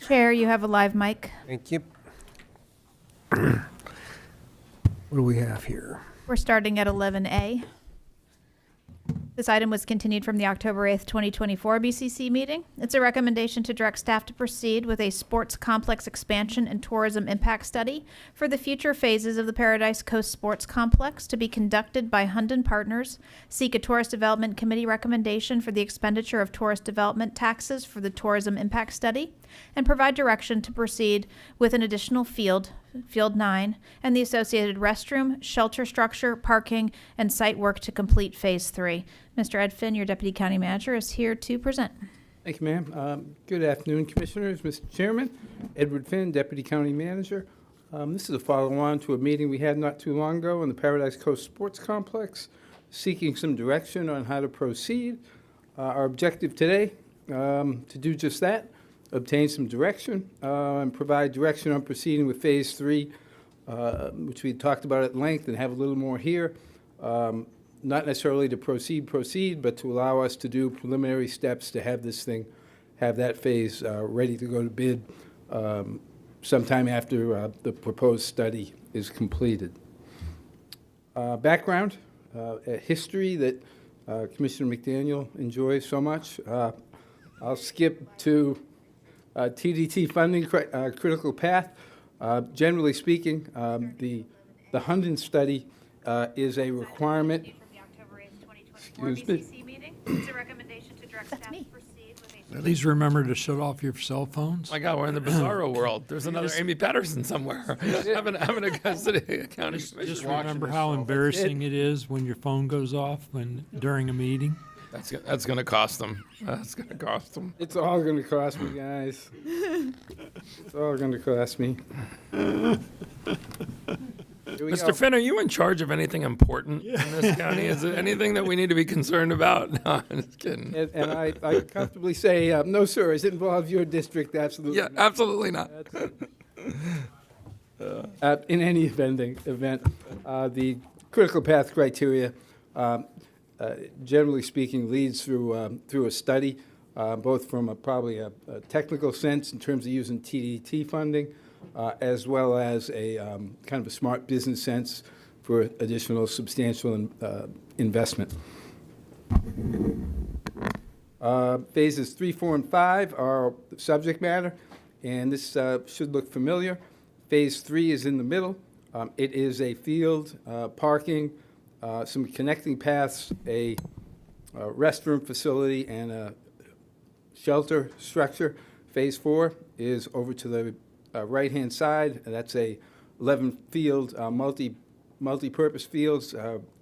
Chair, you have a live mic. Thank you. What do we have here? We're starting at 11A. This item was continued from the October 8th, 2024 BCC meeting. It's a recommendation to direct staff to proceed with a sports complex expansion and tourism impact study for the future phases of the Paradise Coast Sports Complex to be conducted by Hunden Partners, seek a Tourist Development Committee recommendation for the expenditure of tourist development taxes for the tourism impact study, and provide direction to proceed with an additional field, Field 9, and the associated restroom, shelter structure, parking, and site work to complete Phase 3. Mr. Ed Finn, your Deputy County Manager, is here to present. Thank you, ma'am. Good afternoon, Commissioners. Mr. Chairman, Edward Finn, Deputy County Manager. This is a follow-on to a meeting we had not too long ago in the Paradise Coast Sports Complex, seeking some direction on how to proceed. Our objective today, to do just that, obtain some direction and provide direction on proceeding with Phase 3, which we talked about at length and have a little more here. Not necessarily to proceed, but to allow us to do preliminary steps to have this thing, have that phase ready to go to bid sometime after the proposed study is completed. Background, a history that Commissioner McDaniel enjoys so much. I'll skip to TDT funding critical path. Generally speaking, the Hunden study is a requirement. Excuse me. Meeting. It's a recommendation to direct staff to proceed with a Please remember to shut off your cell phones. My God, we're in the bizarro world. There's another Amy Patterson somewhere having a city county Just commission. remember how embarrassing it is when your phone goes off during a meeting. That's going to cost them. That's going to cost them. It's all going to cost me, guys. It's all going to cost me. Mr. Finn, are you in charge of anything important in this county? Is there anything that we need to be concerned about? No, I'm just kidding. And I comfortably say, no, sir, does it involve your district? Absolutely Yeah, not. absolutely not. In any event, the critical path criteria, generally speaking, leads through a study, both from probably a technical sense in terms of using TDT funding, as well as a kind of a smart business sense for additional substantial investment. Phases 3, 4, and 5 are subject matter, and this should look familiar. Phase 3 is in the middle. It is a field, parking, some connecting paths, a restroom facility, and a shelter structure. Phase 4 is over to the right-hand side. That's a 11-field, multi-purpose fields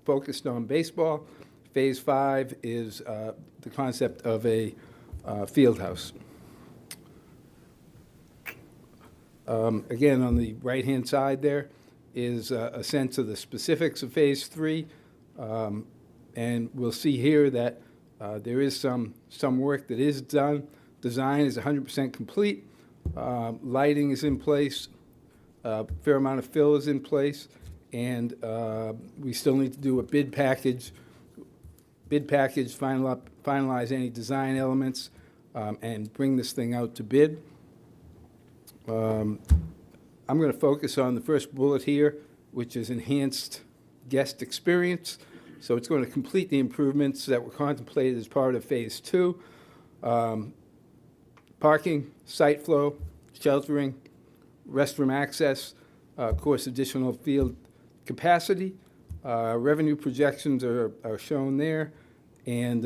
focused on baseball. Phase 5 is the concept of a field house. Again, on the right-hand side there is a sense of the specifics of Phase 3. And we'll see here that there is some work that is done. Design is 100% complete. Lighting is in place. A fair amount of fill is in place. And we still need to do a bid package, finalize any design elements, and bring this thing out to bid. I'm going to focus on the first bullet here, which is enhanced guest experience. So it's going to complete the improvements that were contemplated as part of Phase 2. Parking, site flow, sheltering, restroom access, of course, additional field capacity. Revenue projections are shown there, and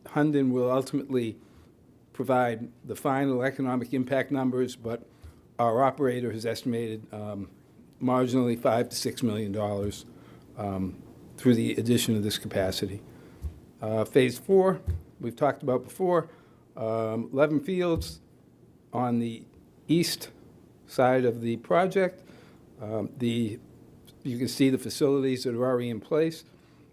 Hunden will ultimately provide the final economic impact numbers, but our operator has estimated marginally $5 to $6 million through the addition of this capacity. Phase 4, we've talked about before, 11 fields on the east side of the project. You can see the facilities that are already in place.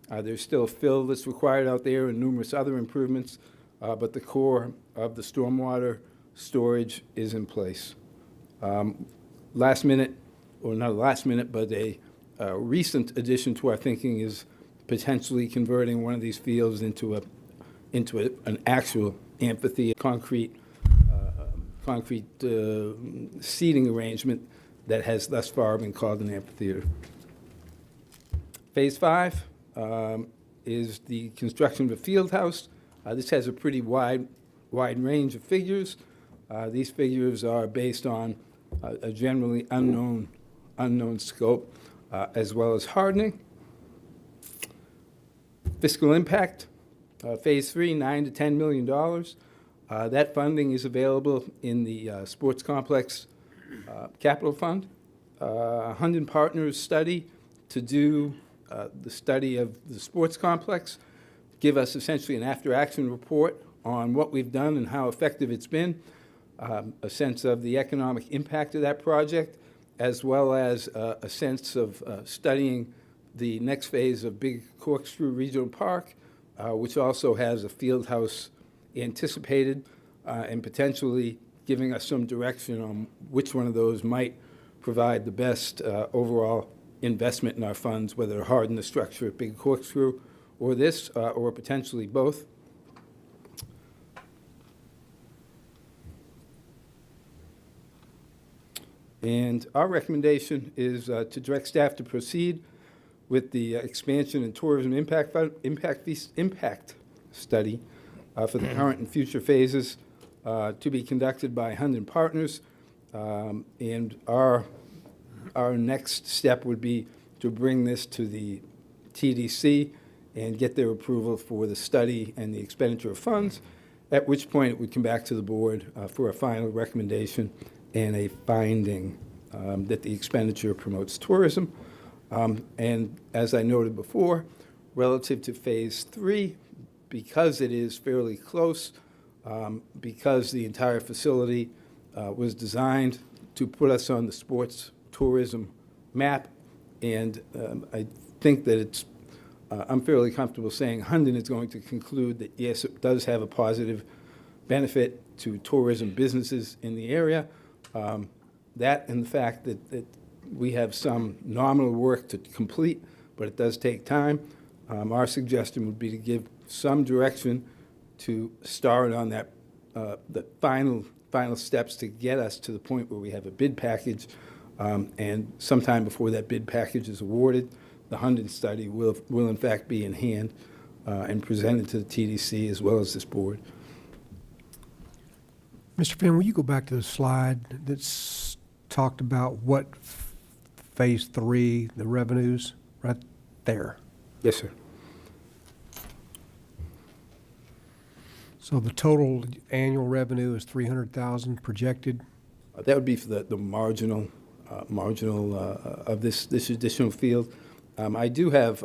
There's still fill that's required out there and numerous other improvements, but the core of the stormwater storage is in place. Last minute, or not last minute, but a recent addition to our thinking is potentially converting one of these fields into an actual amphitheater, concrete concrete seating arrangement that has thus far been called an amphitheater. Phase 5 is the construction of a field house. This has a pretty wide range of figures. These figures are based on a generally unknown scope, as well as hardening. Fiscal impact, Phase 3, $9 to $10 million. That funding is available in the Sports Complex Capital Fund. Hunden Partners study to do the study of the sports complex, give us essentially an after-action report on what we've done and how effective it's been, a sense of the economic impact of that project, as well as a sense of studying the next phase of Big Corkscrew Regional Park, which also has a field house anticipated, and potentially giving us some direction on which one of those might provide the best overall investment in our funds, whether to harden the structure at Big Corkscrew or this, or potentially both. And our recommendation is to direct staff to proceed with the expansion and tourism impact study for the current and future phases to be conducted by Hunden Partners. And our next step would be to bring this to the TDC and get their approval for the study and the expenditure of funds, at which point it would come back to the board for a final recommendation and a finding that the expenditure promotes tourism. And as I noted before, relative to Phase 3, because it is fairly close, because the entire facility was designed to put us on the sports tourism map, and I think that it's, I'm fairly comfortable saying Hunden is going to conclude that, yes, it does have a positive benefit to tourism businesses in the area. That and the fact that we have some nominal work to complete, but it does take time. Our suggestion would be to give some direction to start on that, the final steps to get us to the point where we have a bid package, and sometime before that bid package is awarded, the Hunden study will in fact be in hand and presented to the TDC as well as this board. Mr. Finn, will you go back to the slide that's talked about what Phase 3, the revenues, right there? Yes, sir. So the total annual revenue is $300,000 projected. That would be for the marginal of this additional field. I do have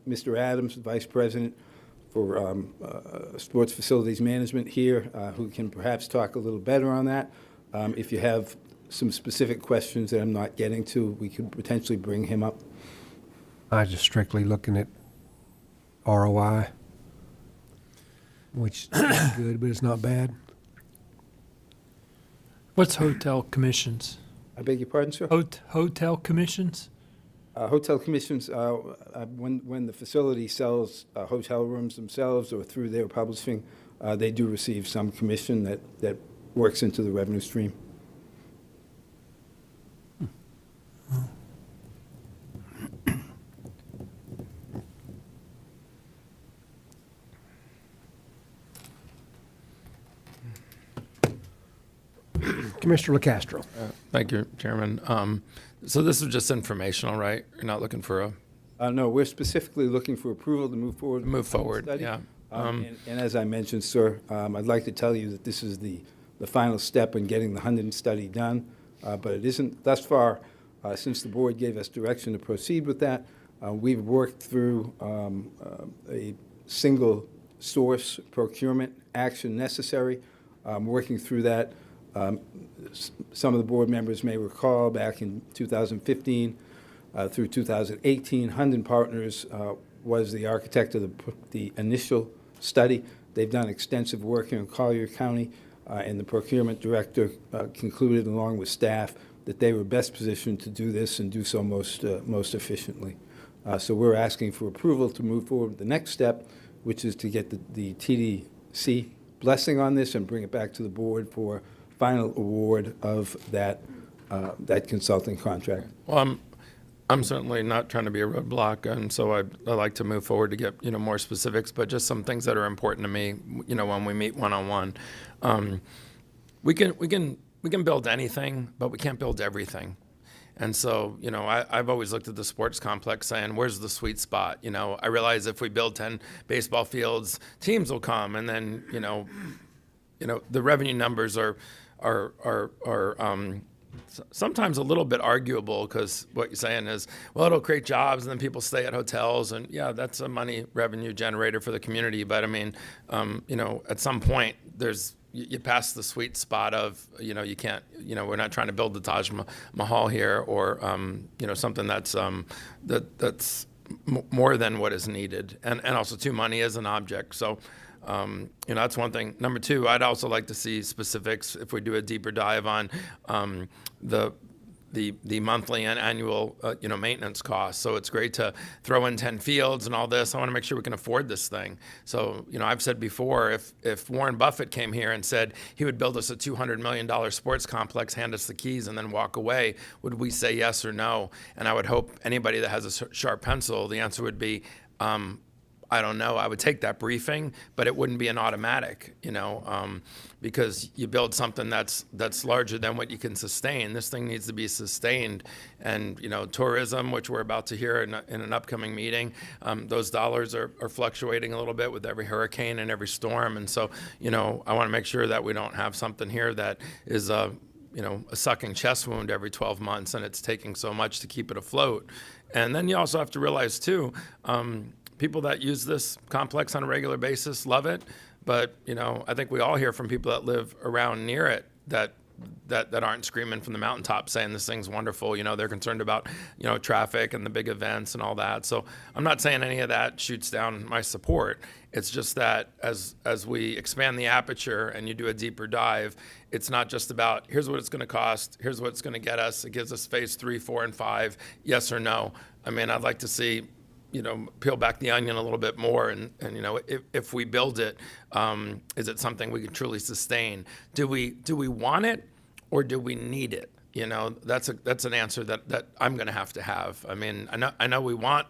Mr. Adams, Vice President for Sports Facilities Management here, who can perhaps talk a little better on that. If you have some specific questions that I'm not getting to, we could potentially bring him up. I was just strictly looking at ROI, which is good, but it's not bad. What's hotel commissions? I beg your pardon, sir? Hotel commissions? Hotel commissions, when the facility sells hotel rooms themselves or through their publishing, they do receive some commission that works into the revenue stream. Commissioner LaCastro. Thank you, Chairman. So this is just informational, right? You're not looking for a No, we're specifically looking for approval to move forward. with move the forward, study. yeah. And as I mentioned, sir, I'd like to tell you that this is the final step in getting the Hunden study done, but it isn't thus far. Since the board gave us direction to proceed with that, we've worked through a single source procurement action necessary. Working through that, some of the board members may recall back in 2015 through 2018, Hunden Partners was the architect of the initial study. They've done extensive work here in Collier County, and the procurement director concluded, along with staff, that they were best positioned to do this and do so most efficiently. So we're asking for approval to move forward with the next step, which is to get the TDC blessing on this and bring it back to the board for final award of that consulting contract. Well, I'm certainly not trying to be a roadblock, and so I like to move forward to get more specifics, but just some things that are important to me. When we meet one-on-one, we can build anything, but we can't build everything. And so, I've always looked at the sports complex saying, where's the sweet spot? I realize if we build 10 baseball fields, teams will come, and then the revenue numbers are sometimes a little bit arguable, because what you're saying is, well, it'll create jobs and then people stay at hotels, and yeah, that's a money revenue generator for the community. But I mean, at some point you pass the sweet spot of, you can't, we're not trying to build the Taj Mahal here, or something that's more than what is needed. And also too, money is an object. So that's one thing. Number two, I'd also like to see specifics if we do a deeper dive on the monthly and annual maintenance costs. So it's great to throw in 10 fields and all this. I want to make sure we can afford this thing. So I've said before, if Warren Buffett came here and said he would build us a $200 million sports complex, hand us the keys, and then walk away, would we say yes or no? And I would hope anybody that has a sharp pencil, the answer would be, I don't know. I would take that briefing, but it wouldn't be an automatic, because you build something that's larger than what you can sustain. This thing needs to be sustained. And, tourism, which we're about to hear in an upcoming meeting, those dollars are fluctuating a little bit with every hurricane and every storm. And so, I want to make sure that we don't have something here that is a sucking chest wound every 12 months, and it's taking so much to keep it afloat. And then you also have to realize, too, people that use this complex on a regular basis love it, but I think we all hear from people that live around near it that aren't screaming from the mountaintop saying this thing's wonderful. They're concerned about traffic and the big events and all that. So I'm not saying any of that shoots down my support. It's just that as we expand the aperture and you do a deeper dive, it's not just about here's what it's going to cost, here's what it's going to get us. It gives us phase 3, 4, and 5, yes or no. I mean, I'd like to see peel back the onion a little bit more, and if we build it, is it something we can truly sustain? Do we want it, or do we need it? That's an answer that I'm going to have. I mean, I know we want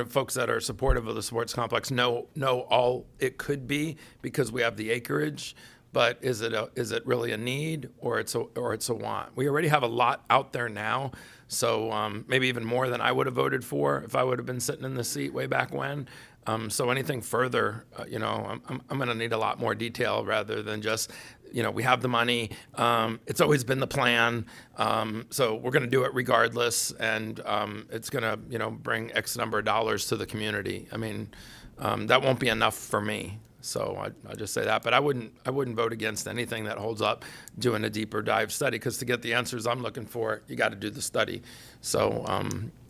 folks that are supportive of the sports complex know all it could be because we have the acreage. But is it really a need, or it's a want? We already have a lot out there now, so maybe even more than I would have voted for if I would have been sitting in the seat way back when. So anything further, I'm going to need a lot more detail rather than just, we have the money. It's always been the plan, so we're going to do it regardless, and it's going to bring X number of dollars to the community. I mean, that won't be enough for me. So I just say that, but I wouldn't vote against anything that holds up doing a deeper dive study, because to get the answers I'm looking for, you got to do the study. So,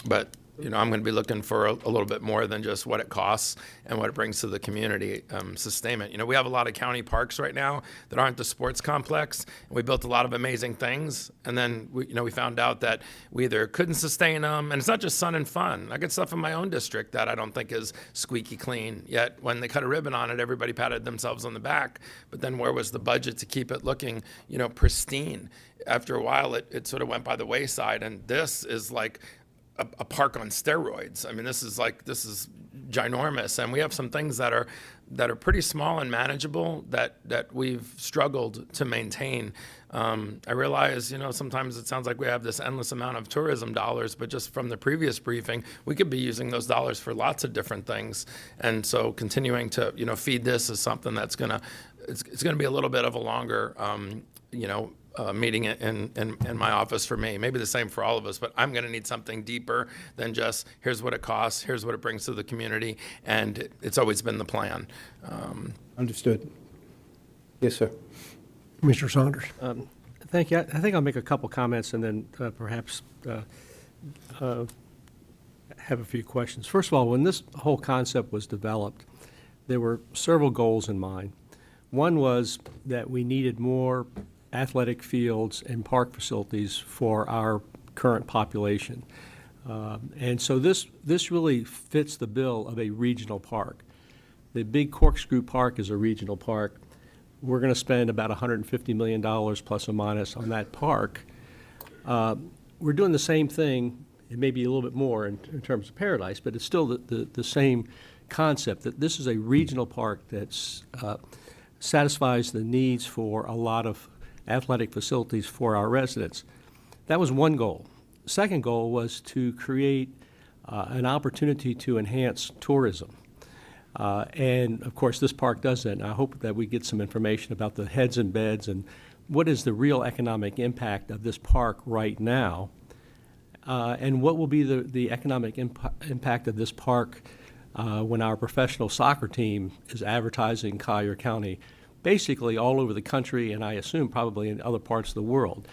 but I'm going to be looking for a little bit more than just what it costs and what it brings to the community sustainment. We have a lot of county parks right now that aren't the sports complex, and we built a lot of amazing things, and then we found out that we either couldn't sustain them, and it's not just sun and fun. I get stuff in my own district that I don't think is squeaky clean, yet when they cut a ribbon on it, everybody patted themselves on the back, but then where was the budget to keep it looking pristine? After a while, it sort of went by the wayside, and this is like a park on steroids. I mean, this is ginormous, and we have some things that are pretty small and manageable that we've struggled to maintain. I realize, sometimes it sounds like we have this endless amount of tourism dollars, but just from the previous briefing, we could be using those dollars for lots of different things. And so continuing to, feed this is something that's it's gonna be a little bit of a longer, meeting in my office for me. Maybe the same for all of us, but I'm going to need something deeper than just here's what it costs, here's what it brings to the community, and it's always been the plan. Understood. Yes, sir. Mr. Saunders. Thank you. I think I'll make a couple comments and then perhaps have a few questions. First of all, when this whole concept was developed, there were several goals in mind. One was that we needed more athletic fields and park facilities for our current population. And so this really fits the bill of a regional park. The big Corkscrew Park is a regional park. we're going to spend about $150 million plus or minus on that park. We're doing the same thing, it may be a little bit more in terms of Paradise, but it's still the same concept, that this is a regional park that satisfies the needs for a lot of athletic facilities for our residents. That was one goal. Second goal was to create an opportunity to enhance tourism. And of course, this park does that. And I hope that we get some information about the heads and beds and what is the real economic impact of this park right now, and what will be the economic impact of this park when our professional soccer team is advertising Collier County basically all over the country, and I assume probably in other parts of the world.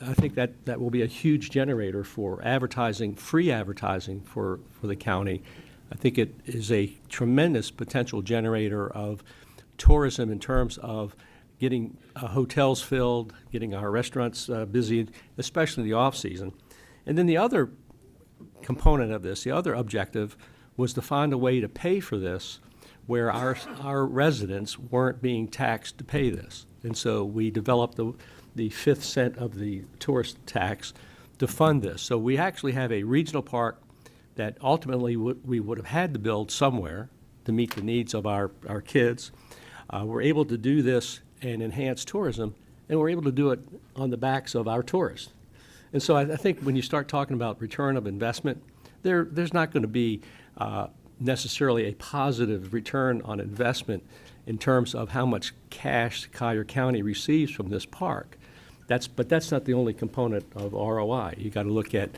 I think that will be a huge generator for advertising, free advertising for the county. I think it is a tremendous potential generator of tourism in terms of getting hotels filled, getting our restaurants busy, especially in the off-season. And then the other component of this, the other objective, was to find a way to pay for this where our residents weren't being taxed to pay this. And so we developed the 5th cent of the tourist tax to fund this. So we actually have a regional park that ultimately we would have had to build somewhere to meet the needs of our kids. We're able to do this and enhance tourism, and we're able to do it on the backs of our tourists. And so I think when you start talking about return of investment, there's not going to be necessarily a positive return on investment in terms of how much cash Collier County receives from this park. But that's not the only component of ROI. You got to look at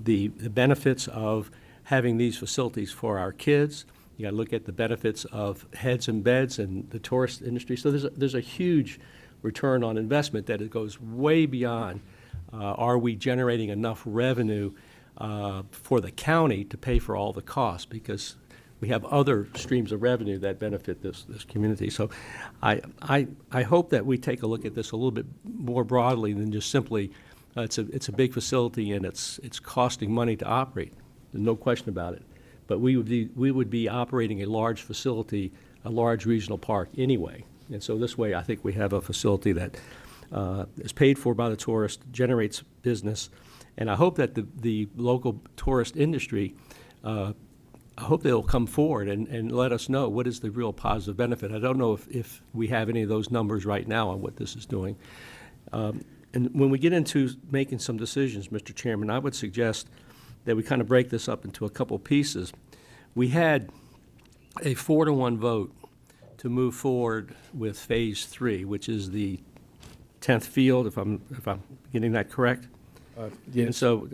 the benefits of having these facilities for our kids. You got to look at the benefits of heads and beds and the tourist industry. So there's a huge return on investment that it goes way beyond are we generating enough revenue for the county to pay for all the costs, because we have other streams of revenue that benefit this community. So I hope that we take a look at this a little bit more broadly than just simply it's a big facility and it's costing money to operate. There's no question about it. But we would be operating a large facility, a large regional park anyway. And so this way I think we have a facility that is paid for by the tourist, generates business, and I hope that the local tourist industry, I hope they'll come forward and let us know what is the real positive benefit. I don't know if we have any of those numbers right now on what this is doing. And when we get into making some decisions, Mr. Chairman, I would suggest that we kind of break this up into a couple pieces. We had a 4-to-1 vote to move forward with Phase 3, which is the 10th field, if I'm getting that correct. Yes. And so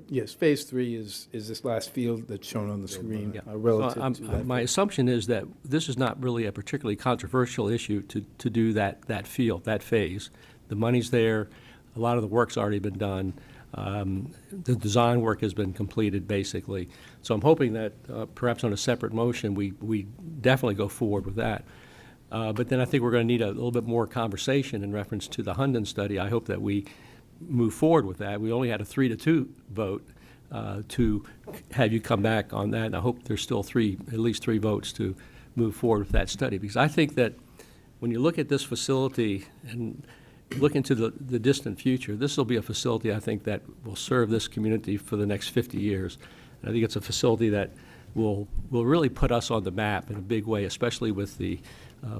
yes, Phase 3 is this last field that's shown on the screen Yeah. relative So to that. my assumption is that this is not really a particularly controversial issue to do that field, that phase. The money's there. A lot of the work's already been done. The design work has been completed, basically. So I'm hoping that perhaps on a separate motion, we definitely go forward with that. But then I think we're going to need a little bit more conversation in reference to the Hunden study. I hope that we move forward with that. We only had a 3-to-2 vote to have you come back on that, and I hope there's still at least three votes to move forward with that study. Because I think that when you look at this facility and look into the distant future, this will be a facility, I think, that will serve this community for the next 50 years. And I think it's a facility that will really put us on the map in a big way, especially with the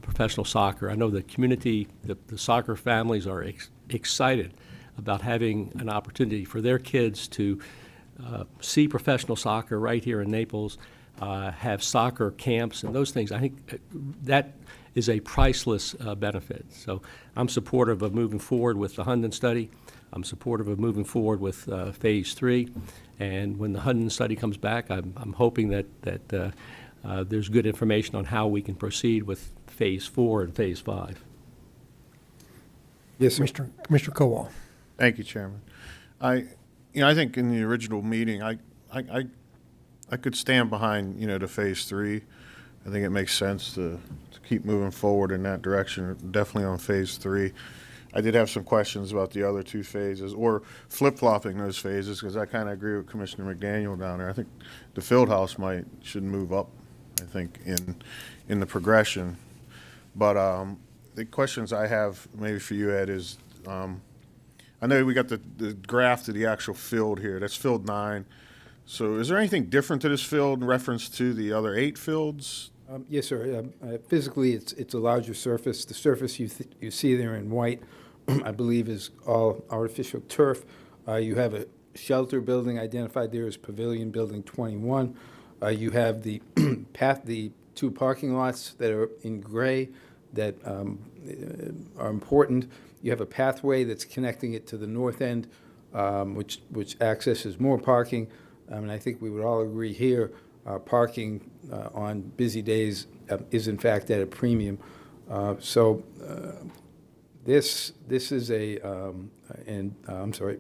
professional soccer. I know the community, the soccer families are excited about having an opportunity for their kids to see professional soccer right here in Naples, have soccer camps and those things. I think that is a priceless benefit. So I'm supportive of moving forward with the Hunden study. I'm supportive of moving forward with Phase 3. And when the Hunden study comes back, I'm hoping that there's good information on how we can proceed with Phase 4 and Phase 5. Yes, sir. Commissioner Kowal. Thank you, Chairman. I think in the original meeting, I could stand behind, the Phase 3. I think it makes sense to keep moving forward in that direction, definitely on Phase 3. I did have some questions about the other two phases, or flip-flopping those phases, because I kind of agree with Commissioner McDaniel down there. I think the field house should move up, I think, in the progression. But the questions I have maybe for you, Ed, is I know we got the graph to the actual field here. That's field 9. So is there anything different to this field in reference to the other 8 fields? Yes, sir. Physically, it's a larger surface. The surface you see there in white, I believe, is all artificial turf. You have a shelter building identified there as Pavilion Building 21. You have the the 2 parking lots that are in gray that are important. You have a pathway that's connecting it to the north end, which accesses more parking. And I think we would all agree here, parking on busy days is in fact at a premium. This is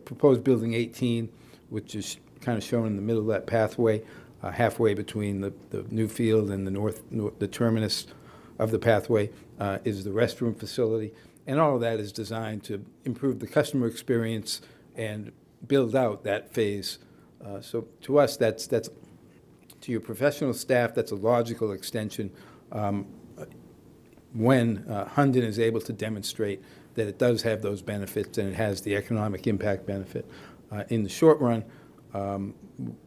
proposed building 18, which is kind of shown in the middle of that pathway, halfway between the new field and the terminus of the pathway is the restroom facility. And all of that is designed to improve the customer experience and build out that phase. So to us, that's to your professional staff, that's a logical extension when Hunden is able to demonstrate that it does have those benefits and it has the economic impact benefit. In the short run,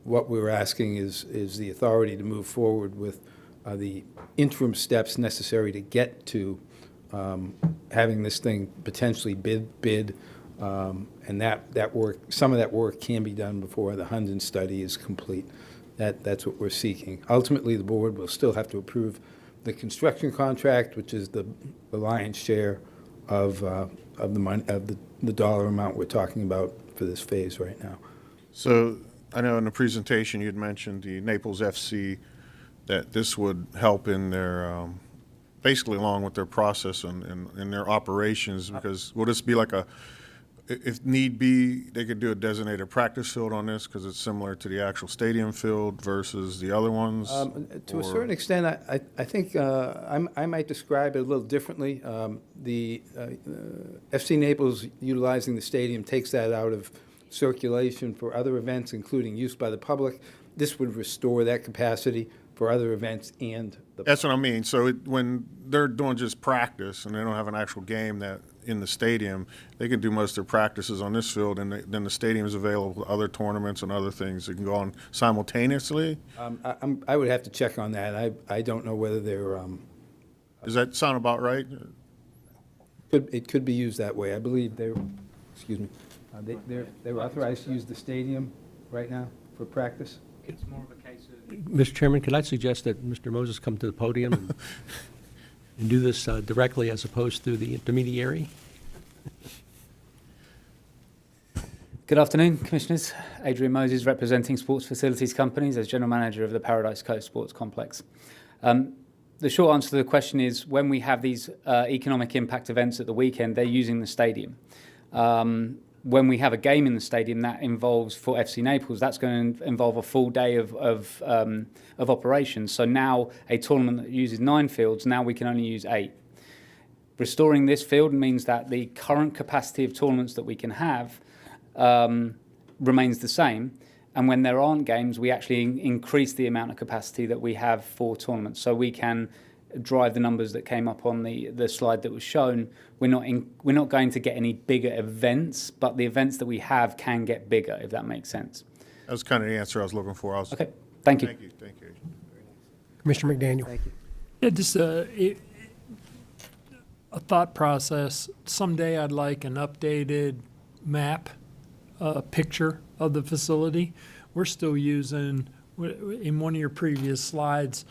what we're asking is the authority to move forward with the interim steps necessary to get to having this thing potentially bid, and that work, some of that work can be done before the Hunden study is complete. That's what we're seeking. Ultimately, the board will still have to approve the construction contract, which is the lion's share of the money, of the dollar amount we're talking about for this phase right now. So I know in the presentation you'd mentioned the Naples FC, that this would help in their, basically along with their process and their operations, because will this be like if need be, they could do a designated practice field on this because it's similar to the actual stadium field versus the other ones? To a certain extent, I think I might describe it a little differently. The FC Naples utilizing the stadium takes that out of circulation for other events, including use by the public. This would restore that capacity for other events and the. That's what I mean. So when they're doing just practice and they don't have an actual game that in the stadium, they can do most of their practices on this field, and then the stadium is available to other tournaments and other things that can go on simultaneously. I would have to check on that. I don't know whether they're. Does that sound about right? It could be used that way. I believe they're. Excuse me. They're authorized to use the stadium right now for practice. It's more of a case of. Mr. Chairman, could I suggest that Mr. Moses come to the podium and do this directly as opposed to the intermediary? Good afternoon, Commissioners. Adrian Moses, representing Sports Facilities Companies as General Manager of the Paradise Coast Sports Complex. The short answer to the question is when we have these economic impact events at the weekend, they're using the stadium. When we have a game in the stadium, that involves, for FC Naples, that's going to involve a full day of operations. So now a tournament that uses 9 fields, now we can only use 8. Restoring this field means that the current capacity of tournaments that we can have remains the same. And when there aren't games, we actually increase the amount of capacity that we have for tournaments. So we can drive the numbers that came up on the slide that was shown. We're not going to get any bigger events, but the events that we have can get bigger, if that makes sense. That was kind of the answer I was looking for. Okay, thank you. Thank you. Thank you. Commissioner McDaniel. Thank you. Yeah, just a thought process. Someday I'd like an updated map, picture of the facility. We're still using, in one of your previous slides,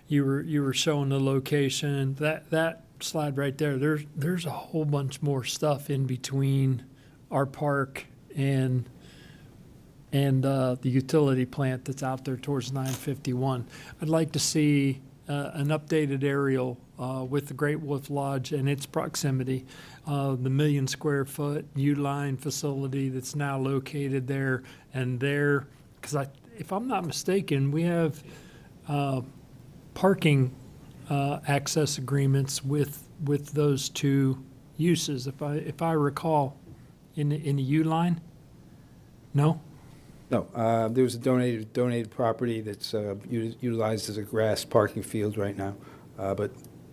you were showing the location. That slide right there, there's a whole bunch more stuff in between our park and the utility plant that's out there towards 951. I'd like to see an updated aerial with the Great Wolf Lodge and its proximity, the 1 million square foot U-line facility that's now located there, and there, because if I'm not mistaken, we have parking access agreements with those 2 uses, if I recall, in the U-line. No. No, there was a donated property that's utilized as a grass parking field right now, but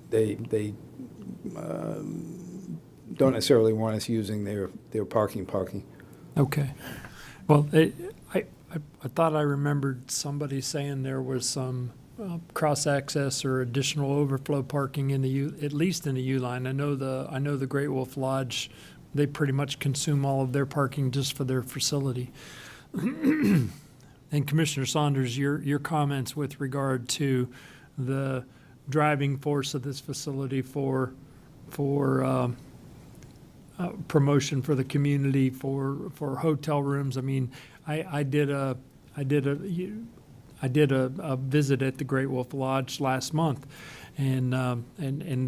they don't necessarily want us using their parking. Okay. Well, I thought I remembered somebody saying there was some cross-access or additional overflow parking in the at least in the U-line. I know the Great Wolf Lodge, they pretty much consume all of their parking just for their facility. And Commissioner Saunders, your comments with regard to the driving force of this facility for promotion for the community, for hotel rooms. I mean, I did a visit at the Great Wolf Lodge last month, and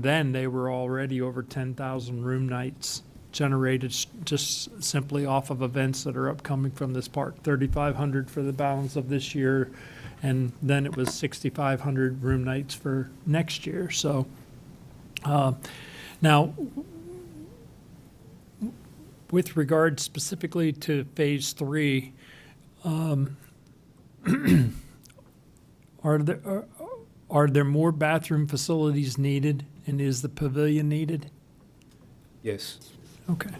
then they were already over 10,000 room nights generated just simply off of events that are upcoming from this park. 3,500 for the balance of this year, and then it was 6,500 room nights for next year. So now, with regard specifically to Phase 3, are there more bathroom facilities needed, and is the pavilion needed? Yes. Okay.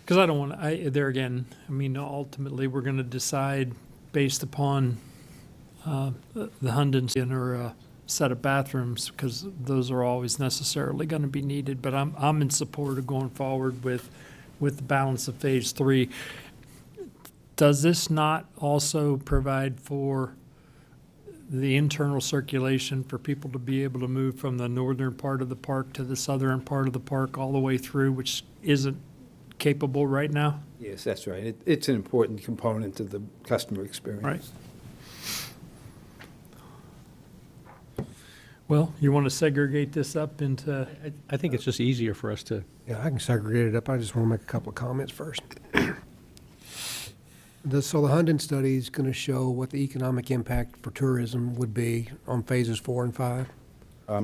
Because I don't want to, there again, I mean, ultimately, we're going to decide based upon the Hundens or a set of bathrooms, because those are always necessarily going to be needed. But I'm in support of going forward with the balance of Phase 3. Does this not also provide for the internal circulation for people to be able to move from the northern part of the park to the southern part of the park all the way through, which isn't capable right now? Yes, that's right. It's an important component of the customer experience. Right. Well, you want to segregate this up into, I think it's just easier for us to, Yeah, I can segregate it up. I just want to make a couple of comments first. So the Hunden study is going to show what the economic impact for tourism would be on phases 4 and 5.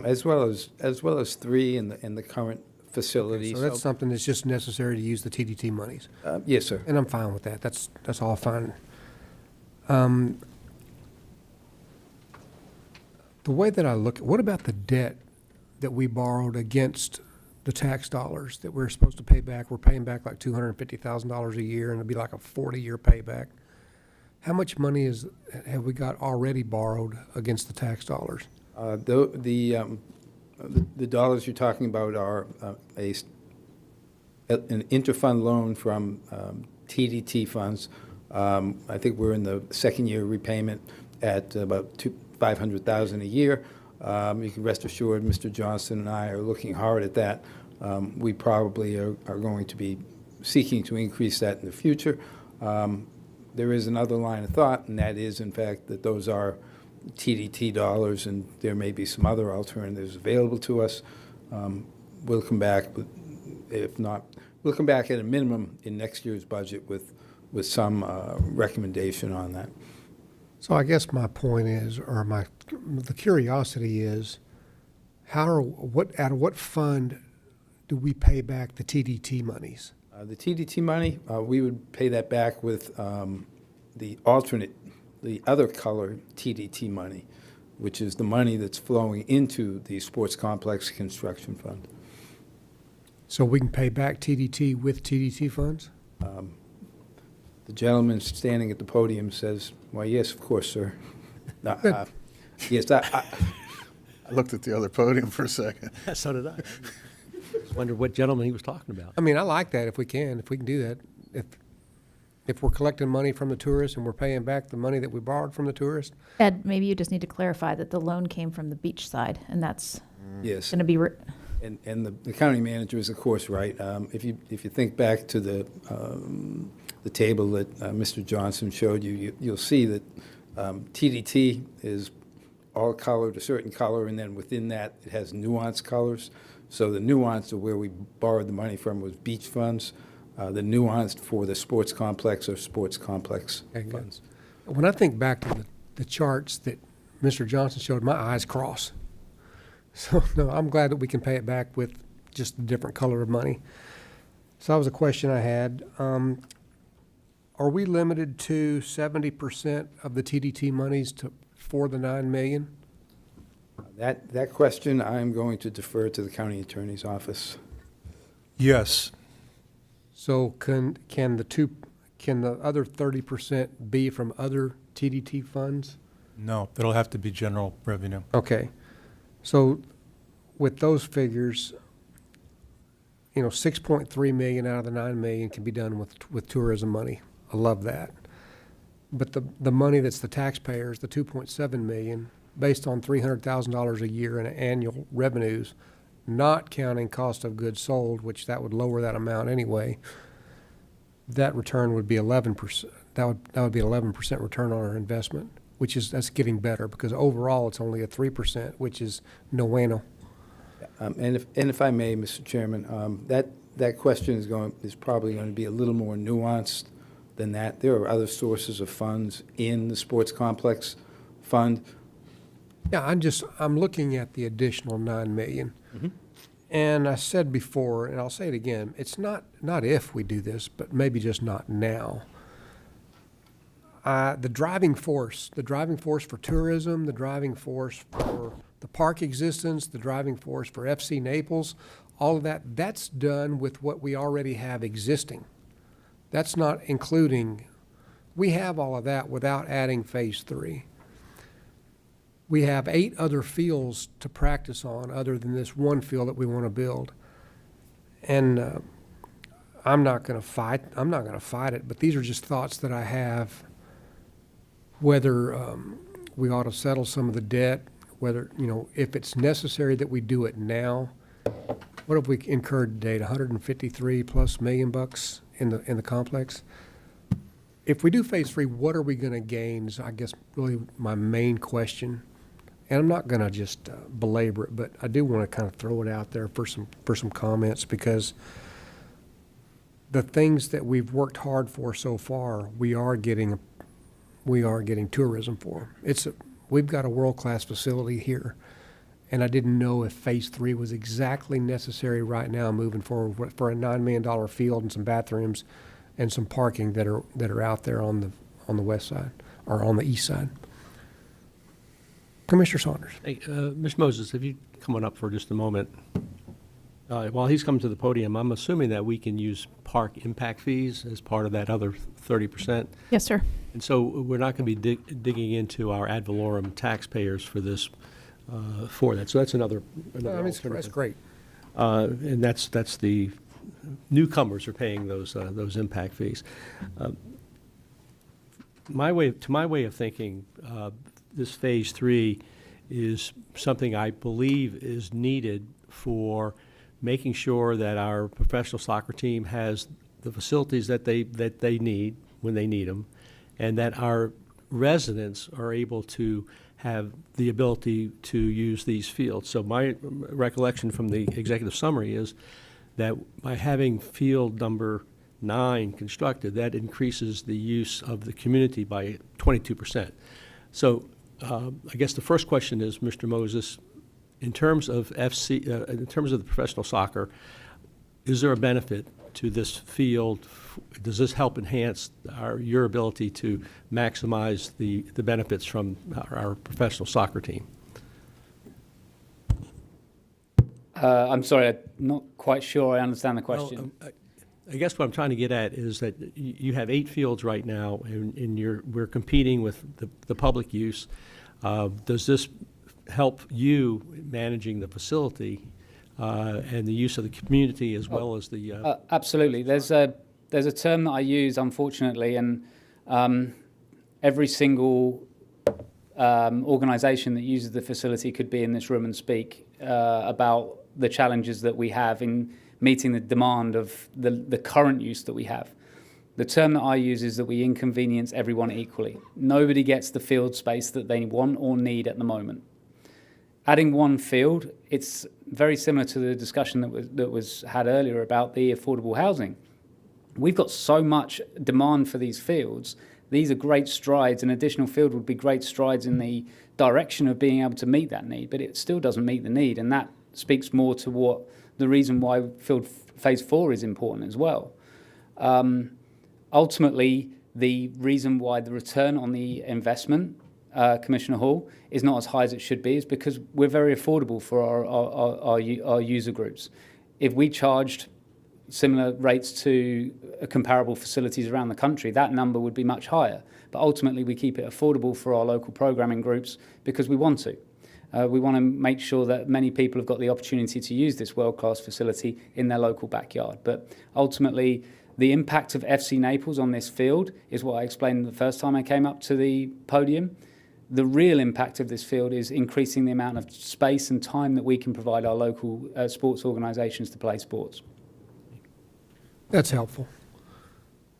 As well as 3 in the current facility. So that's something that's just necessary to use the TDT monies. Yes, sir. And I'm fine with that. That's all fine. The way that I look, what about the debt that we borrowed against the tax dollars that we're supposed to pay back? We're paying back like $250,000 a year, and it'll be like a 40-year payback. How much money have we got already borrowed against the tax dollars? The dollars you're talking about are an interfund loan from TDT funds. I think we're in the second year repayment at about $500,000 a year. You can rest assured Mr. Johnson and I are looking hard at that. We probably are going to be seeking to increase that in the future. There is another line of thought, and that is, in fact, that those are TDT dollars, and there may be some other alternatives available to us. We'll come back, if not, we'll come back at a minimum in next year's budget with some recommendation on that. So I guess my point is, or the curiosity is, out of what fund do we pay back the TDT monies? The TDT money, we would pay that back with the other color TDT money, which is the money that's flowing into the Sports Complex Construction Fund. So we can pay back TDT with TDT funds? The gentleman standing at the podium says, "Why, yes, of course, sir." Yes, I looked at the other podium for a second. so did I. Just wondered what gentleman he was talking about. I mean, I like that if we can do that. If we're collecting money from the tourists and we're paying back the money that we borrowed from the tourists. Ed, maybe you just need to clarify that the loan came from the beach side, and that's yes. going to be, And the county manager is, of course, right. If you think back to the table that Mr. Johnson showed you, you'll see that TDT is all colored a certain color, and then within that it has nuanced colors. So the nuance of where we borrowed the money from was beach funds. The nuanced for the sports complex or sports complex funds. When I think back to the charts that Mr. Johnson showed, my eyes cross. So, no, I'm glad that we can pay it back with just a different color of money. So that was a question I had. Are we limited to 70% of the TDT monies for the $9 million? That question, I'm going to defer to the county attorney's office. Yes. So can the other 30% be from other TDT funds? No, it'll have to be general revenue. Okay. So with those figures, 6.3 million out of the 9 million can be done with tourism money. I love that. But the money that's the taxpayers, the 2.7 million, based on $300,000 a year in annual revenues, not counting cost of goods sold, which that would lower that amount anyway, that return would be 11%. That would be 11% return on our investment, that's getting better because overall it's only a 3%, which is no bueno. And if I may, Mr. Chairman, that question is probably going to be a little more nuanced than that. There are other sources of funds in the sports complex fund. Yeah, I'm looking at the additional 9 million. Mm-hmm. And I said before, and I'll say it again, it's not if we do this, but maybe just not now. The driving force for tourism, the driving force for the park existence, the driving force for FC Naples, all of that's done with what we already have existing. That's not including, we have all of that without adding phase 3. We have 8 other fields to practice on other than this one field that we want to build. And I'm not going to fight it, but these are just thoughts that I have, whether we ought to settle some of the debt, whether, if it's necessary that we do it now. What have we incurred to date? 153 plus million bucks in the complex. If we do phase 3, what are we going to gain is, I guess, really my main question. And I'm not going to just belabor it, but I do want to kind of throw it out there for some comments, because the things that we've worked hard for so far, we are getting tourism for. We've got a world-class facility here, and I didn't know if phase 3 was exactly necessary right now moving forward for a $9 million field and some bathrooms and some parking that are out there on the west side or on the east side. Commissioner Saunders. Hey, Ms. Moses, have you come on up for just a moment? While he's coming to the podium, I'm assuming that we can use park impact fees as part of that other 30%. Yes, sir. And so we're not going to be digging into our ad valorem taxpayers for this, for that. So that's another alternative. That's great. And that's the newcomers are paying those impact fees. To my way of thinking, this phase 3 is something I believe is needed for making sure that our professional soccer team has the facilities that they need when they need them, and that our residents are able to have the ability to use these fields. So my recollection from the executive summary is that by having field number 9 constructed, that increases the use of the community by 22%. So I guess the first question is, Mr. Moses, in terms of in terms of the professional soccer, is there a benefit to this field? Does this help enhance your ability to maximize the benefits from our professional soccer team? I'm sorry, I'm not quite sure I understand the question. Well, I guess what I'm trying to get at is that you have 8 fields right now, and we're competing with the public use. Does this help you managing the facility and the use of the community as well as the? Absolutely. There's a term that I use, unfortunately, and every single organisation that uses the facility could be in this room and speak about the challenges that we have in meeting the demand of the current use that we have. The term that I use is that we inconvenience everyone equally. Nobody gets the field space that they want or need at the moment. Adding one field, it's very similar to the discussion that was had earlier about the affordable housing. We've got so much demand for these fields. These are great strides. An additional field would be great strides in the direction of being able to meet that need, but it still doesn't meet the need, and that speaks more to what the reason why phase 4 is important as well. Ultimately, the reason why the return on the investment Commissioner Hall, is not as high as it should be is because we're very affordable for our user groups. If we charged similar rates to comparable facilities around the country, that number would be much higher. But ultimately, we keep it affordable for our local programming groups because we want to. We want to make sure that many people have got the opportunity to use this world-class facility in their local backyard. But ultimately, the impact of FC Naples on this field is what I explained the first time I came up to the podium. The real impact of this field is increasing the amount of space and time that we can provide our local sports organisations to play sports. That's helpful.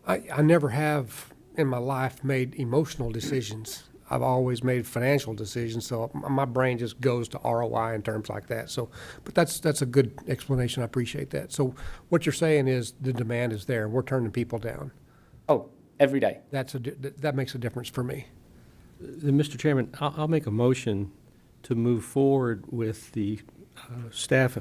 I never have in my life made emotional decisions. I've always made financial decisions, so my brain just goes to ROI in terms like that. So, but that's a good explanation. I appreciate that. So what you're saying is the demand is there, and we're turning people down. Oh, every day. That makes a difference for me. Mr. Chairman, I'll make a motion to move forward with the staff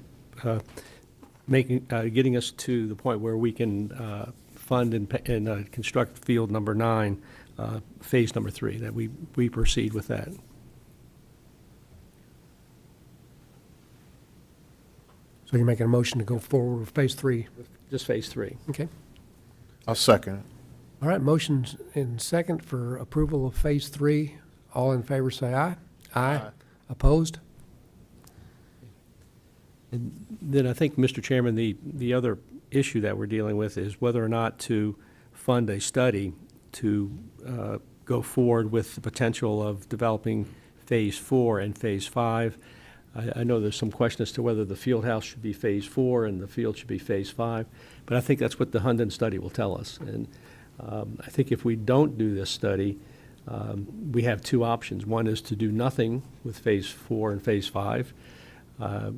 getting us to the point where we can fund and construct field number 9, phase number 3, that we proceed with that. So you're making a motion to go forward with phase 3. Just phase 3. Okay. I'll second it. All right, motion's in second for approval of phase 3. All in favor say aye. Aye. Opposed? And then I think, Mr. Chairman, the other issue that we're dealing with is whether or not to fund a study to go forward with the potential of developing phase 4 and phase 5. I know there's some question as to whether the field house should be phase 4 and the field should be phase 5, but I think that's what the Hunden study will tell us. And I think if we don't do this study, we have two options. One is to do nothing with phase 4 and phase 5,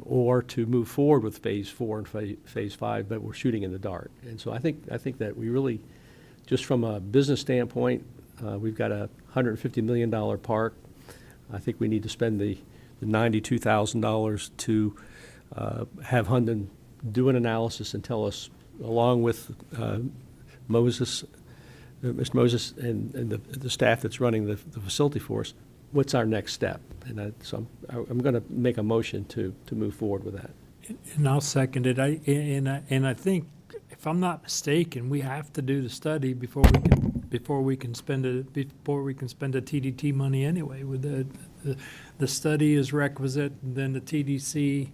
or to move forward with phase 4 and phase 5, but we're shooting in the dark. And so I think that we really, just from a business standpoint, we've got a $150 million park. I think we need to spend the $92,000 to have Hunden do an analysis and tell us, along with Mr. Moses and the staff that's running the facility for us, what's our next step? And so I'm going to make a motion to move forward with that. And I'll second it. I think, if I'm not mistaken, we have to do the study before we can spend the TDT money anyway. With the study is requisite, and then the TDC,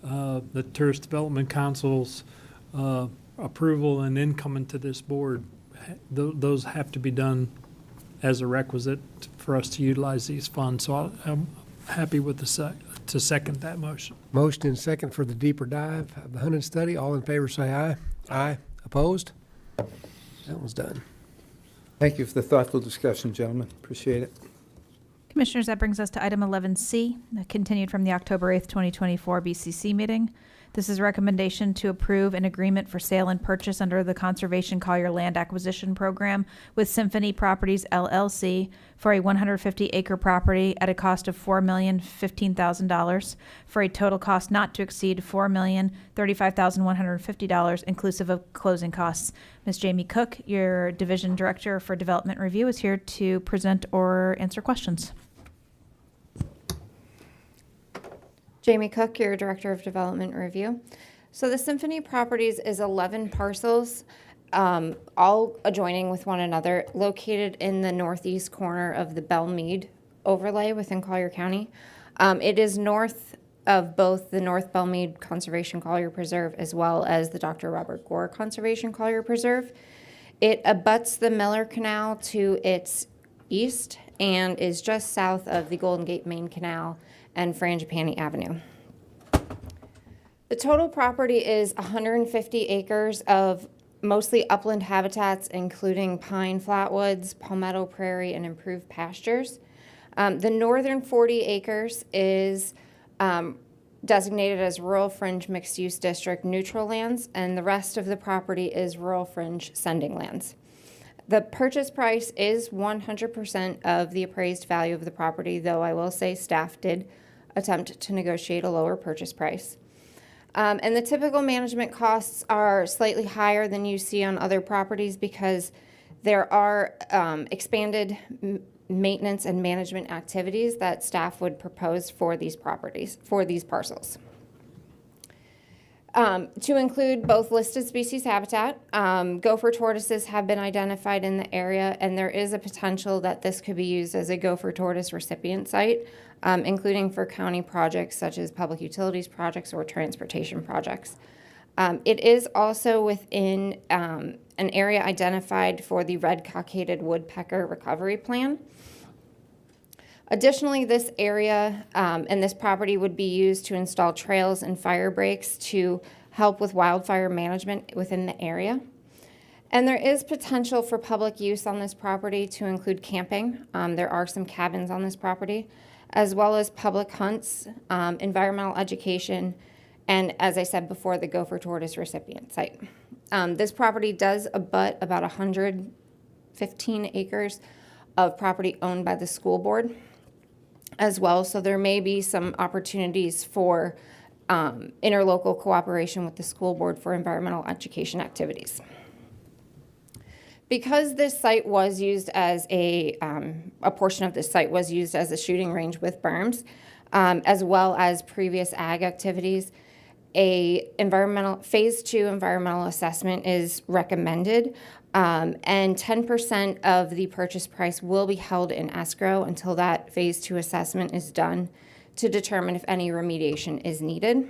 the Tourist Development Council's approval, and then coming to this board. Those have to be done as a requisite for us to utilize these funds. So I'm happy with to second that motion. Motion in second for the deeper dive of the Hunden study. All in favor say aye. Aye. Opposed? That one's done. Thank you for the thoughtful discussion, gentlemen. Appreciate it. Commissioners, that brings us to item 11C, continued from the October 8th, 2024 BCC meeting. This is a recommendation to approve an agreement for sale and purchase under the Conservation Collier Land Acquisition Program with Symphony Properties LLC for a 150-acre property at a cost of $4,015,000 for a total cost not to exceed $4,035,150 inclusive of closing costs. Ms. Jamie Cook, your Division Director for Development Review, is here to present or answer questions. Jamie Cook, your Director of Development Review. So the Symphony Properties is 11 parcels, all adjoining with one another, located in the northeast corner of the Bellmead overlay within Collier County. It is north of both the North Bellmead Conservation Collier Preserve as well as the Dr. Robert Gore Conservation Collier Preserve. It abuts the Miller Canal to its east and is just south of the Golden Gate Main Canal and Frangipani Avenue. The total property is 150 acres of mostly upland habitats, including pine flatwoods, palmetto prairie, and improved pastures. The northern 40 acres is designated as rural fringe mixed-use district neutral lands, and the rest of the property is rural fringe sending lands. The purchase price is 100% of the appraised value of the property, though I will say staff did attempt to negotiate a lower purchase price. And the typical management costs are slightly higher than you see on other properties because there are expanded maintenance and management activities that staff would propose for these properties, for these parcels. To include both listed species habitat, gopher tortoises have been identified in the area, and there is a potential that this could be used as a gopher tortoise recipient site, including for county projects such as public utilities projects or transportation projects. It is also within an area identified for the red cockaded woodpecker recovery plan. Additionally, this area and this property would be used to install trails and fire breaks to help with wildfire management within the area. And there is potential for public use on this property to include camping. There are some cabins on this property, as well as public hunts, environmental education, and as I said before, the gopher tortoise recipient site. This property does abut about 115 acres of property owned by the school board as well, so there may be some opportunities for interlocal cooperation with the school board for environmental education activities. Because this site was used as a portion of this site was used as a shooting range with berms, as well as previous ag activities, phase 2 environmental assessment is recommended, and 10% of the purchase price will be held in escrow until that phase 2 assessment is done to determine if any remediation is needed.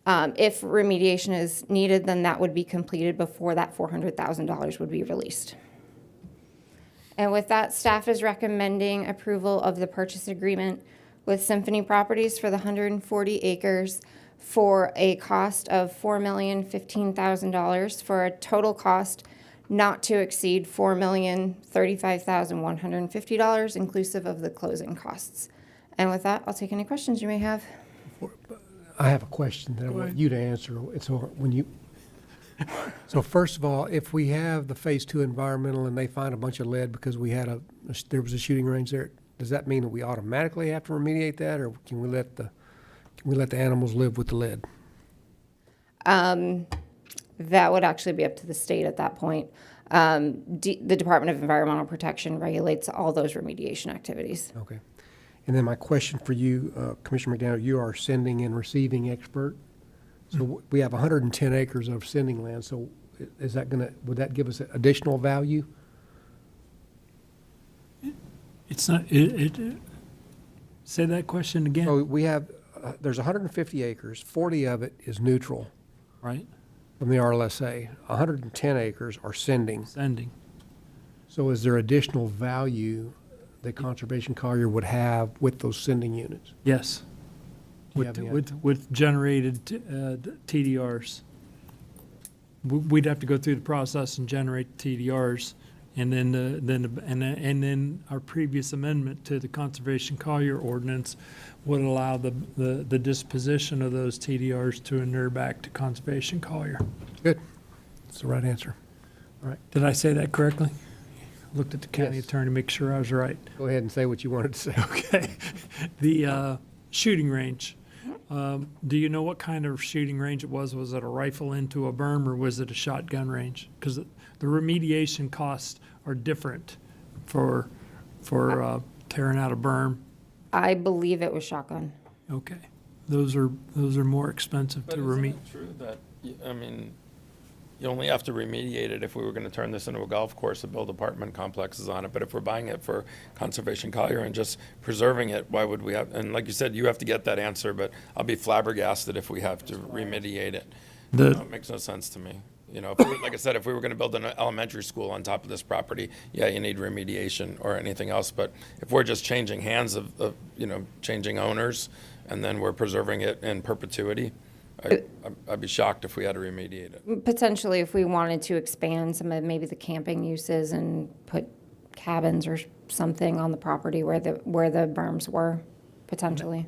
If remediation is needed, then that would be completed before that $400,000 would be released. And with that, staff is recommending approval of the purchase agreement with Symphony Properties for the 140 acres for a cost of $4,015,000 for a total cost not to exceed $4,035,150 inclusive of the closing costs. And with that, I'll take any questions you may have. I have a question that I want you to answer. So first of all, if we have the phase 2 environmental and they find a bunch of lead because there was a shooting range there, does that mean that we automatically have to remediate that, or can we let the animals live with the lead? That would actually be up to the state at that point. The Department of Environmental Protection regulates all those remediation activities. Okay. And then my question for you, Commissioner McDaniel, you are sending and receiving expert. So we have 110 acres of sending land. So would that give us additional value? It's not, say that question again, So we have, there's 150 acres, 40 of it is neutral right? from the RLSA. 110 acres are sending. Sending. So is there additional value that Conservation Collier would have with those sending units? Yes. Do you have any With generated TDRs. We'd have to go through the process and generate TDRs, and then our previous amendment to the Conservation Collier ordinance would allow the disposition of those TDRs to inure back to Conservation Collier. Good. That's the right answer. All right. Did I say that correctly? Looked at the county Yes. attorney to make sure I was right. Go ahead and say what you wanted to say. Okay. The shooting range. Do you know what kind of shooting range it was? Was it a rifle into a berm, or was it a shotgun range? Because the remediation costs are different for tearing out a berm. I believe it was shotgun. Okay. Those are more expensive But to isn't remediate. it true that, you only have to remediate it if we were going to turn this into a golf course and build apartment complexes on it. But if we're buying it for Conservation Collier and just preserving it, why would we have, and like you said, you have to get that answer, but I'll be flabbergasted if we have to remediate it. It makes no sense to me. Like I said, if we were going to build an elementary school on top of this property, yeah, you need remediation or anything else. But if we're just changing hands of changing owners, and then we're preserving it in perpetuity, I'd be shocked if we had to remediate it. Potentially, if we wanted to expand some of maybe the camping uses and put cabins or something on the property where the berms were, potentially.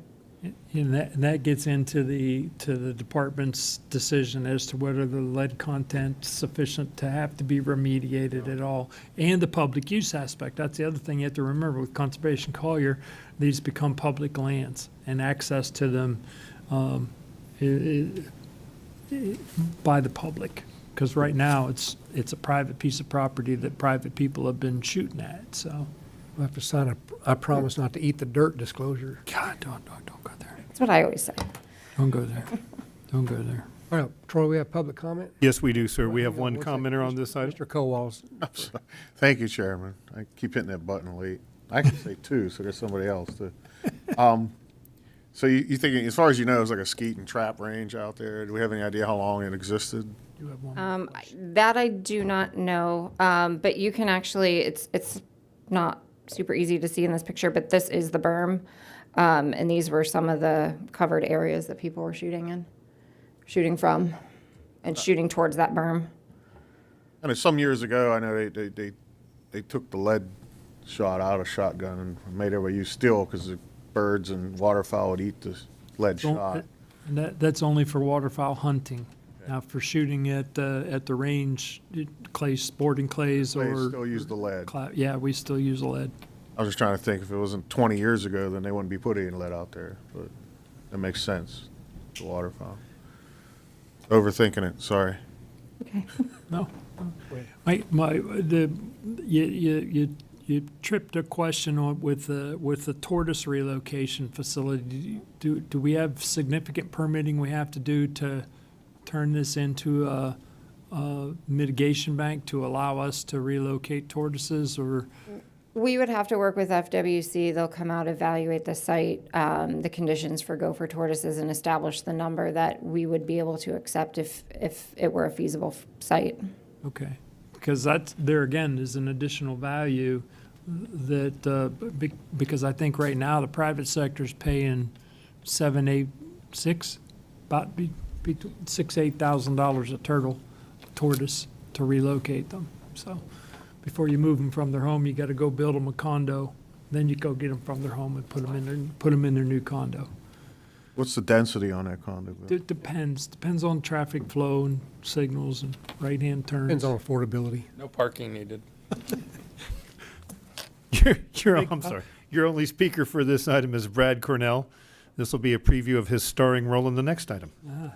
And that gets into the department's decision as to whether the lead content is sufficient to have to be remediated at all, and the public use aspect. That's the other thing you have to remember with Conservation Collier. These become public lands, and access to them by the public. Because right now it's a private piece of property that private people have been shooting at. So We'll have to sign a, I promise not to eat the dirt disclosure. God, don't go there. That's what I always say. Don't go there. Don't go there. All right, Troy, we have public comment? Yes, we do, sir. We have Hang on one second. commenter on this item. Mr. Kowal's. Thank you, Chairman. I keep hitting that button late. I can say two, so there's somebody else too. So you think, as far as you know, it's like a skeet and trap range out there? Do we have any idea how long it existed? You have one. That I do not know, but you can actually, it's not super easy to see in this picture, but this is the berm. And these were some of the covered areas that people were shooting from, and shooting towards that berm. And some years ago, I know they took the lead shot out of shotgun and made everybody use steel because the birds and waterfowl would eat the lead shot. And that's only for waterfowl hunting. Now, for shooting at the range, sporting clays They or. still use the lead. Yeah, we still use lead. I was just trying to think, if it wasn't 20 years ago, then they wouldn't be putting any lead out there, but that makes sense, the waterfowl. Overthinking it, sorry. Okay. No. You tripped a question on with the tortoise relocation facility. Do we have significant permitting we have to do to turn this into a mitigation bank to allow us to relocate tortoises, or? We would have to work with FWC. They'll come out, evaluate the site, the conditions for gopher tortoises, and establish the number that we would be able to accept if it were a feasible site. Okay, because there again is an additional value that, because I think right now the private sector's paying about $6,000-8,000 a tortoise to relocate them. So before you move them from their home, you got to go build them a condo. Then you go get them from their home and put them in their new condo. What's the density on that condo? It depends on traffic flow and signals and right-hand turns. Depends on affordability. No parking needed. I'm sorry. Your only speaker for this item is Brad Cornell. This will be a preview of his starring role in the next item. Well,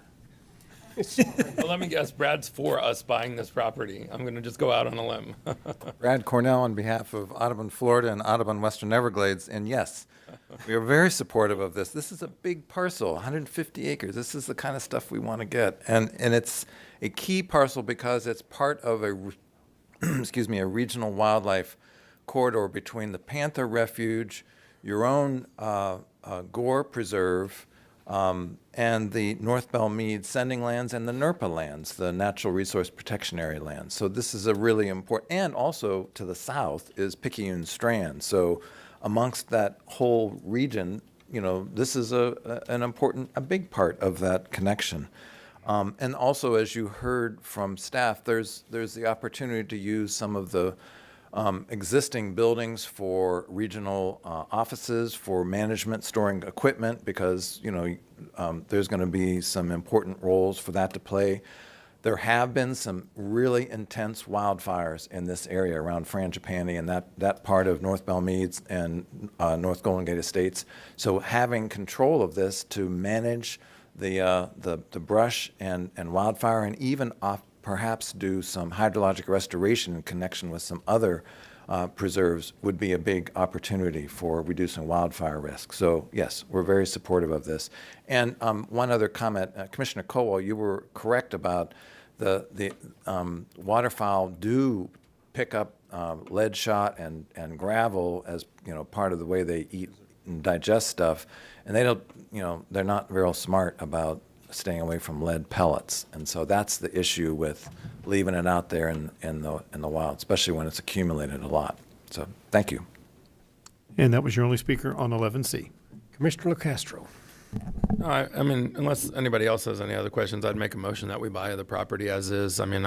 let me guess, Brad's for us buying this property. I'm going to just go out on a limb. Brad Cornell on behalf of Audubon, Florida and Audubon Western Everglades. And yes, we are very supportive of this. This is a big parcel, 150 acres. This is the kind of stuff we want to get. And it's a key parcel because it's part of a regional wildlife corridor between the Panther Refuge, your own Gore Preserve, and the North Bell Mead Sending Lands and the NERPA lands, the Natural Resource Protection Area lands. So this is a really important, and also to the south is Picayune Strand. So amongst that whole region, this is a big part of that connection. And also, as you heard from staff, there's the opportunity to use some of the existing buildings for regional offices, for management, storing equipment, because there's going to be some important roles for that to play. There have been some really intense wildfires in this area around Frangipani and that part of North Bell Meads and North Golden Gate Estates. So having control of this to manage the brush and wildfire, and even perhaps do some hydrologic restoration in connection with some other preserves would be a big opportunity for reducing wildfire risk. So yes, we're very supportive of this. And one other comment, Commissioner Colwell, you were correct about the waterfowl do pick up lead shot and gravel as part of the way they eat and digest stuff, and they don't, they're not real smart about staying away from lead pellets, and so that's the issue with leaving it out there in the wild, especially when it's accumulated a lot. So thank you. And that was your only speaker on 11C. Commissioner LaCastro. No, I mean, unless anybody else has any other questions, I'd make a motion that we buy the property as is. I mean,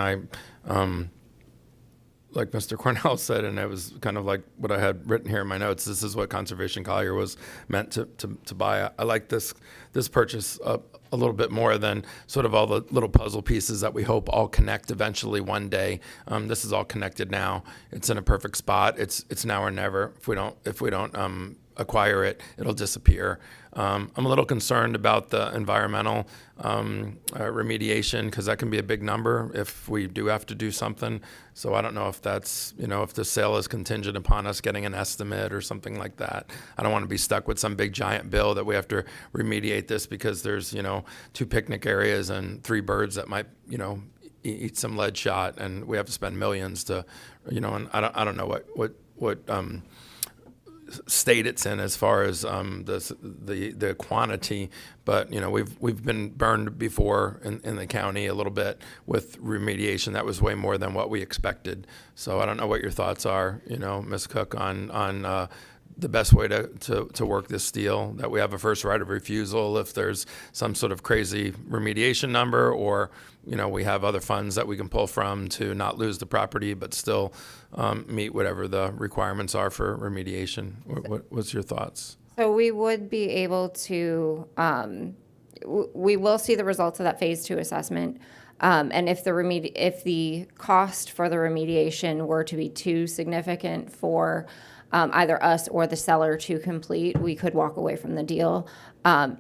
like Mr. Cornell said, and it was kind of like what I had written here in my notes, this is what Conservation Collier was meant to buy. I like this purchase a little bit more than sort of all the little puzzle pieces that we hope all connect eventually one day. This is all connected now. It's in a perfect spot. It's now or never if we don't acquire it, it'll disappear. I'm a little concerned about the environmental remediation, because that can be a big number if we do have to do something. So I don't know if that's, if the sale is contingent upon us getting an estimate or something like that. I don't want to be stuck with some big giant bill that we have to remediate this because there's, 2 picnic areas and 3 birds that might, eat some lead shot, and we have to spend millions to, and I don't know what state it's in as far as the quantity, but we've been burned before in the county a little bit with remediation that was way more than what we expected. So I don't know what your thoughts are, Ms. Cook, on the best way to work this deal, that we have a first right of refusal if there's some sort of crazy remediation number, or we have other funds that we can pull from to not lose the property but still meet whatever the requirements are for remediation. What's your thoughts? So we would be able to, we will see the results of that Phase 2 assessment. And if the cost for the remediation were to be too significant for either us or the seller to complete, we could walk away from the deal.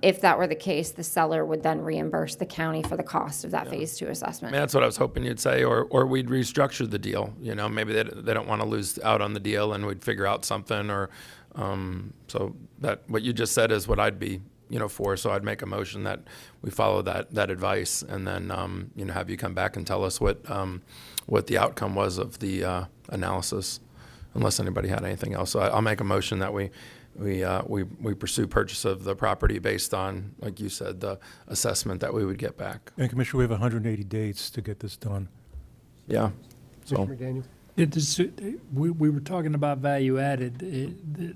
If that were the case, the seller would then reimburse the county for the cost of that Phase 2 assessment. That's what I was hoping you'd say, or we'd restructure the deal. Maybe they don't want to lose out on the deal, and we'd figure out something. Or so that what you just said is what I'd be for. So I'd make a motion that we follow that advice, and then have you come back and tell us what the outcome was of the analysis. Unless anybody had anything else, so I'll make a motion that we pursue purchase of the property based on, like you said, the assessment that we would get back. And Commissioner, we have 180 days to get this done. Yeah. So Commissioner McDaniel? We were talking about value added.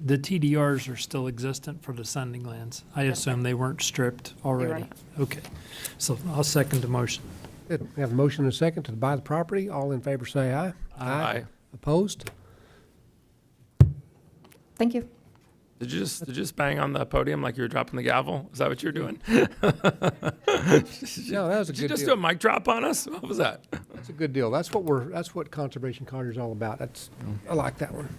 The TDRs are still existent for the sending lands. I assume they weren't stripped already. Okay, so I'll second the motion. Good. We have a motion and a second to buy the property. All in favor say aye. Aye. Opposed? Thank you. Did you just bang on the podium like you were dropping the gavel? Is that what you were doing? No, that was a Did you good just deal. do a mic drop on us? What was that? That's a good deal. That's what Conservation Collier is all about. I like that one.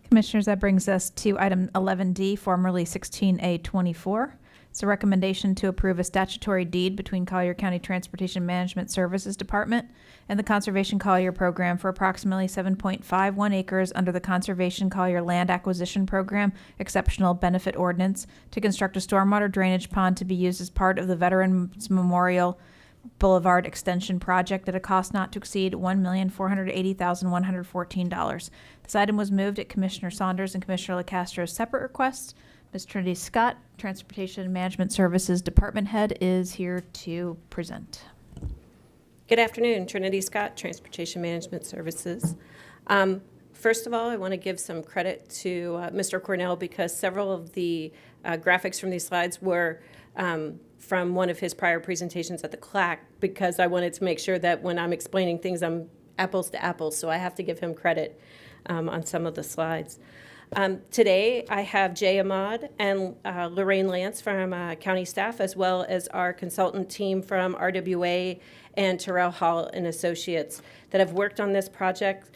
Commissioners, that brings us to item 11D, formerly 16A24. It's a recommendation to approve a statutory deed between Collier County Transportation Management Services Department and the Conservation Collier Program for approximately 7.51 acres under the Conservation Collier Land Acquisition Program Exceptional Benefit Ordinance to construct a stormwater drainage pond to be used as part of the Veterans Memorial Boulevard Extension Project at a cost not to exceed $1,480,114. This item was moved at Commissioner Saunders and Commissioner LaCastro's separate requests. Ms. Trinity Scott, Transportation Management Services Department Head, is here to present. Good afternoon, Trinity Scott, Transportation Management Services. First of all, I want to give some credit to Mr. Cornell, because several of the graphics from these slides were from one of his prior presentations at the CLAC, because I wanted to make sure that when I'm explaining things, I'm apples to apples, so I have to give him credit on some of the slides. Today, I have Jay Ahmad and Lorraine Lance from county staff, as well as our consultant team from RWA and Terrell Hall and Associates that have worked on this project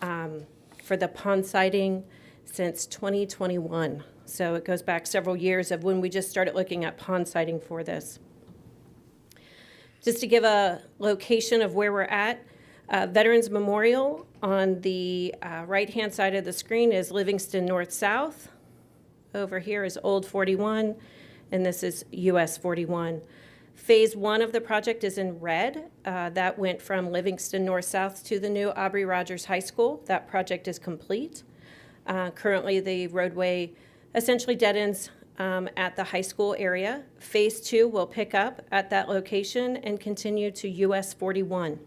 for the pond siting since 2021. So it goes back several years of when we just started looking at pond siting for this. Just to give a location of where we're at, Veterans Memorial on the right-hand side of the screen is Livingston North-South. Over here is Old 41, and this is US 41. Phase 1 of the project is in red. That went from Livingston North-South to the new Aubrey Rogers High School. That project is complete. Currently, the roadway essentially dead ends at the high school area. Phase 2 will pick up at that location and continue to US 41.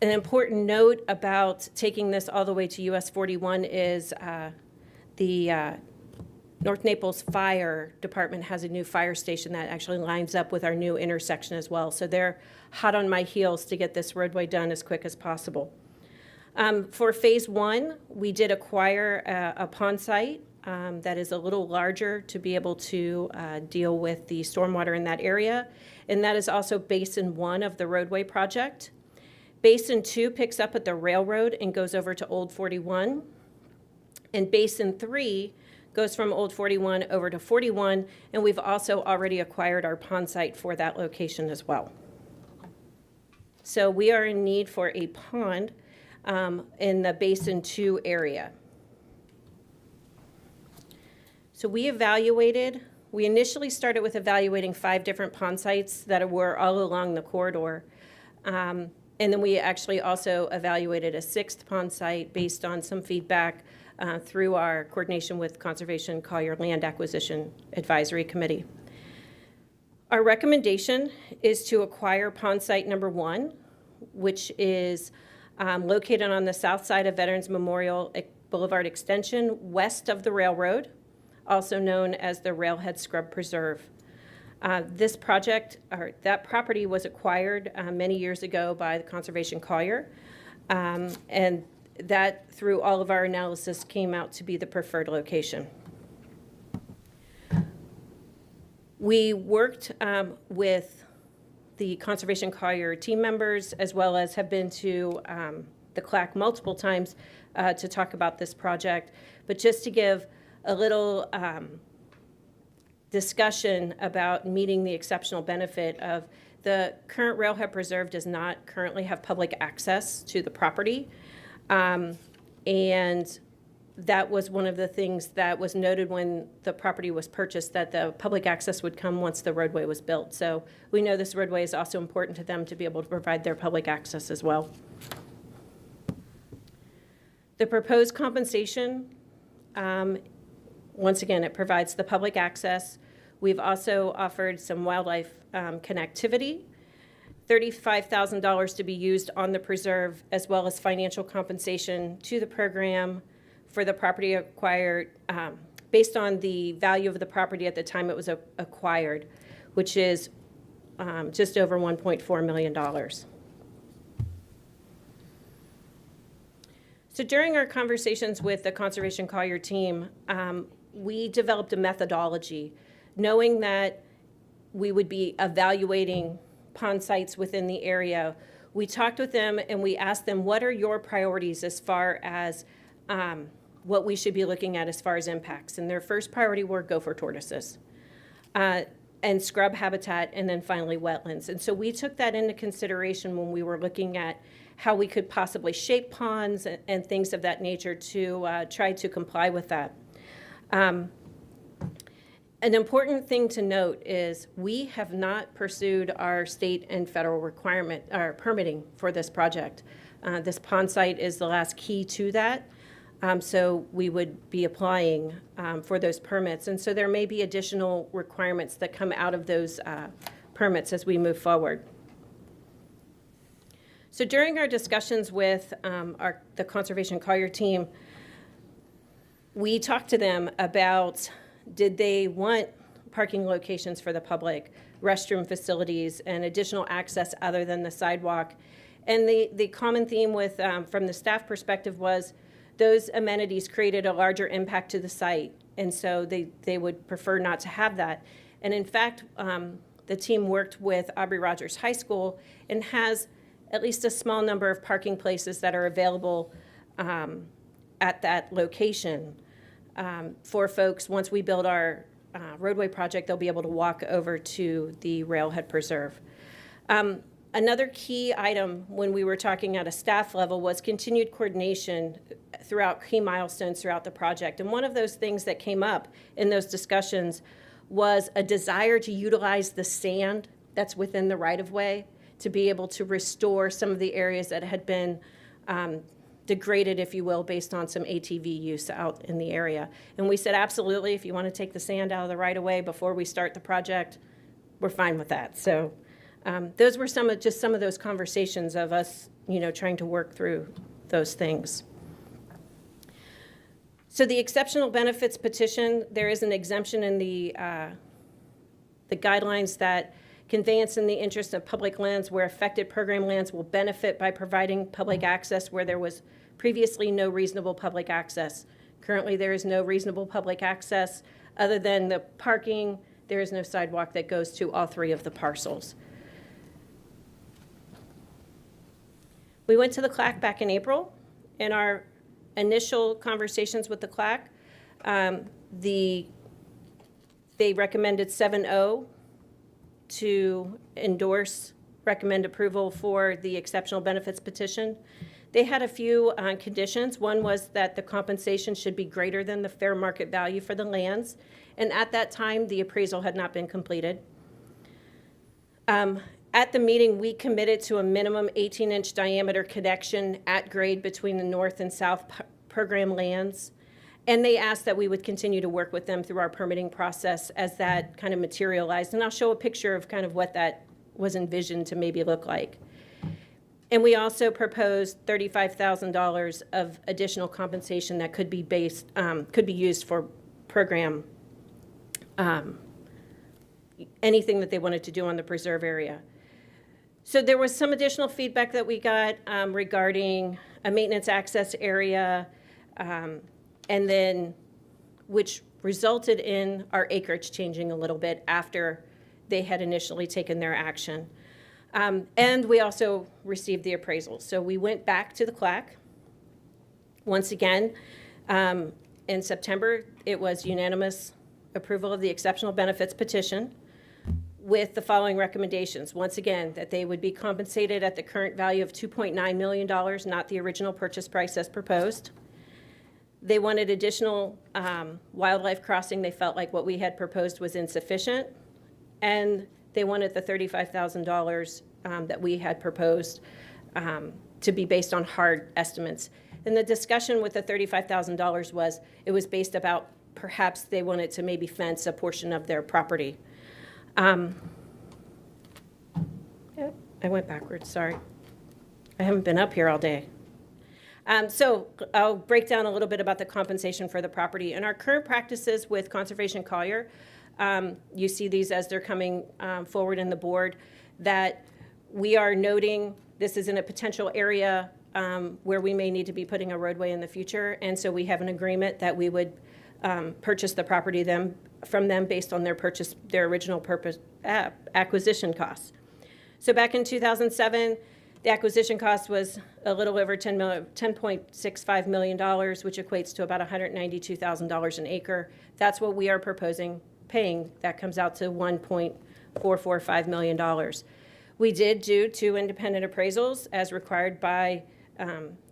An important note about taking this all the way to US 41 is the North Naples Fire Department has a new fire station that actually lines up with our new intersection as well. So they're hot on my heels to get this roadway done as quick as possible. For Phase 1, we did acquire a pond site that is a little larger to be able to deal with the stormwater in that area. And that is also Basin 1 of the roadway project. Basin 2 picks up at the railroad and goes over to Old 41. And Basin 3 goes from Old 41 over to 41, and we've also already acquired our pond site for that location as well. So we are in need for a pond in the Basin 2 area. So we initially started with evaluating 5 different pond sites that were all along the corridor. And then we actually also evaluated a 6th pond site based on some feedback through our coordination with Conservation Collier Land Acquisition Advisory Committee. Our recommendation is to acquire pond site number 1, which is located on the south side of Veterans Memorial Boulevard Extension, west of the railroad, also known as the Railhead Scrub Preserve. This project, or that property, was acquired many years ago by the Conservation Collier, and that, through all of our analysis, came out to be the preferred location. We worked with the Conservation Collier team members, as well as have been to the CLAC multiple times to talk about this project. But just to give a little discussion about meeting the exceptional benefit of the current Railhead Preserve does not currently have public access to the property. And that was one of the things that was noted when the property was purchased, that the public access would come once the roadway was built. So we know this roadway is also important to them to be able to provide their public access as well. The proposed compensation, once again, it provides the public access. We've also offered some wildlife connectivity, $35,000 to be used on the preserve, as well as financial compensation to the program for the property acquired based on the value of the property at the time it was acquired, which is just over $1.4 million. So during our conversations with the Conservation Collier team, we developed a methodology, knowing that we would be evaluating pond sites within the area. We talked with them and we asked them, what are your priorities as far as what we should be looking at as far as impacts? And their first priority were gopher tortoises and scrub habitat, and then finally wetlands. And so we took that into consideration when we were looking at how we could possibly shape ponds and things of that nature to try to comply with that. An important thing to note is we have not pursued our state and federal requirement or permitting for this project. This pond site is the last key to that. So we would be applying for those permits. And so there may be additional requirements that come out of those permits as we move forward. So during our discussions with the Conservation Collier team, we talked to them about, did they want parking locations for the public, restroom facilities, and additional access other than the sidewalk? And the common theme with from the staff perspective was those amenities created a larger impact to the site, and so they would prefer not to have that. And in fact, the team worked with Aubrey Rogers High School and has at least a small number of parking places that are available at that location for folks. Once we build our roadway project, they'll be able to walk over to the Railhead Preserve. Another key item when we were talking at a staff level was continued coordination throughout key milestones throughout the project. And one of those things that came up in those discussions was a desire to utilize the sand that's within the right-of-way to be able to restore some of the areas that had been degraded, if you will, based on some ATV use out in the area. And we said, absolutely, if you want to take the sand out of the right-of-way before we start the project, we're fine with that. So those were some of those conversations of us, trying to work through those things. So the exceptional benefits petition, there is an exemption in the guidelines that conveyance in the interest of public lands where affected program lands will benefit by providing public access where there was previously no reasonable public access. Currently, there is no reasonable public access other than the parking. There is no sidewalk that goes to all 3 of the parcels. We went to the CLAC back in April, and our initial conversations with the CLAC, they recommended 7-0 to recommend approval for the exceptional benefits petition. They had a few conditions. One was that the compensation should be greater than the fair market value for the lands. And at that time, the appraisal had not been completed. At the meeting, we committed to a minimum 18-inch diameter connection at grade between the north and south program lands. And they asked that we would continue to work with them through our permitting process as that kind of materialized. And I'll show a picture of kind of what that was envisioned to maybe look like. And we also proposed $35,000 of additional compensation that could be used for program, anything that they wanted to do on the preserve area. So there was some additional feedback that we got regarding a maintenance access area, and then which resulted in our acreage changing a little bit after they had initially taken their action. And we also received the appraisal. So we went back to the CLAC. Once again, in September, it was unanimous approval of the exceptional benefits petition with the following recommendations. Once again, that they would be compensated at the current value of $2.9 million, not the original purchase price as proposed. They wanted additional wildlife crossing. They felt like what we had proposed was insufficient. And they wanted the $35,000 that we had proposed to be based on hard estimates. And the discussion with the $35,000 was, it was based about perhaps they wanted to maybe fence a portion of their property. Yeah, I went backwards, sorry. I haven't been up here all day. So I'll break down a little bit about the compensation for the property. In our current practices with Conservation Collier, you see these as they're coming forward in the board, that we are noting this is in a potential area where we may need to be putting a roadway in the future. And so we have an agreement that we would purchase the property from them based on their original acquisition costs. So back in 2007, the acquisition cost was a little over $10.65 million, which equates to about $192,000 an acre. That's what we are proposing paying. That comes out to $1.445 million. We did do 2 independent appraisals as required by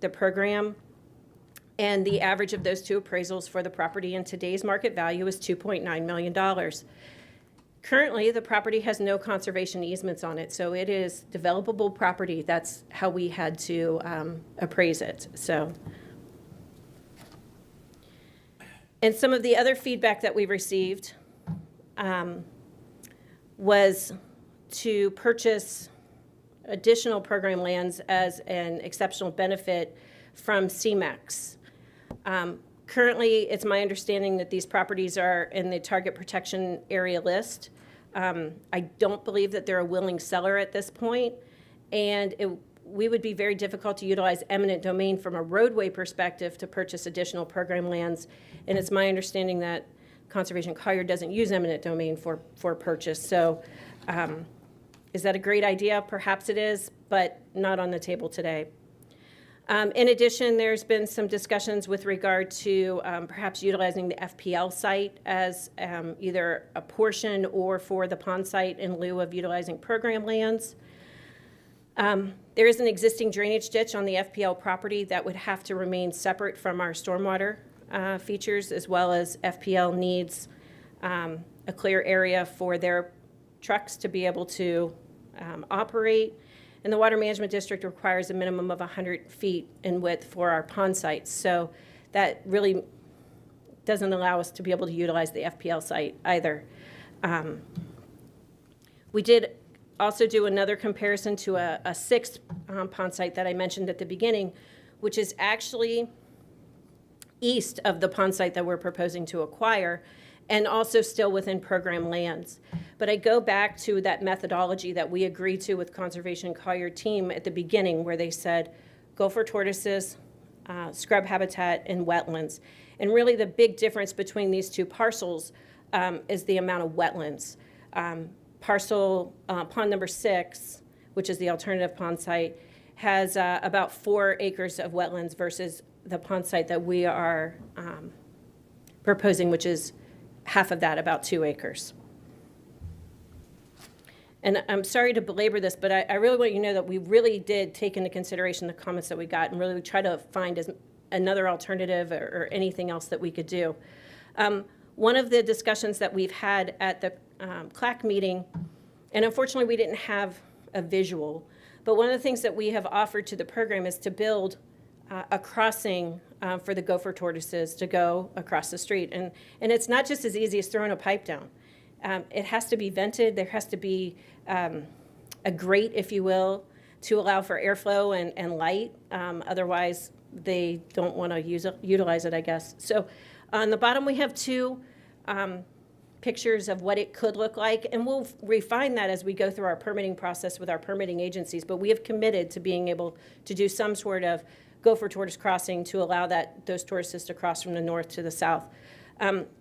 the program, and the average of those 2 appraisals for the property in today's market value is $2.9 million. Currently, the property has no conservation easements on it, so it is developable property. That's how we had to appraise it. So, and some of the other feedback that we received was to purchase additional program lands as an exceptional benefit from CMEX. Currently, it's my understanding that these properties are in the target protection area list. I don't believe that they're a willing seller at this point, and we would be very difficult to utilize eminent domain from a roadway perspective to purchase additional program lands. And it's my understanding that Conservation Collier doesn't use eminent domain for purchase. So is that a great idea? Perhaps it is, but not on the table today. In addition, there's been some discussions with regard to perhaps utilizing the FPL site as either a portion or for the pond site in lieu of utilizing program lands. There is an existing drainage ditch on the FPL property that would have to remain separate from our stormwater features, as well as FPL needs a clear area for their trucks to be able to operate. And the Water Management District requires a minimum of 100 feet in width for our pond sites. So that really doesn't allow us to be able to utilize the FPL site either. We did also do another comparison to a sixth pond site that I mentioned at the beginning, which is actually east of the pond site that we're proposing to acquire, and also still within program lands. But I go back to that methodology that we agreed to with Conservation Collier team at the beginning, where they said, go for tortoises, scrub habitat, and wetlands. And really the big difference between these 2 parcels is the amount of wetlands. Pond number 6, which is the alternative pond site, has about 4 acres of wetlands versus the pond site that we are proposing, which is half of that, about 2 acres. And I'm sorry to belabor this, but I really want you to know that we really did take into consideration the comments that we got and really try to find another alternative or anything else that we could do. One of the discussions that we've had at the CLAC meeting, and unfortunately we didn't have a visual, but one of the things that we have offered to the program is to build a crossing for the gopher tortoises to go across the street. And it's not just as easy as throwing a pipe down. It has to be vented. There has to be a grate, if you will, to allow for airflow and light. Otherwise, they don't want to utilize it, I guess. So on the bottom, we have 2 pictures of what it could look like, and we'll refine that as we go through our permitting process with our permitting agencies. But we have committed to being able to do some sort of gopher tortoise crossing to allow those tortoises to cross from the north to the south.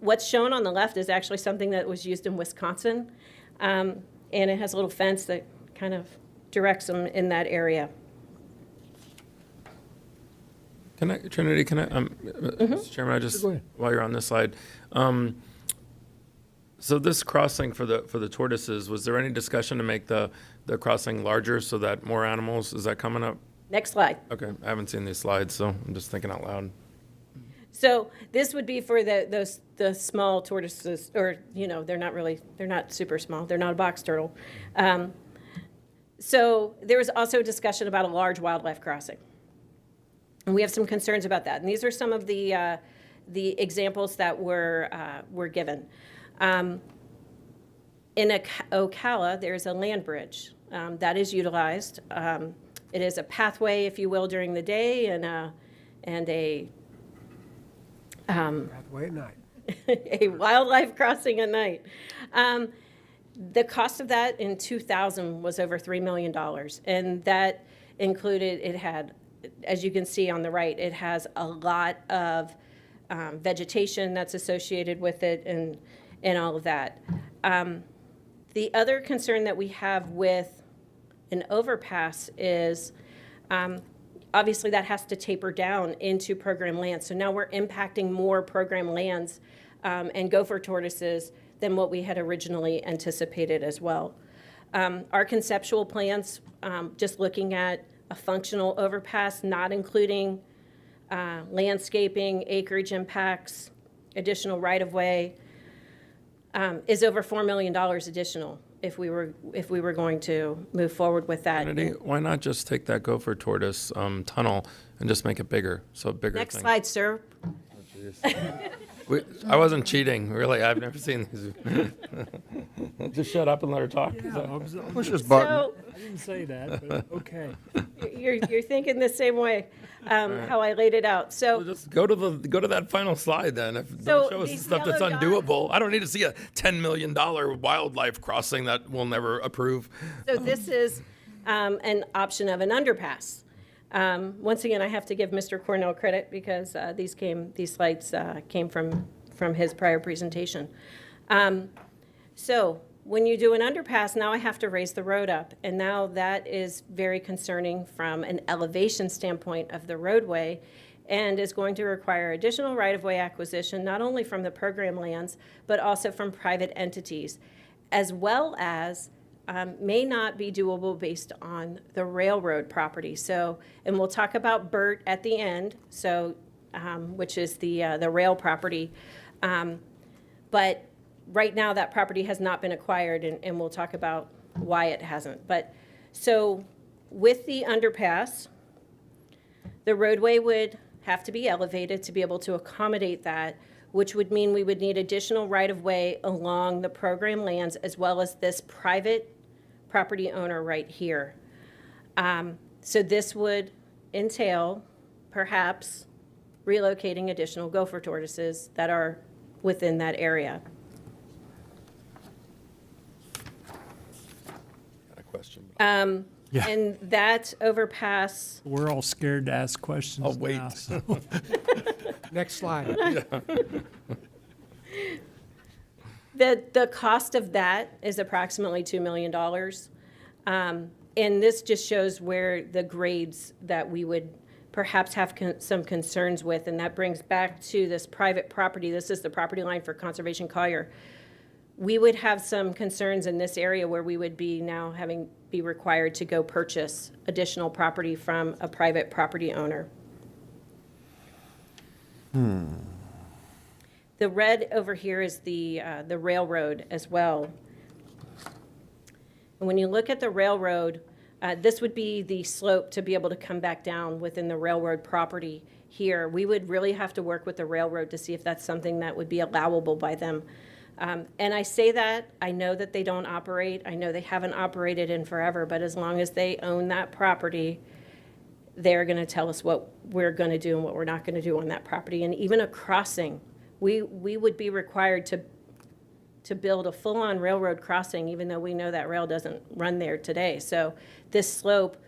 What's shown on the left is actually something that was used in Wisconsin, and it has a little fence that kind of directs them in that area. Trinity, Mr. Chairman, Go ahead. while you're on this slide, so this crossing for the tortoises, was there any discussion to make the crossing larger so that more animals, is that coming up? Next slide. Okay, I haven't seen these slides, so I'm just thinking out loud. So this would be for the small tortoises, or, they're not super small. They're not a box turtle. So there was also a discussion about a large wildlife crossing. And we have some concerns about that. And these are some of the examples that were given. In Ocala, there's a land bridge that is utilized. It is a pathway, if you will, during the day, and a Pathway at night. a wildlife crossing at night. The cost of that in 2000 was over $3 million, and that included, it had, as you can see on the right, it has a lot of vegetation that's associated with it and all of that. The other concern that we have with an overpass is obviously that has to taper down into program lands. So now we're impacting more program lands and gopher tortoises than what we had originally anticipated as well. Our conceptual plans, just looking at a functional overpass, not including landscaping, acreage impacts, additional right-of-way, is over $4 million additional if we were going to move forward with that. Trinity, why not just take that gopher tortoise tunnel and just make it bigger, so a bigger Next thing? slide, sir. I wasn't cheating, really. I've never seen these. Just shut up and let her talk. Push this button. So I didn't say that, but okay. you're thinking the same way how I laid it out. So Just go to that final slide then. Don't show us the these stuff that's yellow dots- undoable. I don't need to see a $10 million wildlife crossing that we'll never approve. So this is an option of an underpass. Once again, I have to give Mr. Cornell credit because these slides came from his prior presentation. So when you do an underpass, now I have to raise the road up, and now that is very concerning from an elevation standpoint of the roadway, and is going to require additional right-of-way acquisition, not only from the program lands, but also from private entities, as well as may not be doable based on the railroad property. So, and we'll talk about BERT at the end, so, which is the rail property. But right now, that property has not been acquired, and we'll talk about why it hasn't. But, so with the underpass, the roadway would have to be elevated to be able to accommodate that, which would mean we would need additional right-of-way along the program lands as well as this private property owner right here. So this would entail perhaps relocating additional gopher tortoises that are within that area. Got a question. Yeah. And that overpass, We're all scared to ask questions I'll wait. now, so. Next slide. the cost of that is approximately $2 million. And this just shows where the grades that we would perhaps have some concerns with, and that brings back to this private property. This is the property line for Conservation Collier. We would have some concerns in this area where we would be now be required to go purchase additional property from a private property owner. The red over here is the railroad as well. And when you look at the railroad, this would be the slope to be able to come back down within the railroad property here. We would really have to work with the railroad to see if that's something that would be allowable by them. And I say that, I know that they don't operate, I know they haven't operated in forever, but as long as they own that property, they're going to tell us what we're going to do and what we're not going to do on that property. And even a crossing, we would be required to build a full-on railroad crossing, even though we know that rail doesn't run there today. So this slope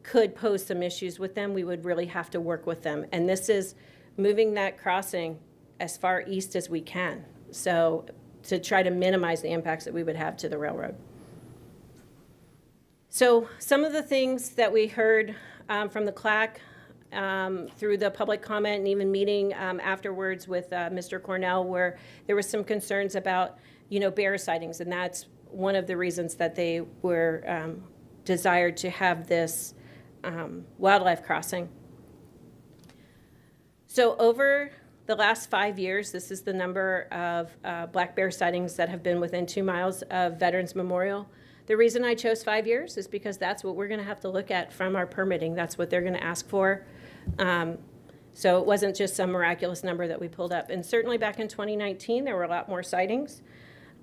could pose some issues with them. We would really have to work with them. And this is moving that crossing as far east as we can, so to try to minimize the impacts that we would have to the railroad. So some of the things that we heard from the CLAC through the public comment and even meeting afterwards with Mr. Cornell, where there was some concerns about, bear sightings, and that's one of the reasons that they were desired to have this wildlife crossing. So over the last 5 years, this is the number of black bear sightings that have been within 2 miles of Veterans Memorial. The reason I chose 5 years is because that's what we're going to have to look at from our permitting. That's what they're going to ask for. So it wasn't just some miraculous number that we pulled up. And certainly back in 2019, there were a lot more sightings.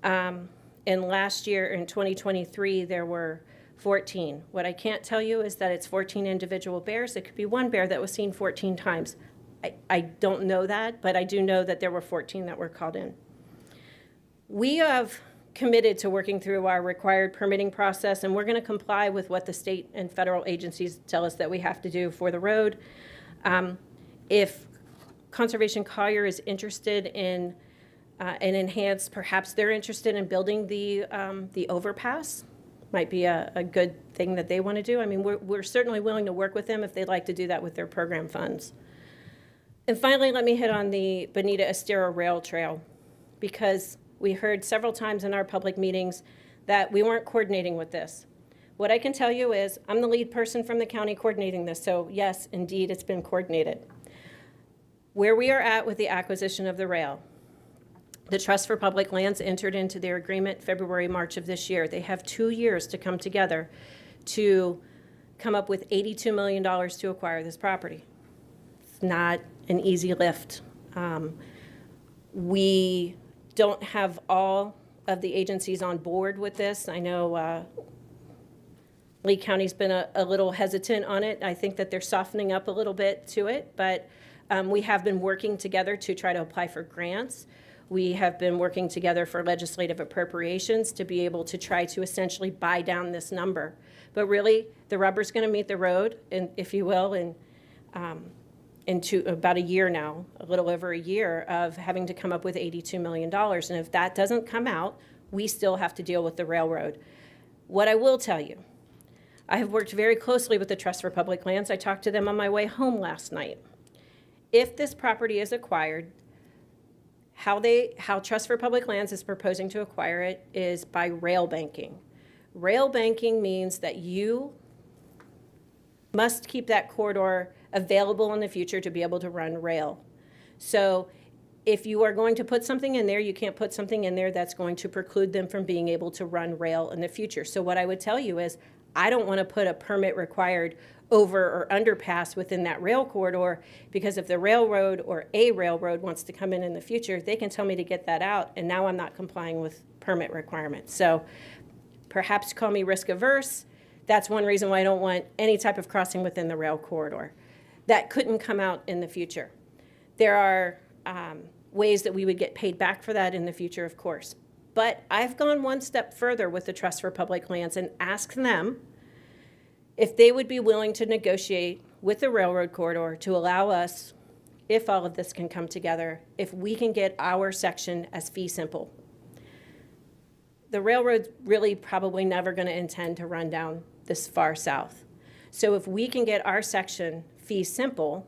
And last year, in 2023, there were 14. What I can't tell you is that it's 14 individual bears. It could be one bear that was seen 14 times. I don't know that, but I do know that there were 14 that were called in. We have committed to working through our required permitting process, and we're going to comply with what the state and federal agencies tell us that we have to do for the road. If Conservation Collier is interested in an enhanced, perhaps they're interested in building the overpass, might be a good thing that they want to do. I mean, we're certainly willing to work with them if they'd like to do that with their program funds. And finally, let me hit on the Bonita Estero Rail Trail, because we heard several times in our public meetings that we weren't coordinating with this. What I can tell you is I'm the lead person from the county coordinating this, so yes, indeed, it's been coordinated. Where we are at with the acquisition of the rail, the Trust for Public Lands entered into their agreement February, March of this year. They have 2 years to come together to come up with $82 million to acquire this property. It's not an easy lift. We don't have all of the agencies on board with this. I know Lee County's been a little hesitant on it. I think that they're softening up a little bit to it, but we have been working together to try to apply for grants. We have been working together for legislative appropriations to be able to try to essentially buy down this number. But really, the rubber's going to meet the road, if you will, into about a year now, a little over a year of having to come up with $82 million. And if that doesn't come out, we still have to deal with the railroad. What I will tell you, I have worked very closely with the Trust for Public Lands. I talked to them on my way home last night. If this property is acquired, how Trust for Public Lands is proposing to acquire it is by rail banking. Rail banking means that you must keep that corridor available in the future to be able to run rail. So if you are going to put something in there, you can't put something in there that's going to preclude them from being able to run rail in the future. So what I would tell you is I don't want to put a permit required over or underpass within that rail corridor, because if the railroad or a railroad wants to come in the future, they can tell me to get that out, and now I'm not complying with permit requirements. So perhaps call me risk averse. That's one reason why I don't want any type of crossing within the rail corridor. That couldn't come out in the future. There are ways that we would get paid back for that in the future, of course. But I've gone one step further with the Trust for Public Lands and asked them if they would be willing to negotiate with the railroad corridor to allow us, if all of this can come together, if we can get our section as fee simple. The railroad's really probably never going to intend to run down this far south. So if we can get our section fee simple,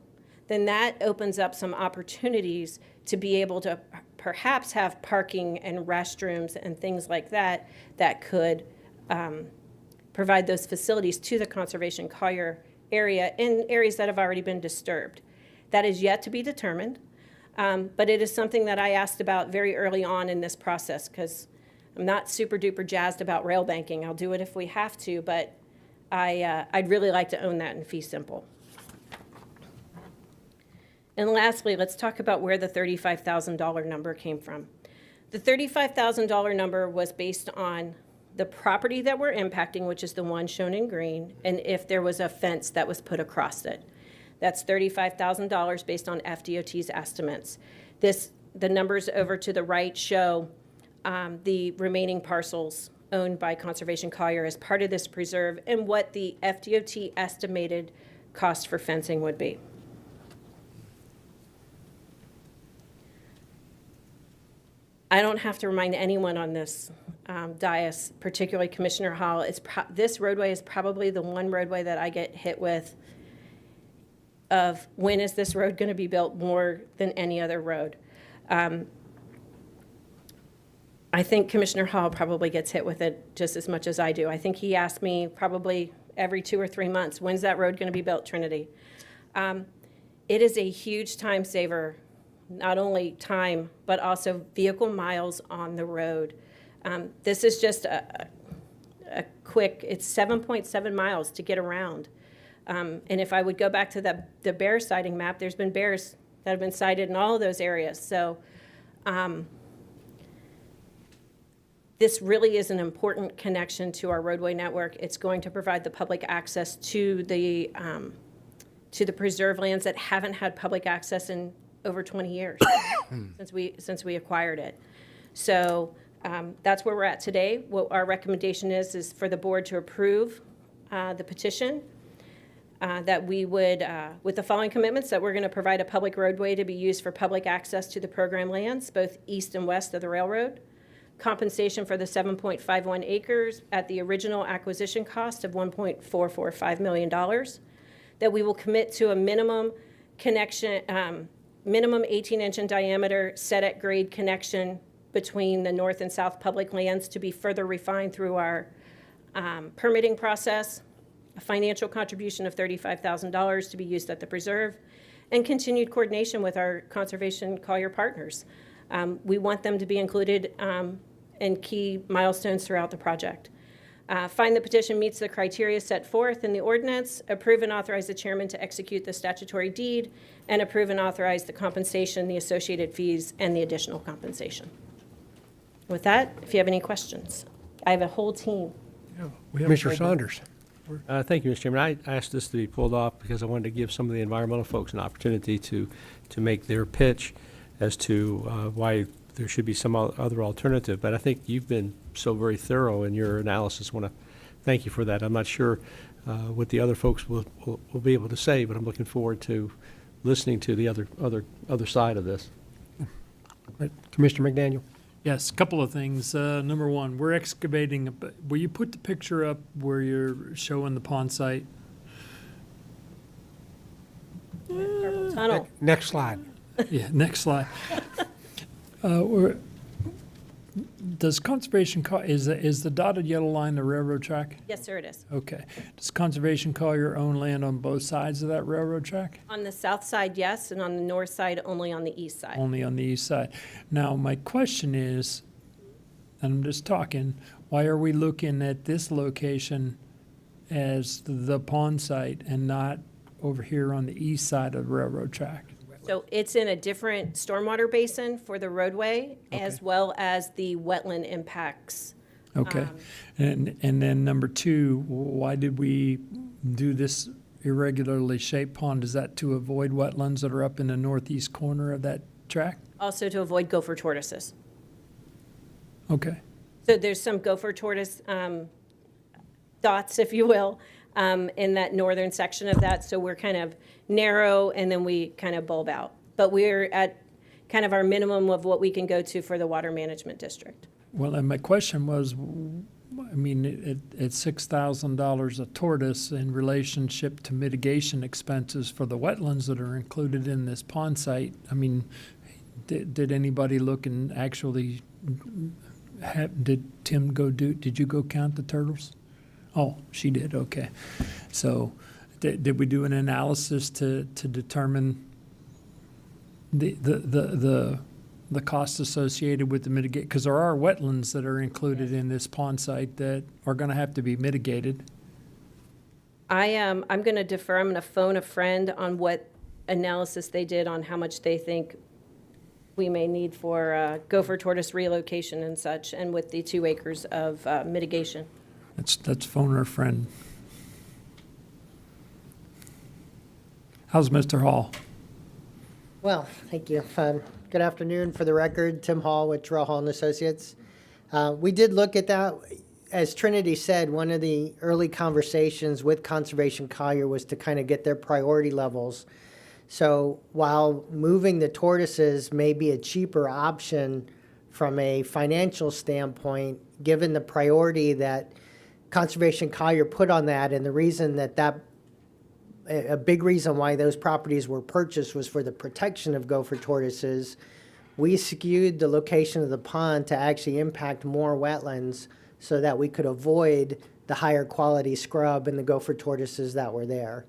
then that opens up some opportunities to be able to perhaps have parking and restrooms and things like that that could provide those facilities to the Conservation Collier area in areas that have already been disturbed. That is yet to be determined, but it is something that I asked about very early on in this process because I'm not super duper jazzed about rail banking. I'll do it if we have to, but I'd really like to own that in fee simple. And lastly, let's talk about where the $35,000 number came from. The $35,000 number was based on the property that we're impacting, which is the one shown in green, and if there was a fence that was put across it. That's $35,000 based on FDOT's estimates. The numbers over to the right show the remaining parcels owned by Conservation Collier as part of this preserve and what the FDOT estimated cost for fencing would be. I don't have to remind anyone on this dais, particularly Commissioner Hall, this roadway is probably the one roadway that I get hit with of when is this road going to be built more than any other road. I think Commissioner Hall probably gets hit with it just as much as I do. I think he asked me probably every 2 or 3 months, when's that road going to be built, Trinity? It is a huge time saver, not only time, but also vehicle miles on the road. This is just a quick, it's 7.7 miles to get around. And if I would go back to the bear sighting map, there's been bears that have been sighted in all of those areas. So this really is an important connection to our roadway network. It's going to provide the public access to the preserve lands that haven't had public access in over 20 years since we acquired it. So that's where we're at today. What our recommendation is for the board to approve the petition, that we would, with the following commitments, that we're going to provide a public roadway to be used for public access to the program lands, both east and west of the railroad, compensation for the 7.51 acres at the original acquisition cost of $1.445 million, that we will commit to a minimum connection, minimum 18-inch in diameter set at grade connection between the north and south public lands to be further refined through our permitting process, a financial contribution of $35,000 to be used at the preserve, and continued coordination with our Conservation Collier partners. We want them to be included in key milestones throughout the project. Find the petition meets the criteria set forth in the ordinance, approve and authorize the chairman to execute the statutory deed, and approve and authorize the compensation, the associated fees, and the additional compensation. With that, if you have any questions, I have a whole team. Commissioner Saunders. Thank you, Mr. Chairman. I asked this to be pulled off because I wanted to give some of the environmental folks an opportunity to make their pitch as to why there should be some other alternative. But I think you've been so very thorough in your analysis. I want to thank you for that. I'm not sure what the other folks will be able to say, but I'm looking forward to listening to the other side of this. Commissioner McDaniel. Yes, a couple of things. Number one, we're excavating. Will you put the picture up where you're showing the pond site? Purple tunnel. Next slide. Yeah, next slide. Does Conservation is the dotted yellow line the railroad track? Yes, sir, it is. Okay. Does Conservation Collier own land on both sides of that railroad track? On the south side, yes, and on the north side, only on the east side. Only on the east side. Now, my question is, and I'm just talking, why are we looking at this location as the pond site and not over here on the east side of the railroad track? So it's in a different stormwater basin for the roadway, as well as the wetland impacts. Okay. And then number two, why did we do this irregularly shaped pond? Is that to avoid wetlands that are up in the northeast corner of that track? Also to avoid gopher tortoises. Okay. So there's some gopher tortoise dots, if you will, in that northern section of that. So we're kind of narrow and then we kind of bulb out. But we're at kind of our minimum of what we can go to for the water management district. Well, and my question was, I mean, at $6,000 a tortoise in relationship to mitigation expenses for the wetlands that are included in this pond site, I mean, did anybody look and actually did Tim did you go count the turtles? Oh, she did, okay. So did we do an analysis to determine the costs associated with the mitigate, because there are wetlands that are included in this pond site that are going to have to be mitigated. I'm going to defer. I'm going to phone a friend on what analysis they did on how much they think we may need for gopher tortoise relocation and such, and with the 2 acres of mitigation. Let's phone our friend. How's Mr. Hall? Well, thank you. Good afternoon. For the record, Tim Hall with Terrell Hall and Associates. We did look at that. As Trinity said, one of the early conversations with Conservation Collier was to kind of get their priority levels. So while moving the tortoises may be a cheaper option from a financial standpoint, given the priority that Conservation Collier put on that, and the reason that a big reason why those properties were purchased was for the protection of gopher tortoises, we skewed the location of the pond to actually impact more wetlands so that we could avoid the higher quality scrub and the gopher tortoises that were there.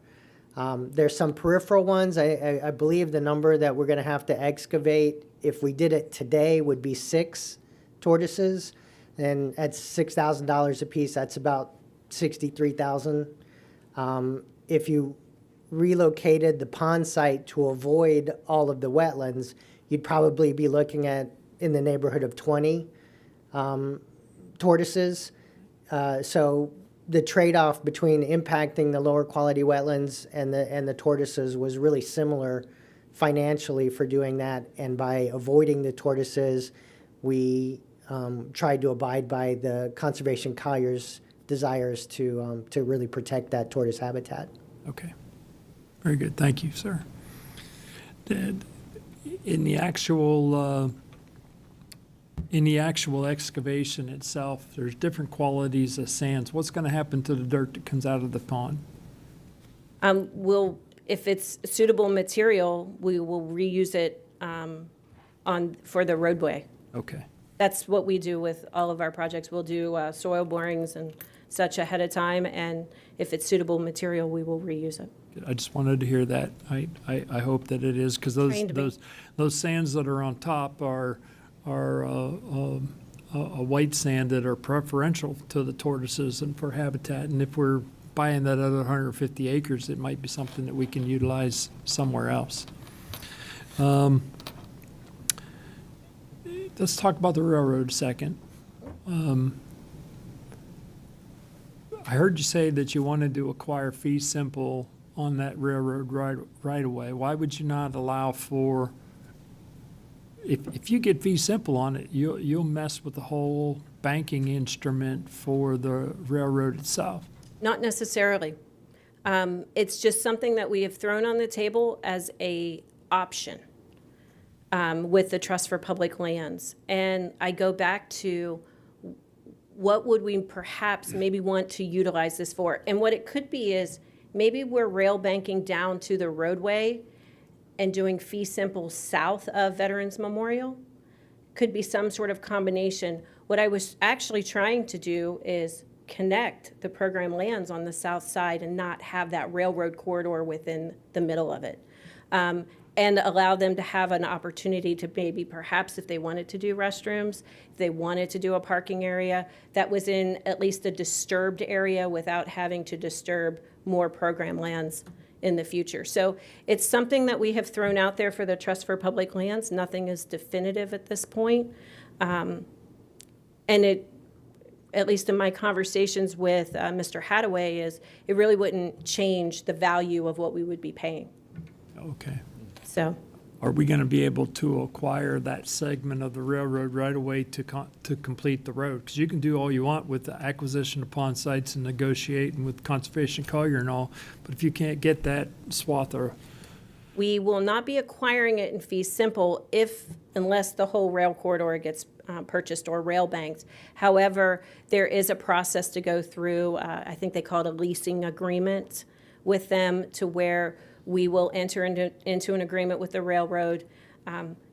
There's some peripheral ones. I believe the number that we're going to have to excavate, if we did it today, would be 6 tortoises. And at $6,000 a piece, that's about $63,000. If you relocated the pond site to avoid all of the wetlands, you'd probably be looking at in the neighborhood of 20 tortoises. So the trade-off between impacting the lower quality wetlands and the tortoises was really similar financially for doing that. And by avoiding the tortoises, we tried to abide by the Conservation Collier's desires to really protect that tortoise habitat. Okay. Very good. Thank you, sir. In the actual excavation itself, there's different qualities of sands. What's going to happen to the dirt that comes out of the pond? If it's suitable material, we will reuse it for the roadway. Okay. That's what we do with all of our projects. We'll do soil borings and such ahead of time, and if it's suitable material, we will reuse it. I just wanted to hear that. I hope that it is, because those sands that are on top are a white sand that are preferential to the tortoises and for habitat. And if we're buying that other 150 acres, it might be something that we can utilize somewhere else. Let's talk about the railroad a second. I heard you say that you wanted to acquire fee simple on that railroad right away. Why would you not allow for, if you get fee simple on it, you'll mess with the whole banking instrument for the railroad itself? Not necessarily. It's just something that we have thrown on the table as a option with the Trust for Public Lands. And I go back to what would we perhaps maybe want to utilize this for? And what it could be is maybe we're rail banking down to the roadway and doing fee simple south of Veterans Memorial. Could be some sort of combination. What I was actually trying to do is connect the program lands on the south side and not have that railroad corridor within the middle of it. And allow them to have an opportunity to maybe perhaps if they wanted to do restrooms, if they wanted to do a parking area, that was in at least a disturbed area without having to disturb more program lands in the future. So it's something that we have thrown out there for the Trust for Public Lands. Nothing is definitive at this point. And it, at least in my conversations with Mr. Hadaway, is it really wouldn't change the value of what we would be paying. Okay. So, are we going to be able to acquire that segment of the railroad right away to complete the road? Because you can do all you want with the acquisition of pond sites and negotiating with Conservation Collier and all, but if you can't get that swath of We will not be acquiring it in fee simple unless the whole rail corridor gets purchased or rail banked. However, there is a process to go through. I think they call it a leasing agreement with them, to where we will enter into an agreement with the railroad.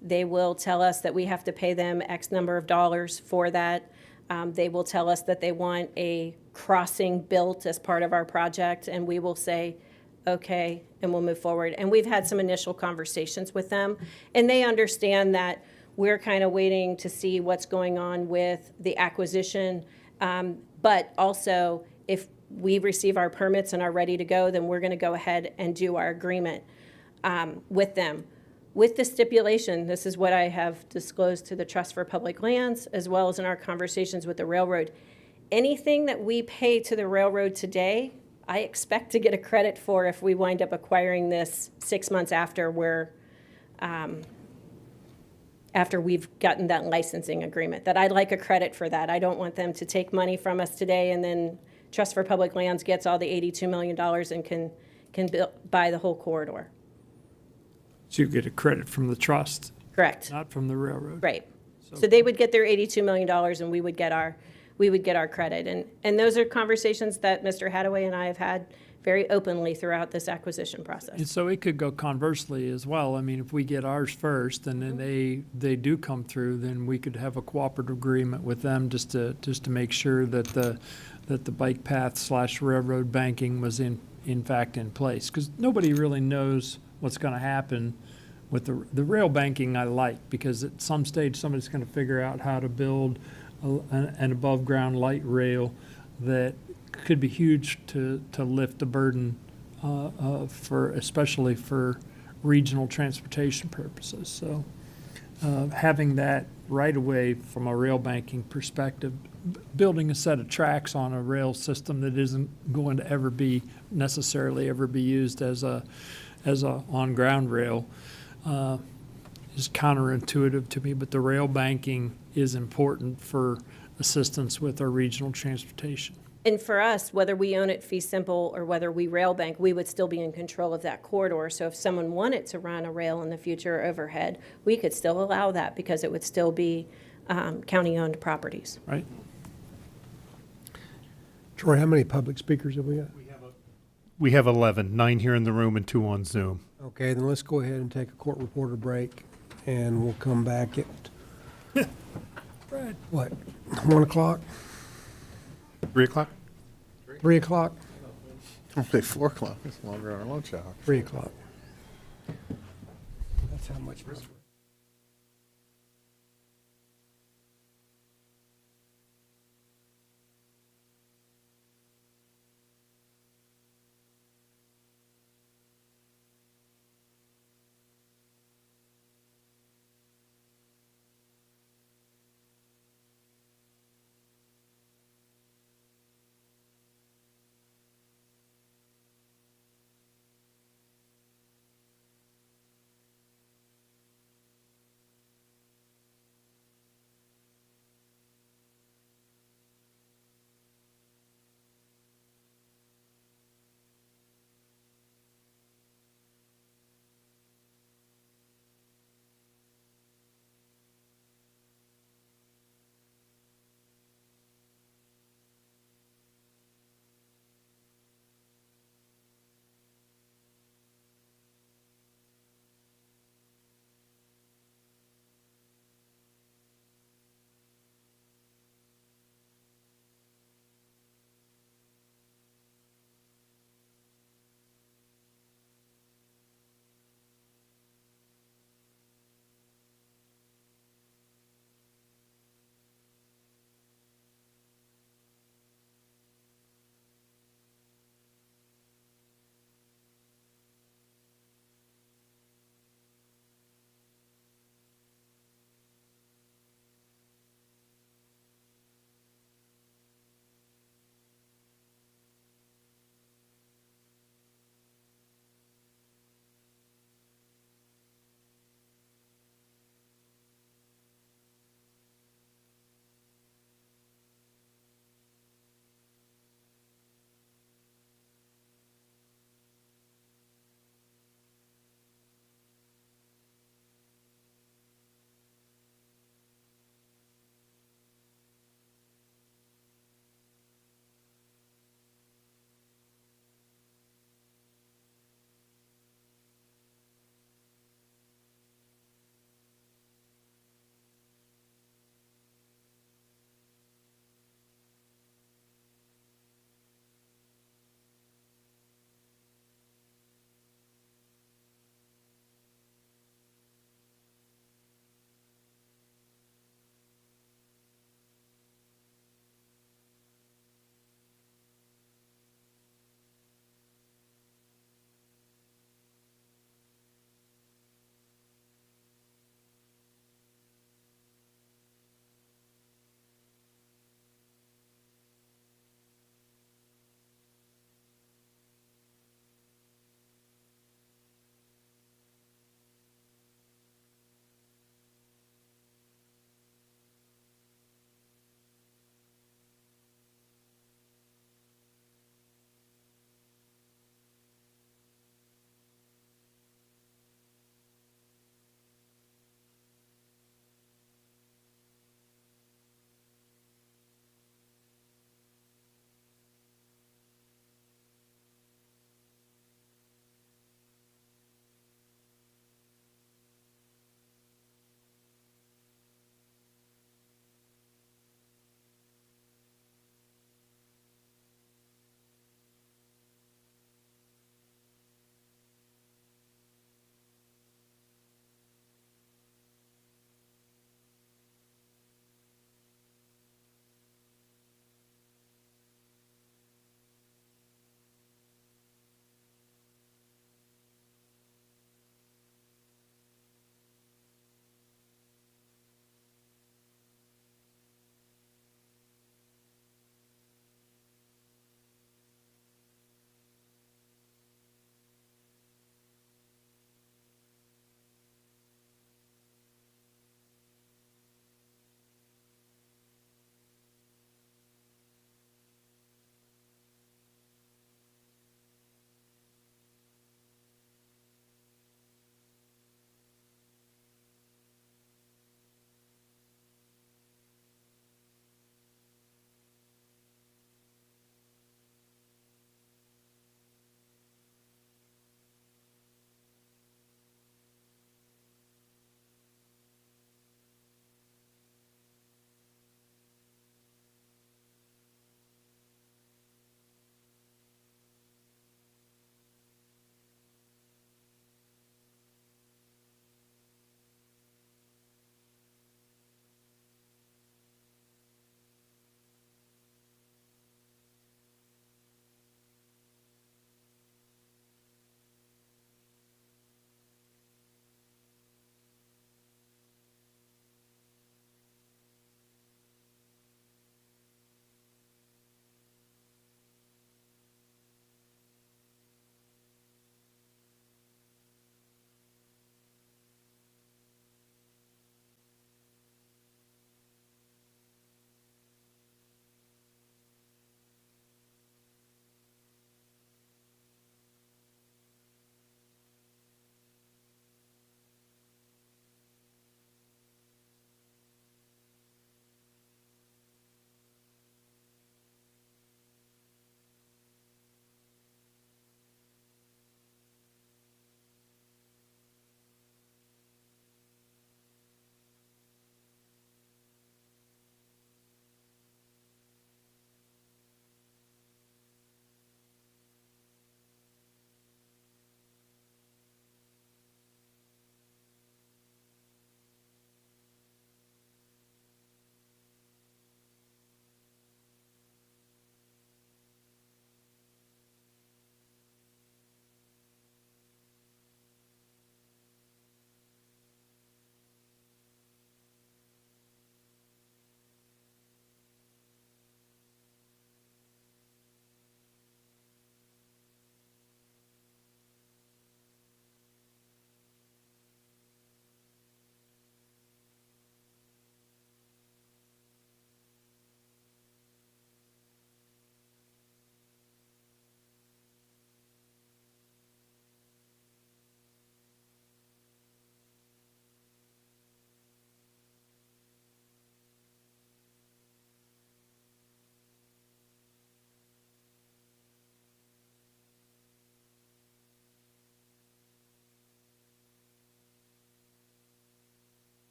They will tell us that we have to pay them X number of dollars for that. They will tell us that they want a crossing built as part of our project, and we will say, okay, and we'll move forward. And we've had some initial conversations with them, and they understand that we're kind of waiting to see what's going on with the acquisition. But also, if we receive our permits and are ready to go, then we're going to go ahead and do our agreement with them. With the stipulation, this is what I have disclosed to the Trust for Public Lands, as well as in our conversations with the railroad. Anything that we pay to the railroad today, I expect to get a credit for if we wind up acquiring this 6 months after we've gotten that licensing agreement. That I'd like a credit for that. I don't want them to take money from us today and then Trust for Public Lands gets all the $82 million and can buy the whole corridor. So you get a credit from the trust, Correct. not from the railroad. Right. So they would get their $82 million and we would get our credit. And those are conversations that Mr. Hadaway and I have had very openly throughout this acquisition process. And so it could go conversely as well. I mean, if we get ours first and then they do come through, then we could have a cooperative agreement with them just to make sure that the bike path / railroad banking was in fact in place. Because nobody really knows what's going to happen with the rail banking. I like, because at some stage somebody's going to figure out how to build an above ground light rail that could be huge to lift the burden especially for regional transportation purposes. So having that right away from a rail banking perspective, building a set of tracks on a rail system that isn't going to necessarily ever be used as a on-ground rail is counterintuitive to me, but the rail banking is important for assistance with our regional transportation. And for us, whether we own it fee simple or whether we rail bank, we would still be in control of that corridor. So if someone wanted to run a rail in the future overhead, we could still allow that because it would still be county-owned properties. Right. Troy, how many public speakers have we got? We have 11, 9 here in the room and 2 on Zoom. Okay, then let's go ahead and take a court reporter break, and we'll come back at, Brad. what, 1 o'clock? 3 o'clock? 3 o'clock? Only 4 o'clock. It's longer on our lunch hour. 3 o'clock. That's how much.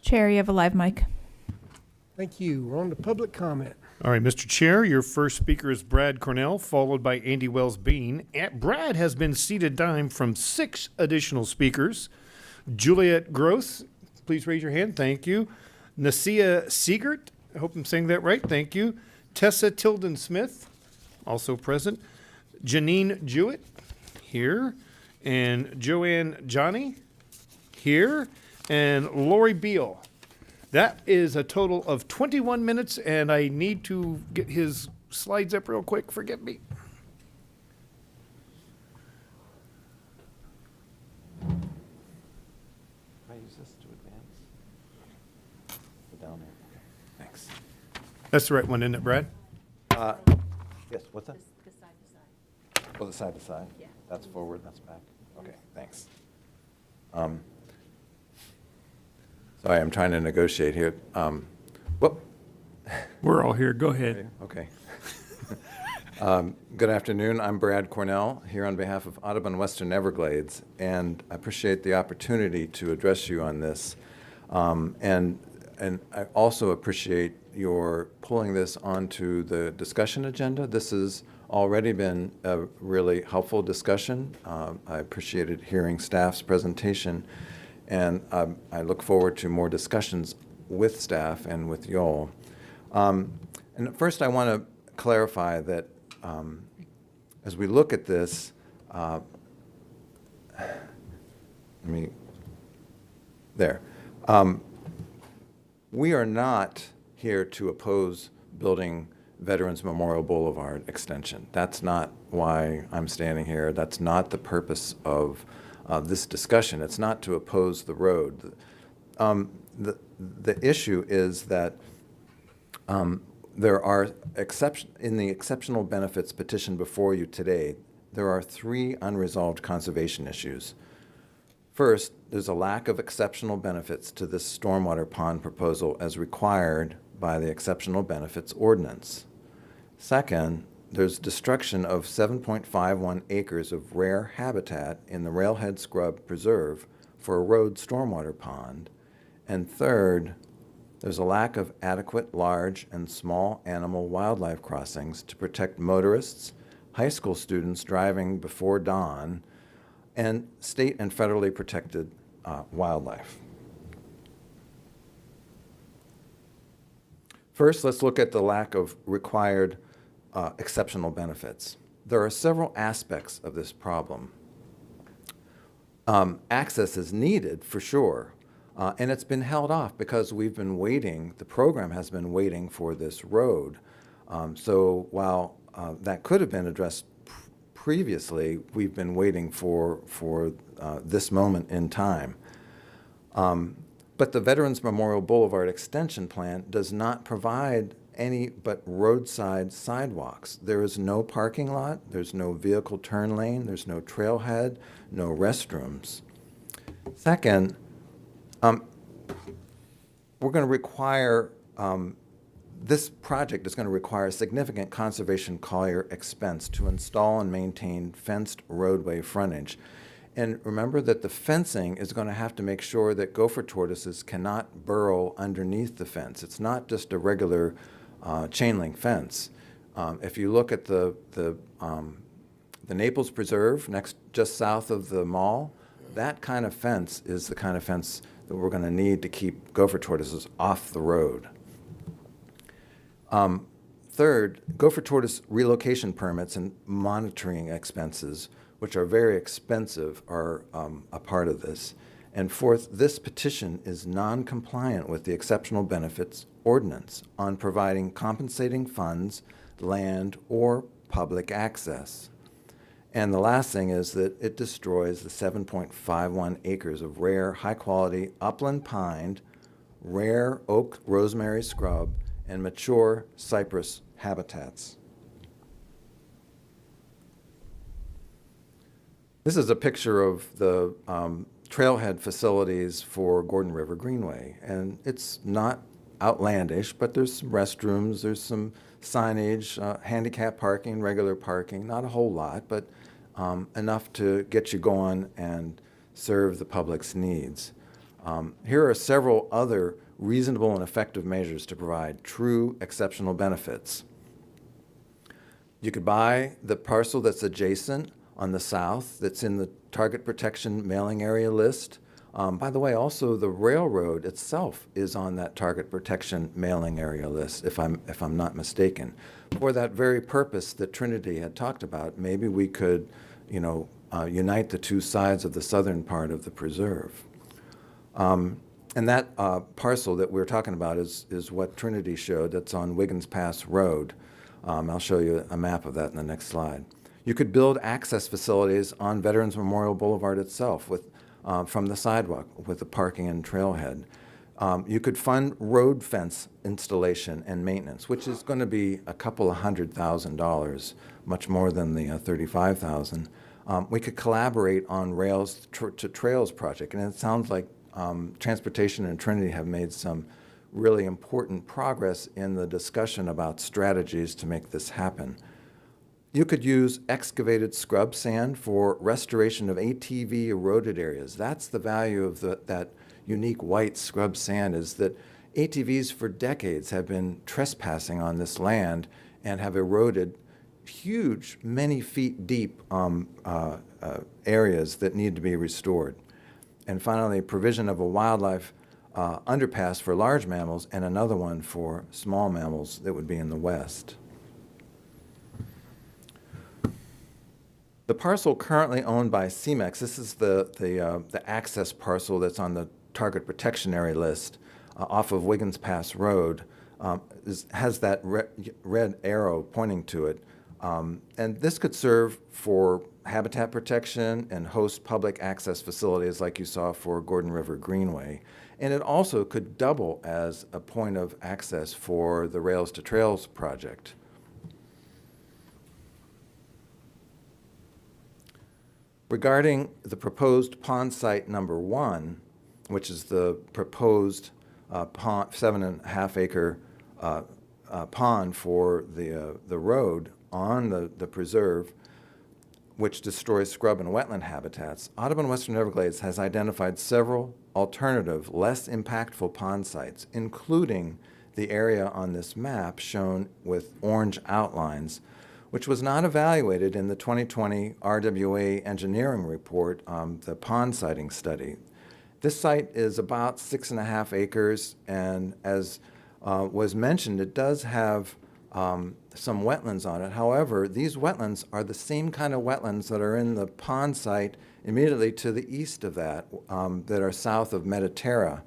Chair, you have a live mic. Thank you. We're on to public comment. All right, Mr. Chair, your first speaker is Brad Cornell, followed by Andy Wells Bean. Brad has been seated down from 6 additional speakers. Juliet Gross, please raise your hand. Thank you. Nasia Siegert, I hope I'm saying that right. Thank you. Tessa Tilden Smith, also present. Janine Jewett, here. And Joanne Johnny, here. And Lori Beal. That is a total of 21 minutes, and I need to get his slides up real quick. Forgive me. Can I use this to advance? Go down there. Okay, thanks. That's the right one, isn't it, Brad? Yes, what's that? The side to side. Oh, the side to side? Yeah. That's forward, that's back? Okay, thanks. Sorry, I'm trying to negotiate here. Whoop. We're all here. Go ahead. Okay. Good afternoon. I'm Brad Cornell, here on behalf of Audubon Western Everglades, and I appreciate the opportunity to address you on this. And I also appreciate your pulling this onto the discussion agenda. This has already been a really helpful discussion. I appreciated hearing staff's presentation, and I look forward to more discussions with staff and with y'all. And first, I want to clarify that as we look at this, we are not here to oppose building Veterans Memorial Boulevard extension. That's not why I'm standing here. That's not the purpose of this discussion. It's not to oppose the road. The issue is that there are in the exceptional benefits petition before you today, there are 3 unresolved conservation issues. First, there's a lack of exceptional benefits to this stormwater pond proposal as required by the Exceptional Benefits Ordinance. Second, there's destruction of 7.51 acres of rare habitat in the Railhead Scrub Preserve for a road stormwater pond. And third, there's a lack of adequate large and small animal wildlife crossings to protect motorists, high school students driving before dawn, and state and federally protected wildlife. First, let's look at the lack of required exceptional benefits. There are several aspects of this problem. Access is needed, for sure, and it's been held off because we've been waiting, the program has been waiting for this road. So while that could have been addressed previously, we've been waiting for this moment in time. But the Veterans Memorial Boulevard Extension Plan does not provide any but roadside sidewalks. There is no parking lot, there's no vehicle turn lane, there's no trailhead, no restrooms. Second, we're going to require, this project is going to require a significant conservation Collier expense to install and maintain fenced roadway frontage. And remember that the fencing is going to have to make sure that gopher tortoises cannot burrow underneath the fence. It's not just a regular chain link fence. If you look at the Naples Preserve, just south of the mall, that kind of fence is the kind of fence that we're going to need to keep gopher tortoises off the road. Third, gopher tortoise relocation permits and monitoring expenses, which are very expensive, are a part of this. And fourth, this petition is non-compliant with the Exceptional Benefits Ordinance on providing compensating funds, land, or public access. And the last thing is that it destroys the 7.51 acres of rare, high-quality upland pine, rare oak rosemary scrub, and mature cypress habitats. This is a picture of the trailhead facilities for Gordon River Greenway, and it's not outlandish, but there's some restrooms, there's some signage, handicap parking, regular parking, not a whole lot, but enough to get you going and serve the public's needs. Here are several other reasonable and effective measures to provide true exceptional benefits. You could buy the parcel that's adjacent on the south that's in the target protection mailing area list. By the way, also the railroad itself is on that target protection mailing area list, if I'm not mistaken. For that very purpose that Trinity had talked about, maybe we could, unite the two sides of the southern part of the preserve. And that parcel that we're talking about is what Trinity showed. That's on Wiggins Pass Road. I'll show you a map of that in the next slide. You could build access facilities on Veterans Memorial Boulevard itself from the sidewalk with the parking and trailhead. You could fund road fence installation and maintenance, which is going to be a couple of $100,000, much more than the $35,000. We could collaborate on Rails to Trails project, and it sounds like Transportation and Trinity have made some really important progress in the discussion about strategies to make this happen. You could use excavated scrub sand for restoration of ATV eroded areas. That's the value of that unique white scrub sand, is that ATVs for decades have been trespassing on this land and have eroded huge, many feet deep areas that need to be restored. And finally, provision of a wildlife underpass for large mammals and another one for small mammals that would be in the west. The parcel currently owned by CEMEX, this is the access parcel that's on the target protection area list off of Wiggins Pass Road, has that red arrow pointing to it. And this could serve for habitat protection and host public access facilities like you saw for Gordon River Greenway. And it also could double as a point of access for the Rails to Trails project. Regarding the proposed pond site number 1, which is the proposed 7.5 acre pond for the road on the preserve, which destroys scrub and wetland habitats, Audubon Western Everglades has identified several alternative, less impactful pond sites, including the area on this map shown with orange outlines, which was not evaluated in the 2020 RWA engineering report, the pond siting study. This site is about 6.5 acres, and as was mentioned, it does have some wetlands on it. However, these wetlands are the same kind of wetlands that are in the pond site immediately to the east of that, that are south of Mediterra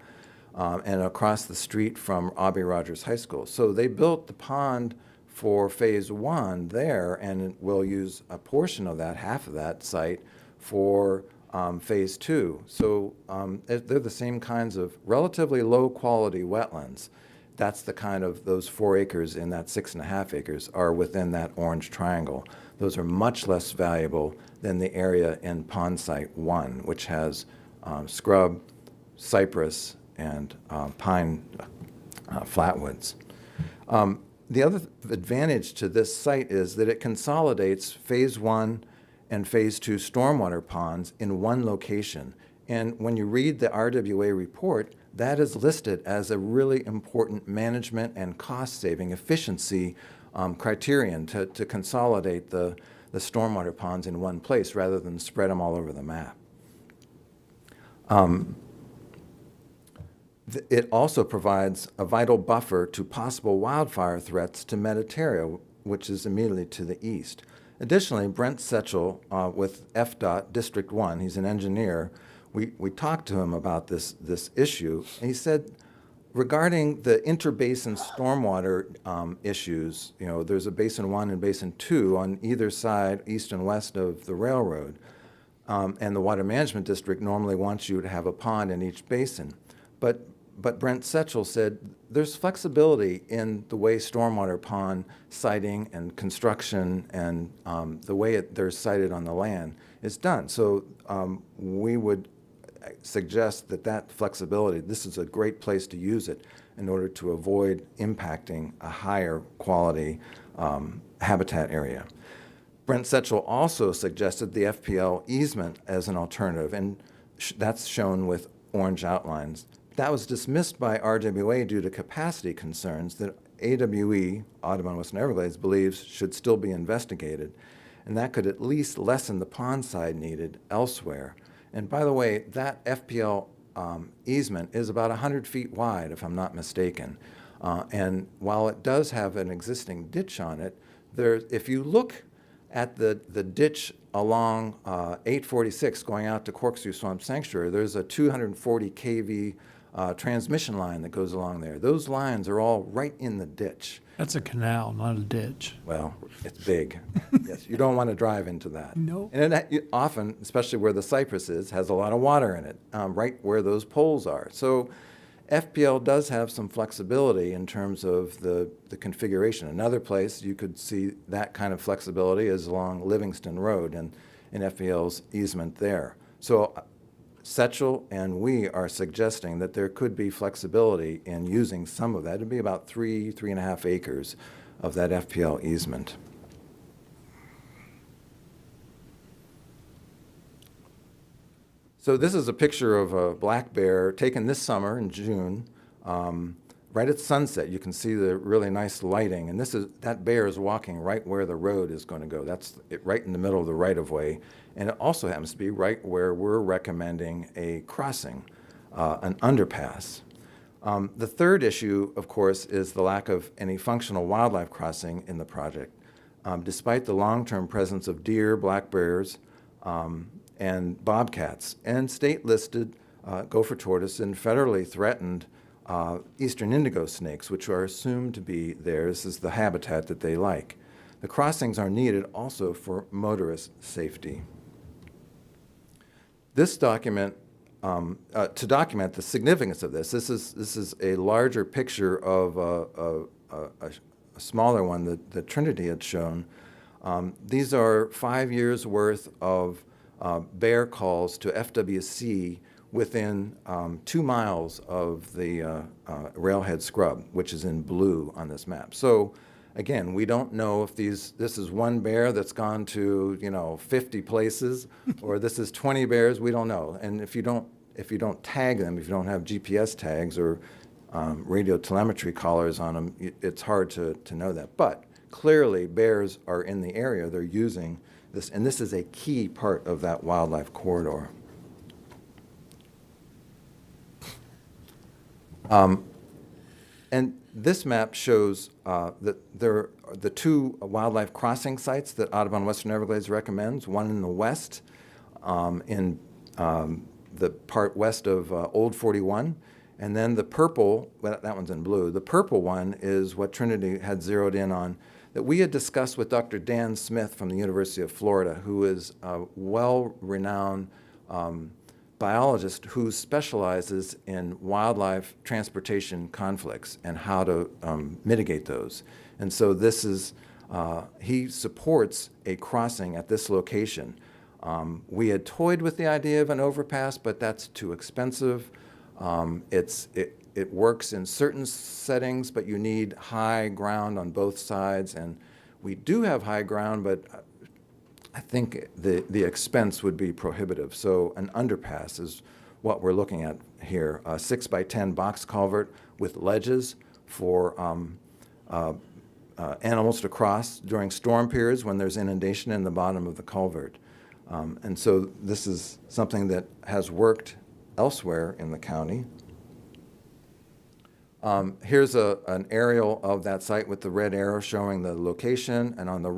and across the street from Aubrey Rogers High School. So they built the pond for phase 1 there, and we'll use a portion of that, half of that site, for phase 2. So they're the same kinds of relatively low quality wetlands. That's the kind of, those 4 acres in that 6.5 acres are within that orange triangle. Those are much less valuable than the area in pond site 1, which has scrub, cypress, and pine flatwoods. The other advantage to this site is that it consolidates phase 1 and phase 2 stormwater ponds in one location. And when you read the RWA report, that is listed as a really important management and cost-saving efficiency criterion to consolidate the stormwater ponds in one place rather than spread them all over the map. It also provides a vital buffer to possible wildfire threats to Mediterra, which is immediately to the east. Additionally, Brent Setchell with FDOT District 1, he's an engineer, we talked to him about this issue, and he said, regarding the interbasin stormwater issues, there's a Basin 1 and Basin 2 on either side, east and west of the railroad, and the Water Management District normally wants you to have a pond in each basin. But Brent Setchell said there's flexibility in the way stormwater pond siting and construction and the way they're sited on the land is done. So we would suggest that flexibility, this is a great place to use it in order to avoid impacting a higher quality habitat area. Brent Setchell also suggested the FPL easement as an alternative, and that's shown with orange outlines. That was dismissed by RWA due to capacity concerns that AWE, Audubon Western Everglades, believes should still be investigated, and that could at least lessen the pond side needed elsewhere. And by the way, that FPL easement is about 100 feet wide, if I'm not mistaken. And while it does have an existing ditch on it, if you look at the ditch along 846 going out to Corkscrew Swamp Sanctuary, there's a 240 kV transmission line that goes along there. Those lines are all right in the ditch. That's a canal, not a ditch. Well, it's big. Yes, you don't want to drive into that. No. And it often, especially where the cypress is, has a lot of water in it, right where those poles are. So FPL does have some flexibility in terms of the configuration. Another place you could see that kind of flexibility is along Livingston Road and in FPL's easement there. So Setchell and we are suggesting that there could be flexibility in using some of that. It'd be about 3.5 acres of that FPL easement. So this is a picture of a black bear taken this summer in June, right at sunset. You can see the really nice lighting, and that bear is walking right where the road is going to go. That's right in the middle of the right-of-way, and it also happens to be right where we're recommending a crossing, an underpass. The third issue, of course, is the lack of any functional wildlife crossing in the project. Despite the long-term presence of deer, black bears, and bobcats, and state-listed gopher tortoise and federally threatened eastern indigo snakes, which are assumed to be theirs as the habitat that they like. The crossings are needed also for motorist safety. This document, to document the significance of this is a larger picture of a smaller one that Trinity had shown. These are 5 years' worth of bear calls to FWC within 2 miles of the Railhead Scrub, which is in blue on this map. So again, we don't know if this is one bear that's gone to 50 places, or this is 20 bears. We don't know. And if you don't tag them, if you don't have GPS tags or radio telemetry collars on them, it's hard to know that. But clearly, bears are in the area. They're using this, and this is a key part of that wildlife corridor. And this map shows that there are the 2 wildlife crossing sites that Audubon Western Everglades recommends, one in the west, in the part west of Old 41, and then the purple, well, that one's in blue, the purple one is what Trinity had zeroed in on, that we had discussed with Dr. Dan Smith from the University of Florida, who is a well-renowned biologist who specializes in wildlife transportation conflicts and how to mitigate those. And so this is, he supports a crossing at this location. We had toyed with the idea of an overpass, but that's too expensive. It works in certain settings, but you need high ground on both sides. And we do have high ground, but I think the expense would be prohibitive. So an underpass is what we're looking at here, a 6x10 box culvert with ledges for animals to cross during storm periods when there's inundation in the bottom of the culvert. And so this is something that has worked elsewhere in the county. Here's an aerial of that site with the red arrow showing the location, and on the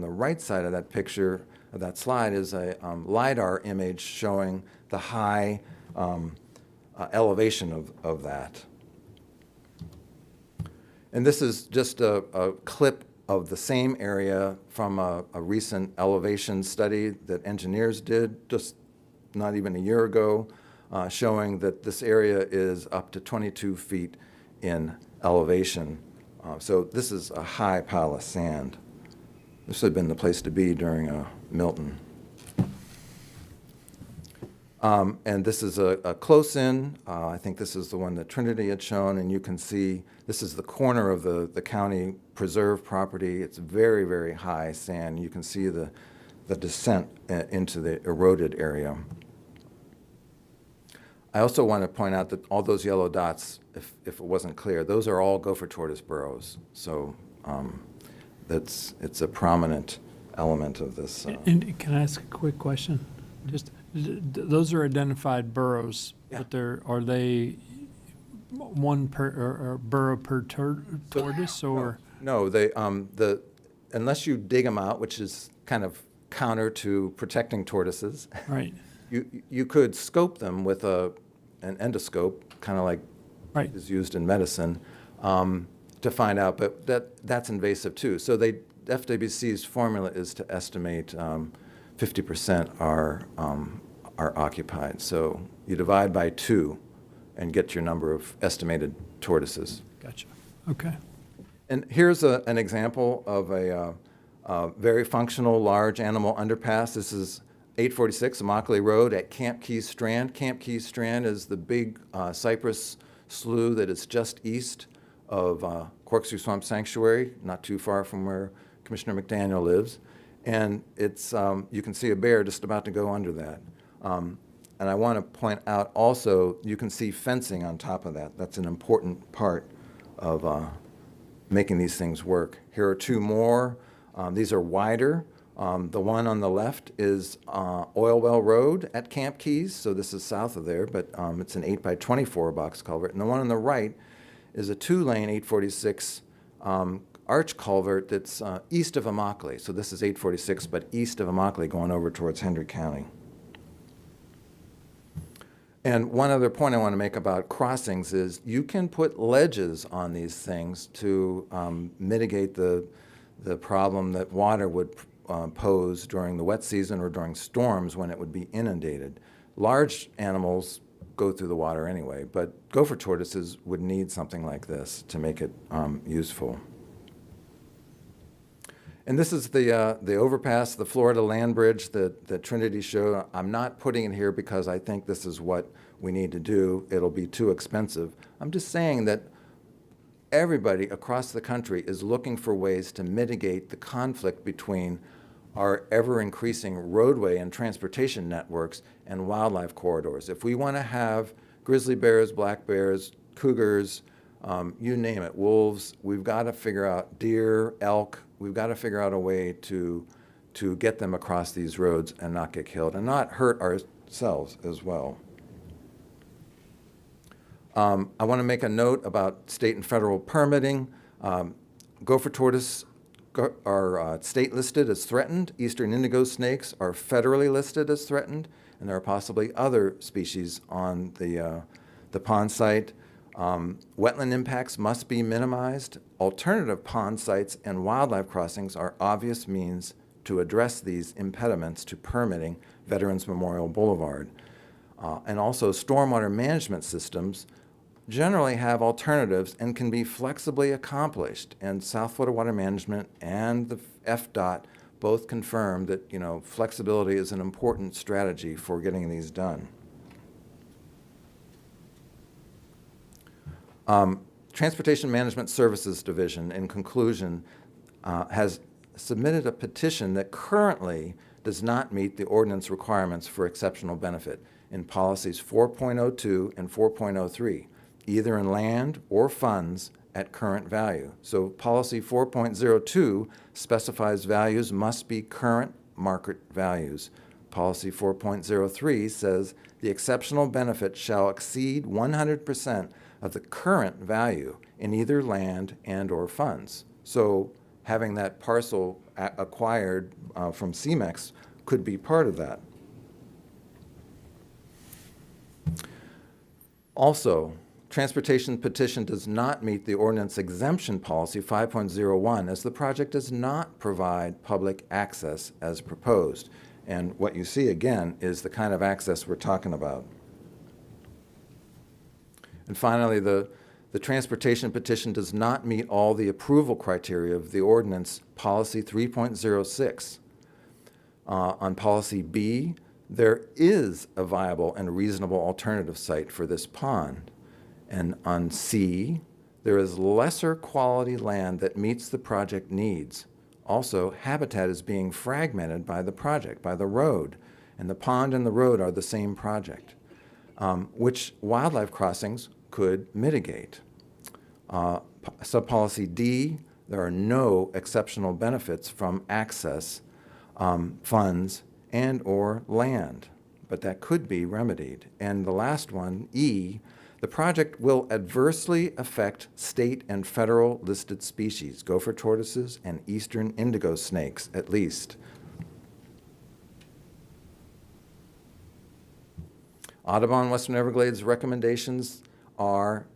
right side of that picture, of that slide, is a LiDAR image showing the high elevation of that. And this is just a clip of the same area from a recent elevation study that engineers did just not even a year ago, showing that this area is up to 22 feet in elevation. So this is a high pile of sand. This would have been the place to be during Milton. And this is a close-in. I think this is the one that Trinity had shown, and you can see this is the corner of the county preserve property. It's very, very high sand. You can see the descent into the eroded area. I also want to point out that all those yellow dots, if it wasn't clear, those are all gopher tortoise burrows. So it's a prominent element of this. And can I ask a quick question? Just, those are identified burrows, Yeah. but are they one per, or burrow per tortoise, or? No, unless you dig them out, which is kind of counter to protecting tortoises, Right, you could scope them with an endoscope, kind of like right. is used in medicine, to find out, but that's invasive too. So FWC's formula is to estimate 50% are occupied. So you divide by 2 and get your number of estimated tortoises. Gotcha. Okay. And here's an example of a very functional large animal underpass. This is 846 Immokalee Road at Camp Keys Strand. Camp Keys Strand is the big cypress slough that is just east of Corkscrew Swamp Sanctuary, not too far from where Commissioner McDaniel lives. And it's you can see a bear just about to go under that. And I want to point out also, you can see fencing on top of that. That's an important part of making these things work. Here are 2 more. These are wider. The one on the left is Oil Well Road at Camp Keys, so this is south of there, but it's an 8x24 box culvert. And the one on the right is a 2-lane 846 arch culvert that's east of Immokalee. So this is 846, but east of Immokalee going over towards Hendry County. And one other point I want to make about crossings is you can put ledges on these things to mitigate the problem that water would pose during the wet season or during storms when it would be inundated. Large animals go through the water anyway, but gopher tortoises would need something like this to make it useful. And this is the overpass, the Florida land bridge that Trinity showed. I'm not putting it here because I think this is what we need to do. It'll be too expensive. I'm just saying that everybody across the country is looking for ways to mitigate the conflict between our ever-increasing roadway and transportation networks and wildlife corridors. If we want to have grizzly bears, black bears, cougars, you name it, wolves, we've got to figure out deer, elk, we've got to figure out a way to get them across these roads and not get killed and not hurt ourselves as well. I want to make a note about state and federal permitting. Gopher tortoise are state listed as threatened. Eastern indigo snakes are federally listed as threatened, and there are possibly other species on the pond site. Wetland impacts must be minimized. Alternative pond sites and wildlife crossings are obvious means to address these impediments to permitting Veterans Memorial Boulevard. And also stormwater management systems generally have alternatives and can be flexibly accomplished. And South Florida Water Management and the FDOT both confirm that, flexibility is an important strategy for getting these done. Transportation Management Services Division, in conclusion, has submitted a petition that currently does not meet the ordinance requirements for exceptional benefit in policies 4.02 and 4.03, either in land or funds at current value. So policy 4.02 specifies values must be current market values. Policy 4.03 says the exceptional benefit shall exceed 100% of the current value in either land and or funds. So having that parcel acquired from CMEX could be part of that. Also, transportation petition does not meet the ordinance exemption policy 5.01 as the project does not provide public access as proposed. And what you see again is the kind of access we're talking about. And finally, the transportation petition does not meet all the approval criteria of the ordinance policy 3.06. On policy B, there is a viable and reasonable alternative site for this pond. And on C, there is lesser quality land that meets the project needs. Also, habitat is being fragmented by the project, by the road, and the pond and the road are the same project. which wildlife crossings could mitigate. Subpolicy D, there are no exceptional benefits from access, funds, and/or land, but that could be remedied. And the last one, E, the project will adversely affect state and federal listed species, gopher tortoises and eastern indigo snakes at least. Audubon Western Everglades recommendations are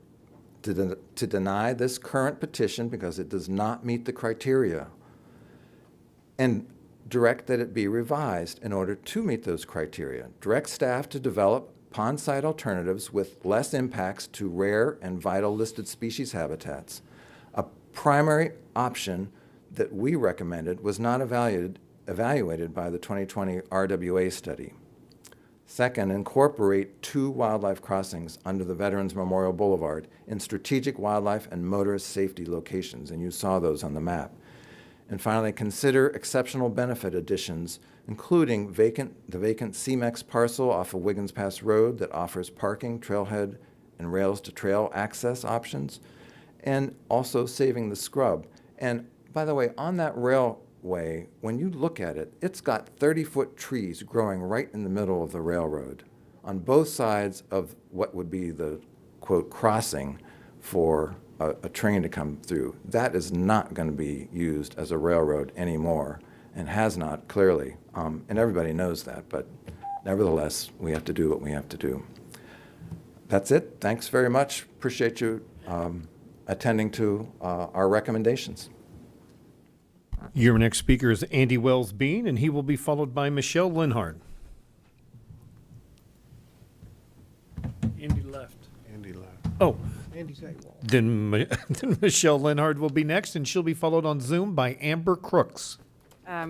to deny this current petition because it does not meet the criteria, and direct that it be revised in order to meet those criteria. Direct staff to develop pond site alternatives with less impacts to rare and vital listed species habitats. A primary option that we recommended was not evaluated by the 2020 RWA study. Second, incorporate 2 wildlife crossings under the Veterans Memorial Boulevard in strategic wildlife and motorist safety locations, and you saw those on the map. And finally, consider exceptional benefit additions, including the vacant CMEX parcel off of Wiggins Pass Road that offers parking, trailhead, and rails-to-trail access options, and also saving the scrub. And by the way, on that railway, when you look at it, it's got 30-foot trees growing right in the middle of the railroad on both sides of what would be the, quote, crossing for a train to come through. That is not going to be used as a railroad anymore, and has not, clearly. And everybody knows that, but nevertheless, we have to do what we have to do. That's it. Thanks very much. Appreciate you attending to our recommendations. Your next speaker is Andy Wells Bean, and he will be followed by Michelle Linhart. Andy left. Andy left. Oh, Andy's AWOL. then Michelle Linhart will be next, and she'll be followed on Zoom by Amber Crooks.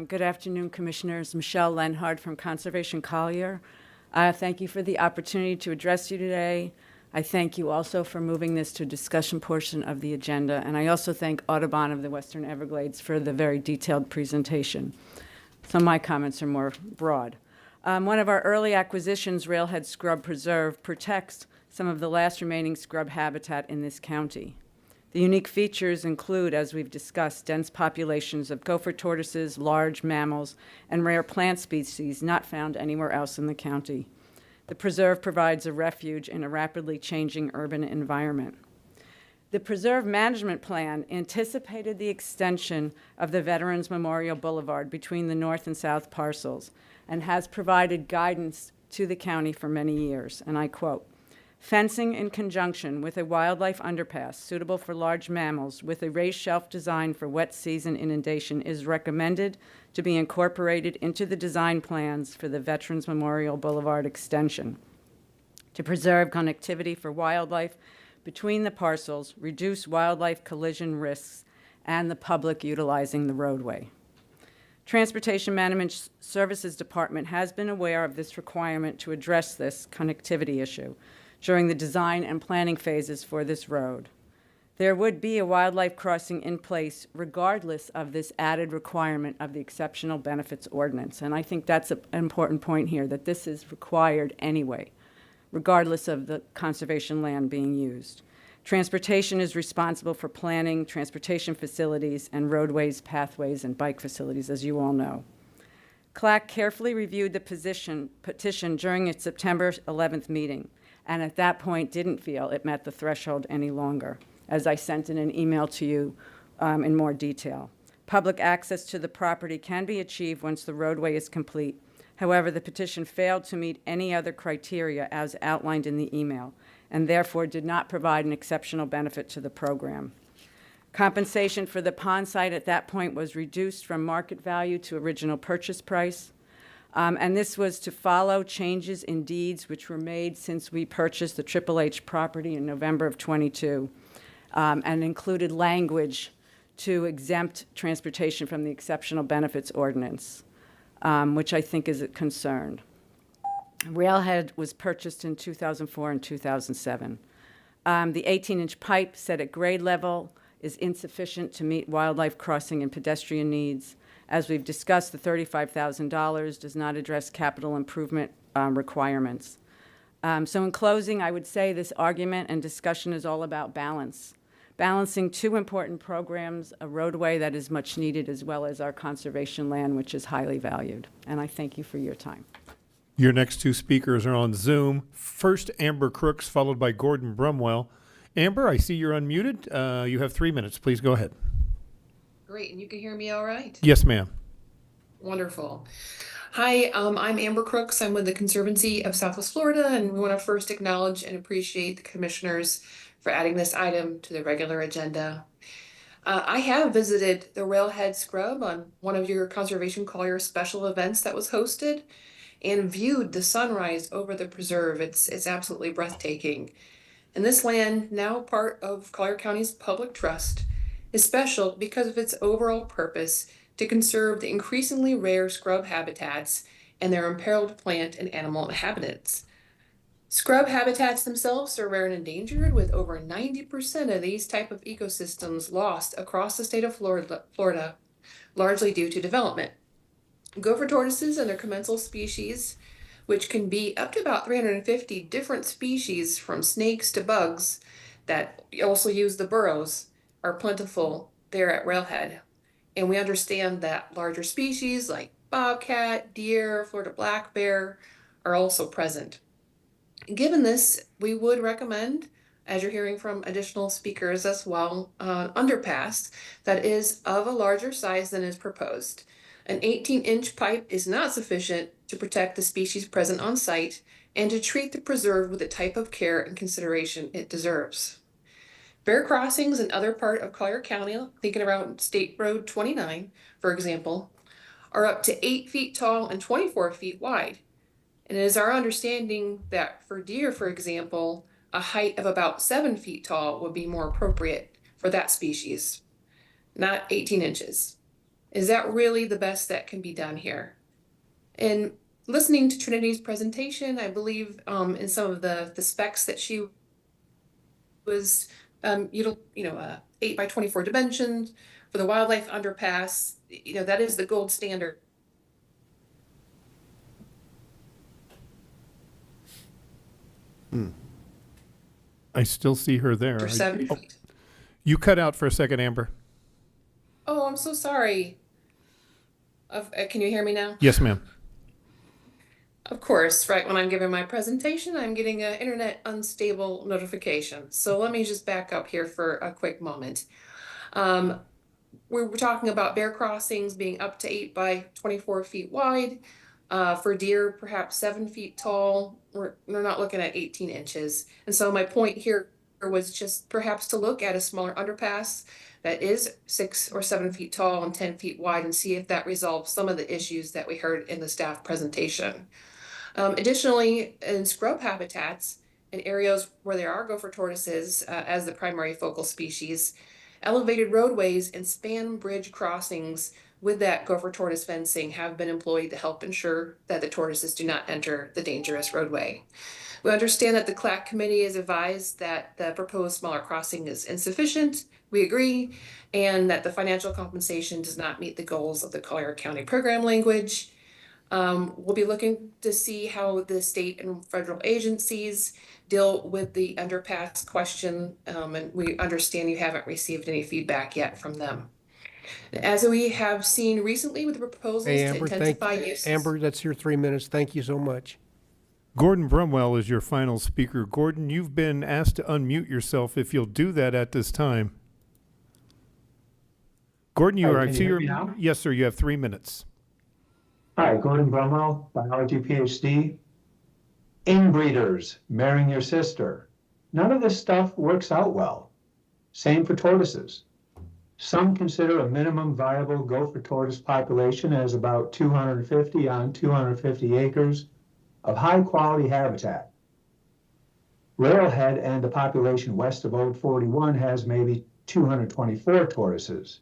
Good afternoon, Commissioners. Michelle Lenhard from Conservation Collier. Thank you for the opportunity to address you today. I thank you also for moving this to a discussion portion of the agenda, and I also thank Audubon of the Western Everglades for the very detailed presentation. Some of my comments are more broad. One of our early acquisitions, Railhead Scrub Preserve, protects some of the last remaining scrub habitat in this county. The unique features include, as we've discussed, dense populations of gopher tortoises, large mammals, and rare plant species not found anywhere else in the county. The preserve provides a refuge in a rapidly changing urban environment. The preserve management plan anticipated the extension of the Veterans Memorial Boulevard between the north and south parcels and has provided guidance to the county for many years, and I quote, "Fencing in conjunction with a wildlife underpass suitable for large mammals with a raised shelf design for wet season inundation is recommended to be incorporated into the design plans for the Veterans Memorial Boulevard extension to preserve connectivity for wildlife between the parcels, reduce wildlife collision risks, and the public utilizing the roadway." Transportation Management Services Department has been aware of this requirement to address this connectivity issue during the design and planning phases for this road. There would be a wildlife crossing in place regardless of this added requirement of the Exceptional Benefits Ordinance. And I think that's an important point here, that this is required anyway, regardless of the conservation land being used. Transportation is responsible for planning transportation facilities and roadways, pathways, and bike facilities, as you all know. CLAC carefully reviewed the petition during its September 11th meeting, and at that point didn't feel it met the threshold any longer, as I sent in an email to you in more detail. Public access to the property can be achieved once the roadway is complete. However, the petition failed to meet any other criteria as outlined in the email, and therefore did not provide an exceptional benefit to the program. Compensation for the pond site at that point was reduced from market value to original purchase price. And this was to follow changes in deeds which were made since we purchased the Triple H property in November of '22, and included language to exempt transportation from the Exceptional Benefits Ordinance, which I think is a concern. Railhead was purchased in 2004 and 2007. The 18-inch pipe set at grade level is insufficient to meet wildlife crossing and pedestrian needs. As we've discussed, the $35,000 does not address capital improvement requirements. So in closing, I would say this argument and discussion is all about balance. Balancing two important programs, a roadway that is much needed, as well as our conservation land, which is highly valued. And I thank you for your time. Your next two speakers are on Zoom. First, Amber Crooks, followed by Gordon Brumwell. Amber, I see you're unmuted. You have 3 minutes. Please go ahead. Great, and you can hear me all right? Yes, ma'am. Wonderful. Hi, I'm Amber Crooks. I'm with the Conservancy of Southwest Florida, and we want to first acknowledge and appreciate the commissioners for adding this item to the regular agenda. I have visited the Railhead Scrub on one of your Conservation Collier special events that was hosted and viewed the sunrise over the preserve. It's absolutely breathtaking. And this land, now part of Collier County's public trust, is special because of its overall purpose to conserve the increasingly rare scrub habitats and their imperiled plant and animal inhabitants. Scrub habitats themselves are rare and endangered, with over 90% of these type of ecosystems lost across the state of Florida, largely due to development. Gopher tortoises and their commensal species, which can be up to about 350 different species from snakes to bugs that also use the burrows, are plentiful there at Railhead. And we understand that larger species like bobcat, deer, Florida black bear are also present. Given this, we would recommend, as you're hearing from additional speakers as well, underpass that is of a larger size than is proposed. An 18-inch pipe is not sufficient to protect the species present on site and to treat the preserve with the type of care and consideration it deserves. Bear crossings in other part of Collier County, thinking around State Road 29, for example, are up to 8 feet tall and 24 feet wide. And it is our understanding that for deer, for example, a height of about 7 feet tall would be more appropriate for that species, not 18 inches. Is that really the best that can be done here? And listening to Trinity's presentation, I believe in some of the specs that she was 8 by 24 dimensions for the wildlife underpass, that is the gold standard. I still see her there. For 7 feet. You cut out for a second, Amber. Oh, I'm so sorry. Can you hear me now? Yes, ma'am. Of course, right when I'm giving my presentation, I'm getting an internet unstable notification. So let me just back up here for a quick moment. We were talking about bear crossings being up to 8 by 24 feet wide. For deer, perhaps 7 feet tall. We're not looking at 18 inches. And so my point here was just perhaps to look at a smaller underpass that is 6 or 7 feet tall and 10 feet wide and see if that resolves some of the issues that we heard in the staff presentation. Additionally, in scrub habitats, in areas where there are gopher tortoises as the primary focal species, elevated roadways and span bridge crossings with that gopher tortoise fencing have been employed to help ensure that the tortoises do not enter the dangerous roadway. We understand that the CLAC committee has advised that the proposed smaller crossing is insufficient. We agree, and that the financial compensation does not meet the goals of the Collier County program language. We'll be looking to see how the state and federal agencies deal with the underpass question, and we understand you haven't received any feedback yet from them. As we have seen recently with the proposals Hey, to Amber, intensify use. Amber, that's your 3 minutes. Thank you so much. Gordon Brumwell is your final speaker. Gordon, you've been asked to unmute yourself if you'll do that at this time. Gordon, you are. Can you hear me now? Yes, sir. You have 3 minutes. Hi, Gordon Brumwell, biology PhD. Inbreeders, marrying your sister. None of this stuff works out well. Same for tortoises. Some consider a minimum viable gopher tortoise population as about 250 on 250 acres of high quality habitat. Railhead and the population west of Old 41 has maybe 224 tortoises,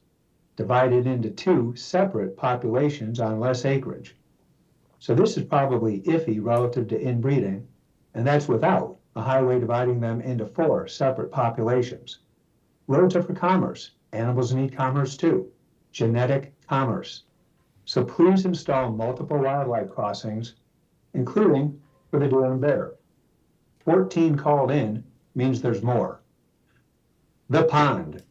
divided into 2 separate populations on less acreage. So this is probably iffy relative to inbreeding, and that's without a highway dividing them into 4 separate populations. Roads are for commerce. Animals need commerce too, genetic commerce. So please install multiple wildlife crossings, including for the deer and bear. 14 called in means there's more. The pond.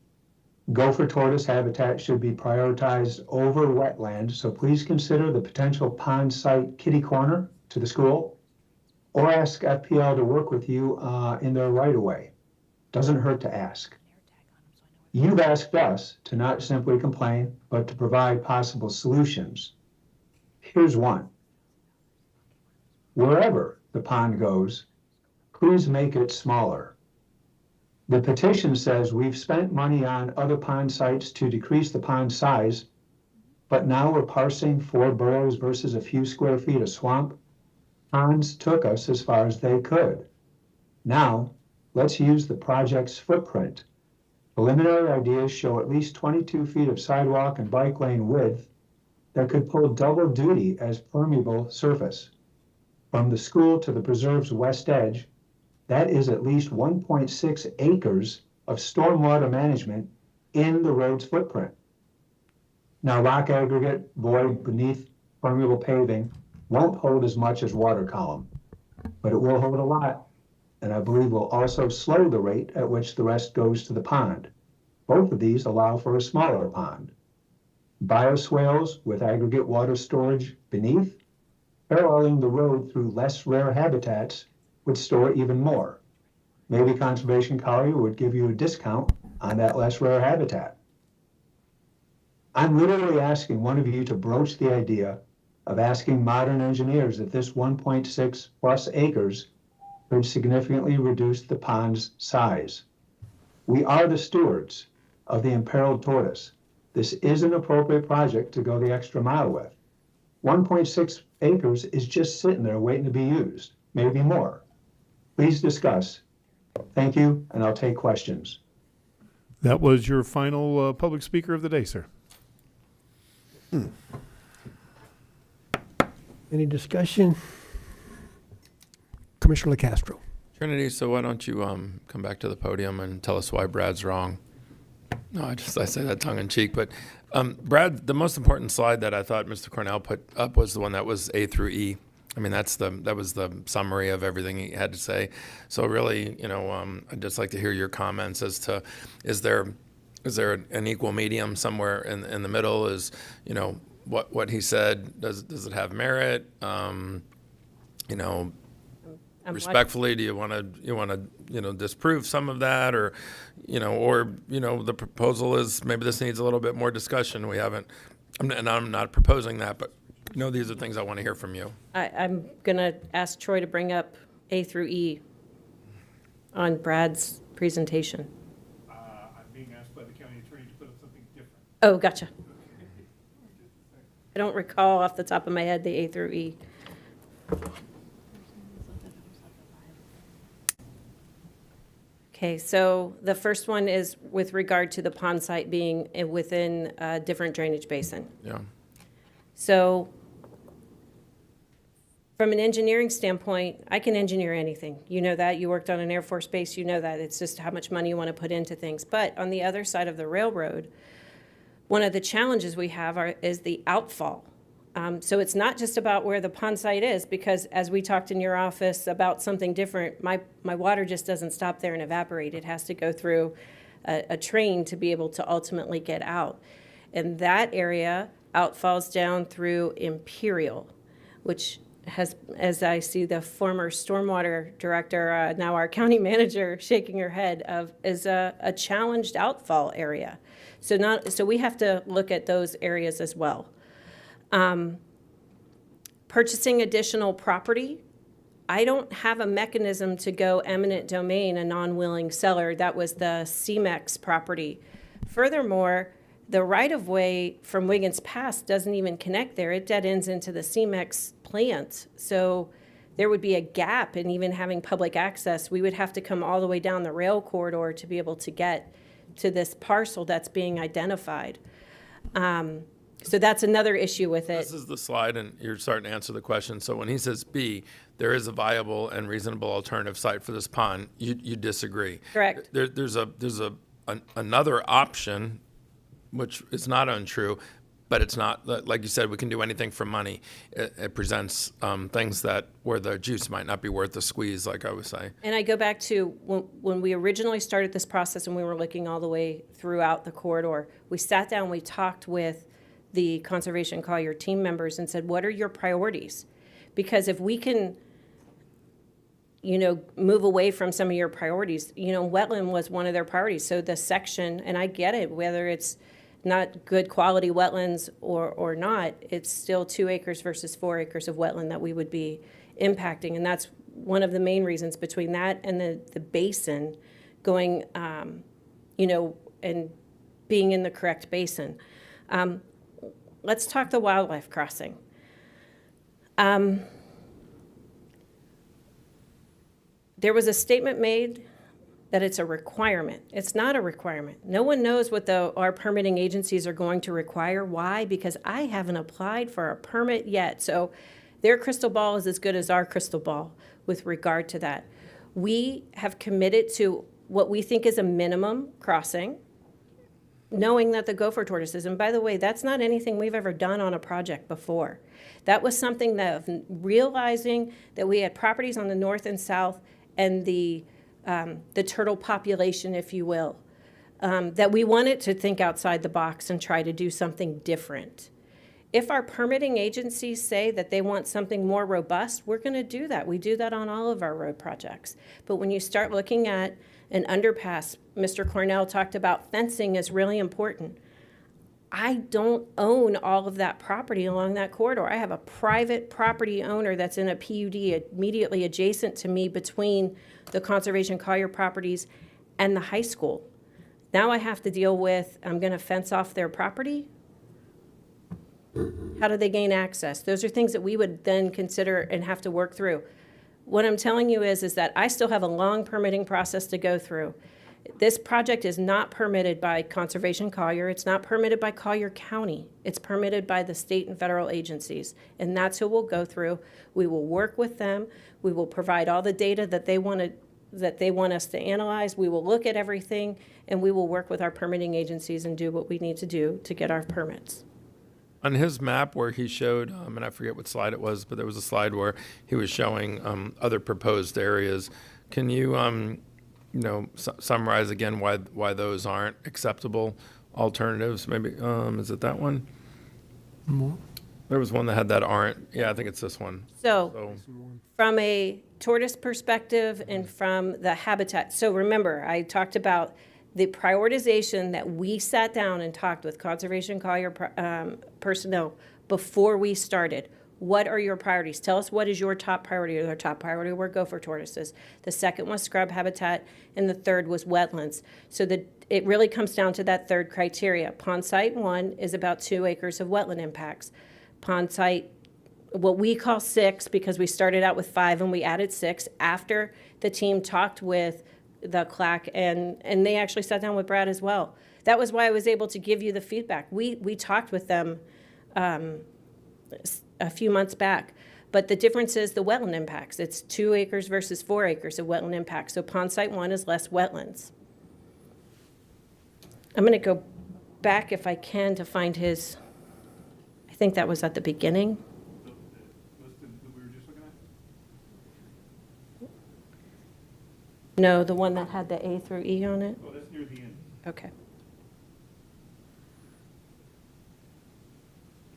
Gopher tortoise habitat should be prioritized over wetland, so please consider the potential pond site kitty corner to the school, or ask FPL to work with you in their right-of-way. Doesn't hurt to ask. You've asked us to not simply complain, but to provide possible solutions. Here's one. Wherever the pond goes, please make it smaller. The petition says we've spent money on other pond sites to decrease the pond size, but now we're parsing 4 burrows versus a few square feet of swamp. Ponds took us as far as they could. Now, let's use the project's footprint. Preliminary ideas show at least 22 feet of sidewalk and bike lane width that could pull double duty as permeable surface. From the school to the preserve's west edge, that is at least 1.6 acres of stormwater management in the road's footprint. Now, rock aggregate void beneath permeable paving won't hold as much as water column, but it will hold a lot, and I believe will also slow the rate at which the rest goes to the pond. Both of these allow for a smaller pond. Bioswales with aggregate water storage beneath, paralleling the road through less rare habitats, would store even more. Maybe Conservation Collier would give you a discount on that less rare habitat. I'm literally asking one of you to broach the idea of asking modern engineers if this 1.6 plus acres could significantly reduce the pond's size. We are the stewards of the imperiled tortoise. This is an appropriate project to go the extra mile with. 1.6 acres is just sitting there waiting to be used, maybe more. Please discuss. Thank you, and I'll take questions. That was your final public speaker of the day, sir. Any discussion? Commissioner LaCastro. Trinity, so why don't you come back to the podium and tell us why Brad's wrong? No, I say that tongue in cheek, but Brad, the most important slide that I thought Mr. Cornell put up was the one that was A through E. I mean, that was the summary of everything he had to say. So really, I'd just like to hear your comments as to, is there an equal medium somewhere in the middle? Is, what he said, does it have merit? Respectfully, do you want to disprove some of that, or the proposal is maybe this needs a little bit more discussion. We haven't, and I'm not proposing that, but these are things I want to hear from you. I'm going to ask Troy to bring up A through E on Brad's presentation. I'm being asked by the county attorney to put up something different. Oh, gotcha. I don't recall off the top of my head the A through E. Okay, so the first one is with regard to the pond site being within a different drainage basin. Yeah. So from an engineering standpoint, I can engineer anything. You know that. You worked on an Air Force base. You know that. It's just how much money you want to put into things. But on the other side of the railroad, one of the challenges we have is the outfall. So it's not just about where the pond site is, because as we talked in your office about something different, my water just doesn't stop there and evaporate. It has to go through a train to be able to ultimately get out. And that area outfalls down through Imperial, which has, as I see the former stormwater director, now our county manager, shaking her head, is a challenged outfall area. So we have to look at those areas as well. Purchasing additional property, I don't have a mechanism to go eminent domain, a non-willing seller. That was the CMEX property. Furthermore, the right-of-way from Wiggins Pass doesn't even connect there. It dead ends into the CMEX plant. So there would be a gap in even having public access. We would have to come all the way down the rail corridor to be able to get to this parcel that's being identified. So that's another issue with it. This is the slide, and you're starting to answer the question. So when he says B, there is a viable and reasonable alternative site for this pond, you disagree. Correct. There's another option, which is not untrue, but it's not, like you said, we can do anything for money. It presents things that where the juice might not be worth the squeeze, like I was saying. And I go back to when we originally started this process and we were looking all the way throughout the corridor, we sat down, we talked with the Conservation Collier team members and said, what are your priorities? Because if we can, move away from some of your priorities, wetland was one of their priorities. So the section, and I get it, whether it's not good quality wetlands or not, it's still 2 acres versus 4 acres of wetland that we would be impacting. And that's one of the main reasons between that and the basin going, and being in the correct basin. Let's talk the wildlife crossing. There was a statement made that it's a requirement. It's not a requirement. No one knows what our permitting agencies are going to require. Why? Because I haven't applied for a permit yet. So their crystal ball is as good as our crystal ball with regard to that. We have committed to what we think is a minimum crossing, knowing that the gopher tortoises, and by the way, that's not anything we've ever done on a project before. That was something that realizing that we had properties on the north and south and the turtle population, if you will, that we wanted to think outside the box and try to do something different. If our permitting agencies say that they want something more robust, we're going to do that. We do that on all of our road projects. But when you start looking at an underpass, Mr. Cornell talked about fencing is really important. I don't own all of that property along that corridor. I have a private property owner that's in a PUD immediately adjacent to me between the Conservation Collier properties and the high school. Now I have to deal with, I'm going to fence off their property. How do they gain access? Those are things that we would then consider and have to work through. What I'm telling you is that I still have a long permitting process to go through. This project is not permitted by Conservation Collier. It's not permitted by Collier County. It's permitted by the state and federal agencies. And that's who we'll go through. We will work with them. We will provide all the data that they want us to analyze. We will look at everything, and we will work with our permitting agencies and do what we need to do to get our permits. On his map where he showed, and I forget what slide it was, but there was a slide where he was showing other proposed areas. Can you summarize again why those aren't acceptable alternatives? Maybe, is it that one? There was one that had that aren't. Yeah, I think it's this one. So from a tortoise perspective and from the habitat. So remember, I talked about the prioritization that we sat down and talked with Conservation Collier personnel before we started. What are your priorities? Tell us what is your top priority. Our top priority were gopher tortoises. The second was scrub habitat, and the third was wetlands. So it really comes down to that third criteria. Pond Site 1 is about 2 acres of wetland impacts. Pond Site, what we call 6, because we started out with 5 and we added 6 after the team talked with the CLAC, and they actually sat down with Brad as well. That was why I was able to give you the feedback. We talked with them a few months back. But the difference is the wetland impacts. It's 2 acres versus 4 acres of wetland impacts. So Pond Site 1 is less wetlands. I'm going to go back if I can to find his, I think that was at the beginning. No, the one that had the A through E on it? Oh, that's near the end. Okay.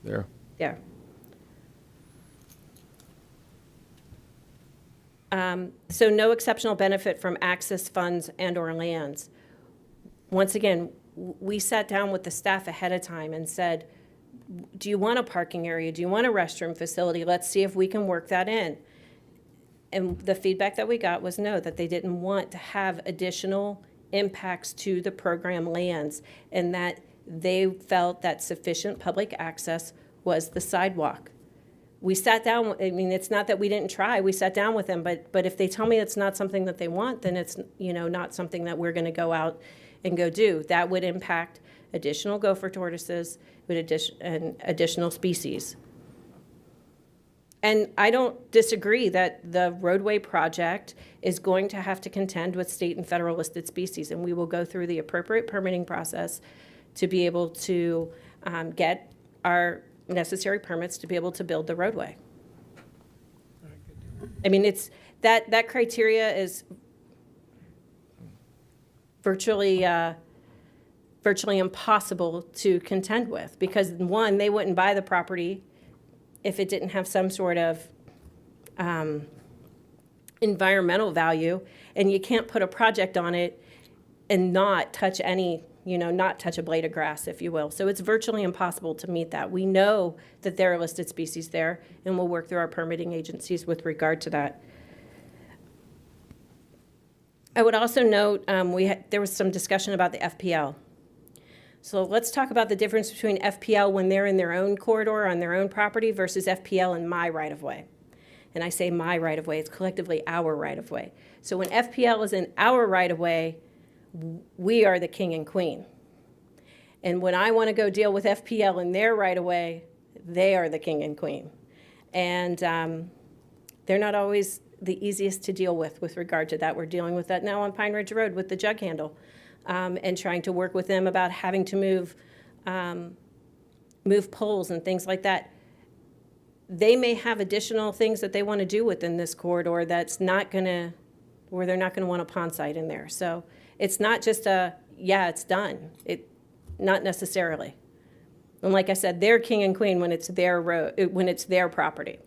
There. There. So no exceptional benefit from access funds and/or lands. Once again, we sat down with the staff ahead of time and said, do you want a parking area? Do you want a restroom facility? Let's see if we can work that in. And the feedback that we got was no, that they didn't want to have additional impacts to the program lands, and that they felt that sufficient public access was the sidewalk. We sat down, I mean, it's not that we didn't try, we sat down with them, but if they tell me it's not something that they want, then it's, not something that we're gonna go out and go do. That would impact additional gopher tortoises and additional species. And I don't disagree that the roadway project is going to have to contend with state and federal listed species, and we will go through the appropriate permitting process to be able to get our necessary permits to be able to build the roadway. I mean, it's, that criteria is virtually impossible to contend with, because one, they wouldn't buy the property if it didn't have some sort of environmental value, and you can't put a project on it and not touch any, not touch a blade of grass, if you will. So it's virtually impossible to meet that. We know that there are listed species there, and we'll work through our permitting agencies with regard to that. I would also note, there was some discussion about the FPL. So let's talk about the difference between FPL when they're in their own corridor on their own property versus FPL in my right-of-way. And I say my right-of-way, it's collectively our right-of-way. So when FPL is in our right-of-way, we are the king and queen. And when I want to go deal with FPL in their right-of-way, they are the king and queen. And they're not always the easiest to deal with regard to that. We're dealing with that now on Pine Ridge Road with the jug handle, and trying to work with them about having to move poles and things like that. They may have additional things that they want to do within this corridor that's not going to, where they're not going to want a pond site in there. So it's not just it's done. Not necessarily. And like I said, they're king and queen when it's their road, when it's their property.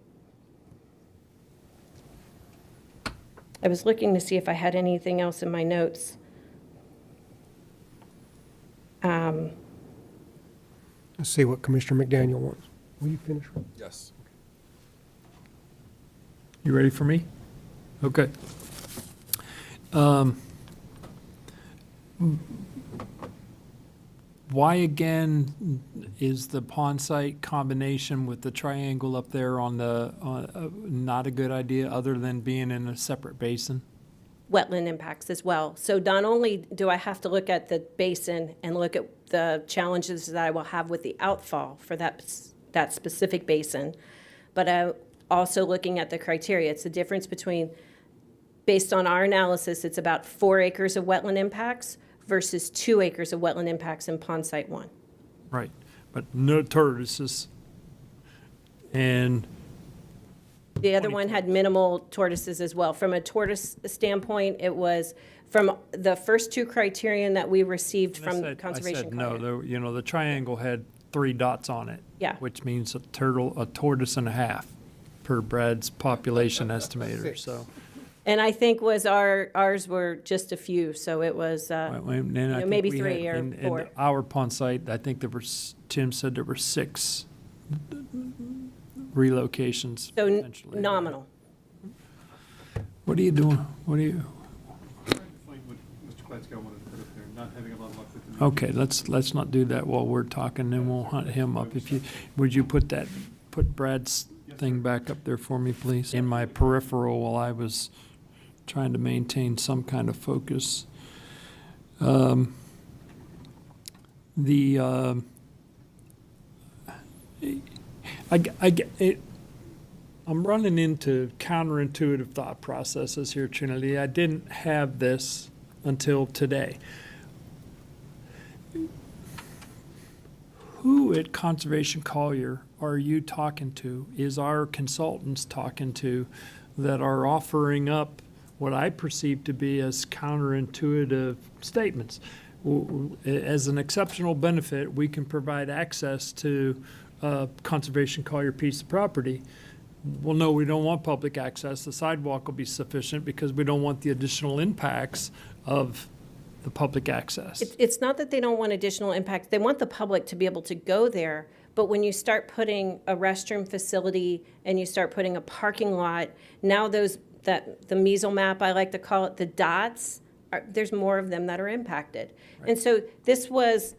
I was looking to see if I had anything else in my notes. Let's see what Commissioner McDaniel wants. Will you finish? Yes. You ready for me? Okay. Why again is the pond site combination with the triangle up there on the, not a good idea, other than being in a separate basin? Wetland impacts as well. So not only do I have to look at the basin and look at the challenges that I will have with the outfall for that specific basin, but I'm also looking at the criteria. It's the difference between, based on our analysis, it's about 4 acres of wetland impacts versus 2 acres of wetland impacts in pond site 1. Right, but no tortoises. And The other one had minimal tortoises as well. From a tortoise standpoint, it was from the first 2 criterion that we received from the Conservation Collier. No, the triangle had 3 dots on it. Yeah. Which means a tortoise and a half per Brad's population estimator, so. And I think ours were just a few, so it was maybe 3 or 4. In our pond site, I think Tim said there were 6 relocations So potentially. nominal. What are you doing? What are you? Okay, let's not do that while we're talking, then we'll hunt him up. Would you put Brad's thing back up there for me, please? In my peripheral while I was trying to maintain some kind of focus. I'm running into counterintuitive thought processes here, Trinity. I didn't have this until today. Who at Conservation Collier are you talking to? Is our consultants talking to that are offering up what I perceive to be as counterintuitive statements? As an exceptional benefit, we can provide access to Conservation Collier piece of property. Well, no, we don't want public access. The sidewalk will be sufficient because we don't want the additional impacts of the public access. It's not that they don't want additional impacts. They want the public to be able to go there. But when you start putting a restroom facility and you start putting a parking lot, now the measle map, I like to call it, the dots, there's more of them that are impacted. Right. And so this was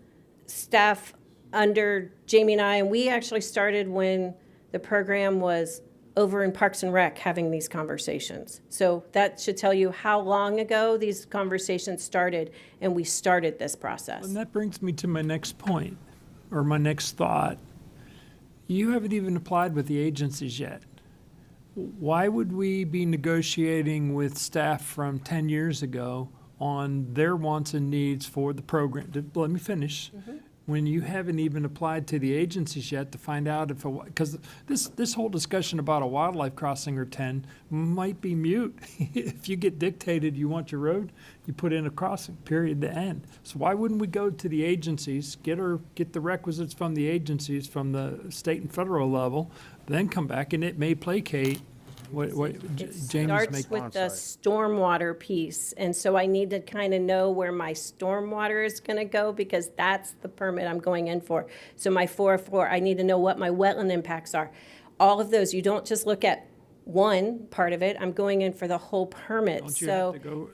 staff under Jamie and I, and we actually started when the program was over in Parks and Rec having these conversations. So that should tell you how long ago these conversations started, and we started this process. And that brings me to my next point, or my next thought. You haven't even applied with the agencies yet. Why would we be negotiating with staff from 10 years ago on their wants and needs for the program? Let me finish. when you haven't even applied to the agencies yet to find out if, because this whole discussion about a wildlife crossing or 10 might be mute. If you get dictated you want your road, you put in a crossing, period, to end. So why wouldn't we go to the agencies, get the requisites from the agencies, from the state and federal level, then come back, and it may placate what Jamie's Starts making. with the stormwater piece, and so I need to kind of know where my stormwater is going to go, because that's the permit I'm going in for. So my 404, I need to know what my wetland impacts are. All of those, you don't just look at one part of it. I'm going in for the whole permit. Don't you have So to go-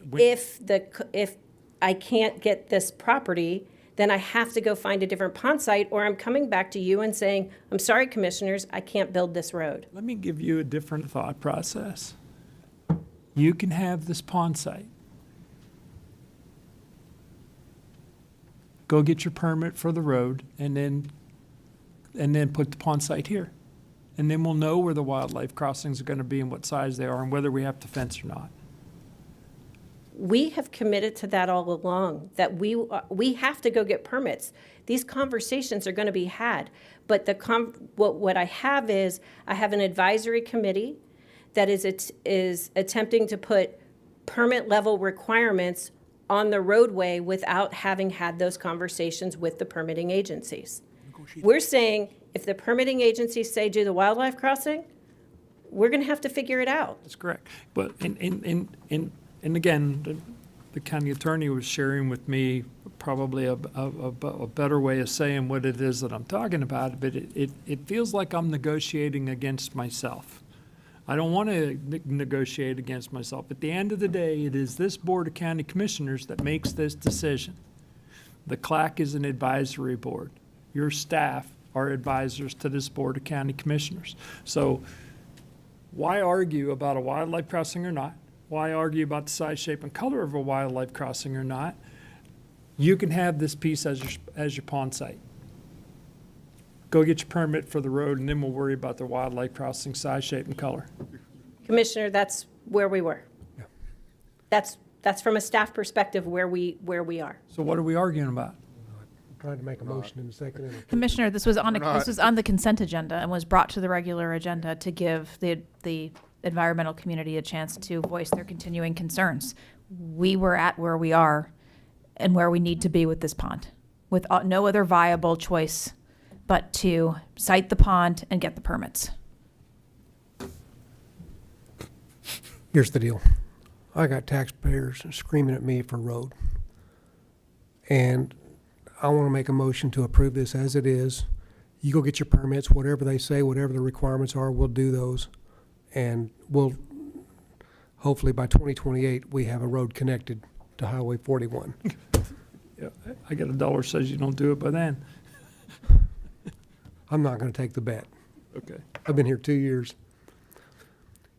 if I can't get this property, then I have to go find a different pond site, or I'm coming back to you and saying, I'm sorry, commissioners, I can't build this road. Let me give you a different thought process. You can have this pond site. Go get your permit for the road, and then put the pond site here. And then we'll know where the wildlife crossings are gonna be and what size they are and whether we have to fence or not. We have committed to that all along, that we have to go get permits. These conversations are going to be had, but what I have is, I have an advisory committee that is attempting to put permit level requirements on the roadway without having had those conversations with the permitting agencies. We're saying, if the permitting agencies say do the wildlife crossing, we're going to have to figure it out. That's correct. But, and again, the county attorney was sharing with me probably a better way of saying what it is that I'm talking about, but it feels like I'm negotiating against myself. I don't want to negotiate against myself. At the end of the day, it is this Board of County Commissioners that makes this decision. The CLAC is an advisory board. Your staff are advisors to this Board of County Commissioners. So why argue about a wildlife crossing or not? Why argue about the size, shape, and color of a wildlife crossing or not? You can have this piece as your pond site. Go get your permit for the road, and then we'll worry about the wildlife crossing size, shape, and color. Commissioner, that's where we were. Yeah. That's from a staff perspective where we are. So what are we arguing about? Trying to make a motion in a second. Commissioner, this was on the consent agenda and was brought to the regular agenda to give the environmental community a chance to voice their continuing concerns. We were at where we are and where we need to be with this pond, with no other viable choice but to site the pond and get the permits. Here's the deal. I got taxpayers screaming at me for road. And I want to make a motion to approve this as it is. You go get your permits, whatever they say, whatever the requirements are, we'll do those. And we'll, hopefully by 2028, we have a road connected to Highway 41. Yeah, I got $1 says you don't do it by then. I'm not going to take the bet. Okay. I've been here 2 years.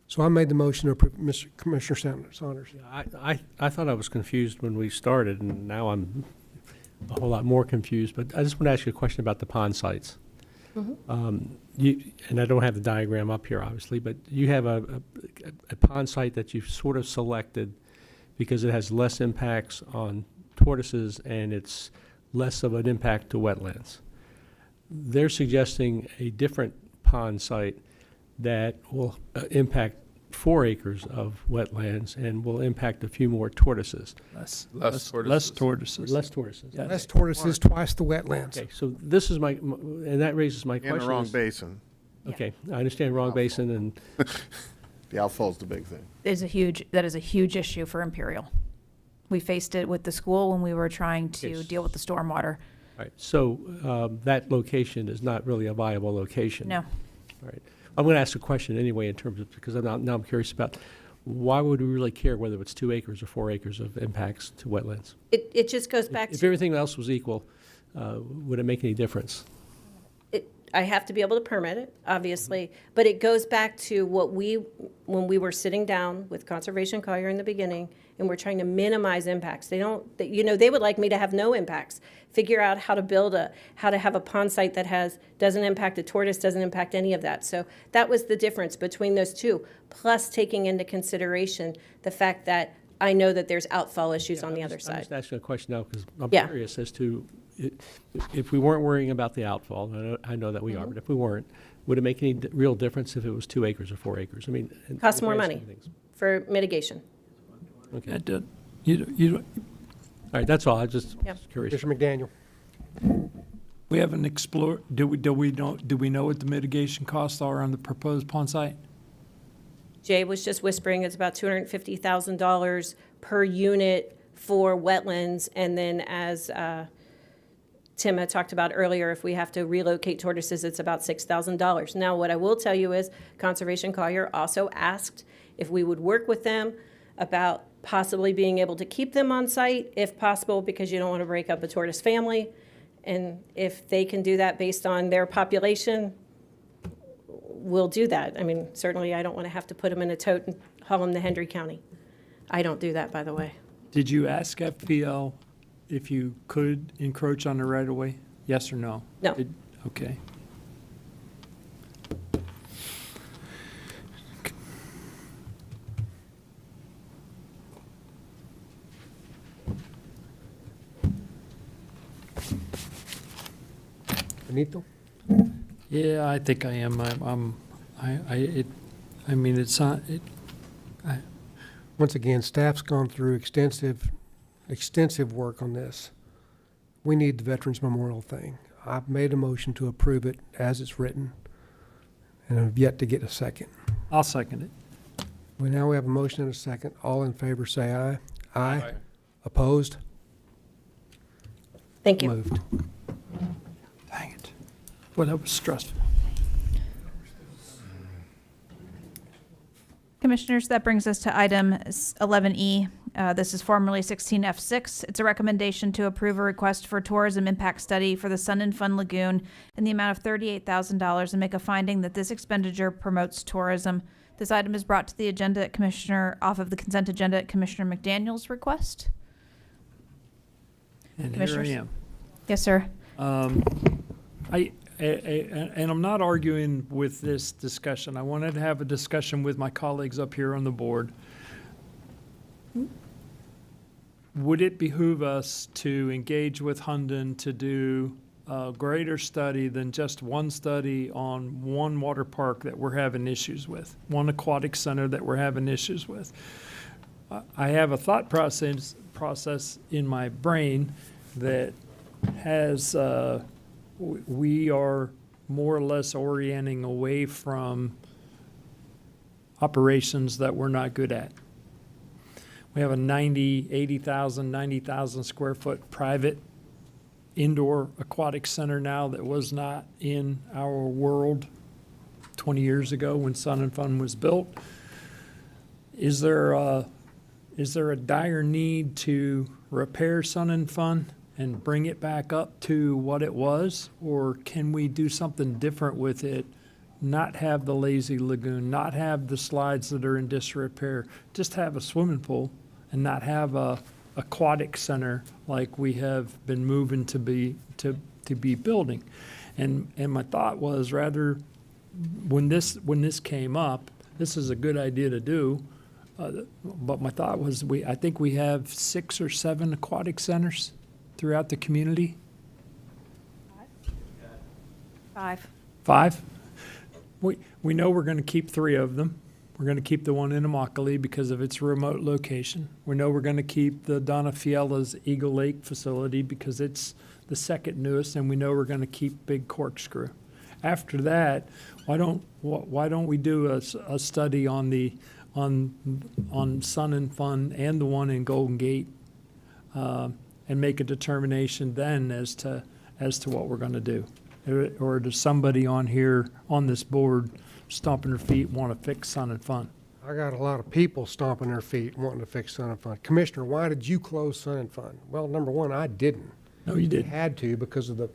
So I made the motion to approve, Mr. Commissioner Saunders. I thought I was confused when we started, and now I'm a whole lot more confused. But I just want to ask you a question about the pond sites. And I don't have the diagram up here, obviously, but you have a pond site that you've sort of selected because it has less impacts on tortoises and it's less of an impact to wetlands. They're suggesting a different pond site that will impact 4 acres of wetlands and will impact a few more tortoises. Less tortoises. Less tortoises. Less tortoises. Yes. Less tortoises, twice the wetlands. Okay, so this is and that raises my In question. the wrong is- basin. Okay, I understand wrong basin and, The outfall's the big thing. That is a huge issue for Imperial. We faced it with the school when we were trying to Yes. deal with the stormwater. all right, so that location is not really a viable location. No. All right. I'm going to ask a question anyway in terms of, because now I'm curious about, why would we really care whether it's 2 acres or 4 acres of impacts to wetlands? It just goes back If to, everything else was equal, would it make any difference? I have to be able to permit it, obviously, but it goes back to when we were sitting down with Conservation Collier in the beginning, and we're trying to minimize impacts. They would like me to have no impacts. Figure out how to have a pond site that doesn't impact a tortoise, doesn't impact any of that. So that was the difference between those two, plus taking into consideration the fact that I know that there's outfall issues on the other I'm side. just asking a question now because I'm Yeah. curious as to, if we weren't worrying about the outfall, I know that we are, but if we weren't, would it make any real difference if it was 2 acres or 4 acres? I mean, Costs more in the grand money scheme of things. for mitigation. Okay. That did- you don't- All right, that's all. I was just Yep. curious. Commissioner McDaniel. We haven't explored, do we know what the mitigation costs are on the proposed pond site? Jay was just whispering it's about $250,000 per unit for wetlands. And then as Tim had talked about earlier, if we have to relocate tortoises, it's about $6,000. Now, what I will tell you is Conservation Collier also asked if we would work with them about possibly being able to keep them on site if possible, because you don't want to break up a tortoise family. And if they can do that based on their population, we'll do that. I mean, certainly I don't want to have to put them in a tote and haul them to Hendry County. I don't do that, by the way. Did you ask FPL if you could encroach on the right-of-way? Yes or no? No. Okay. Benito? Yeah, I think I am. I mean, it's not, Once again, staff's gone through extensive work on this. We need the Veterans Memorial thing. I've made a motion to approve it as it's written, and I've yet to get a second. I'll second it. Well, now we have a motion and a second. All in favor, say aye. Aye. Opposed? Thank you. Moved. Dang it. Well, that was stressful. Commissioners, that brings us to item 11E. This is formerly 16F6. It's a recommendation to approve a request for tourism impact study for the Sun and Fun Lagoon in the amount of $38,000 and make a finding that this expenditure promotes tourism. This item is brought to the agenda at off of the consent agenda at Commissioner McDaniel's request. And here I Commissioners? am. Yes, sir. And I'm not arguing with this discussion. I wanted to have a discussion with my colleagues up here on the board. Would it behoove us to engage with Hunden to do a greater study than just one study on one water park that we're having issues with, one aquatic center that we're having issues with? I have a thought process in my brain that has we are more or less orienting away from operations that we're not good at. We have a 90,000 square foot private indoor aquatic center now that was not in our world 20 years ago when Sun and Fun was built. Is there a dire need to repair Sun and Fun and bring it back up to what it was? Or can we do something different with it, not have the lazy lagoon, not have the slides that are in disrepair, just have a swimming pool and not have a aquatic center like we have been moving to be building? And my thought was, rather, when this came up, this is a good idea to do, but my thought was, I think we have 6 or 7 aquatic centers throughout the community. 5. 5? We know we're going to keep 3 of them. We're going to keep the one in Immokalee because of its remote location. We know we're going to keep the Donna Fiella's Eagle Lake facility because it's the second newest, and we know we're going to keep Big Corkscrew. After that, why don't we do a study on Sun and Fun and the one in Golden Gate, and make a determination then as to what we're going to do? Or does somebody on this board stomping their feet want to fix Sun and Fun? I got a lot of people stomping their feet wanting to fix Sun and Fun. Commissioner, why did you close Sun and Fun? Well, number one, I didn't. No, you didn't. Had to because of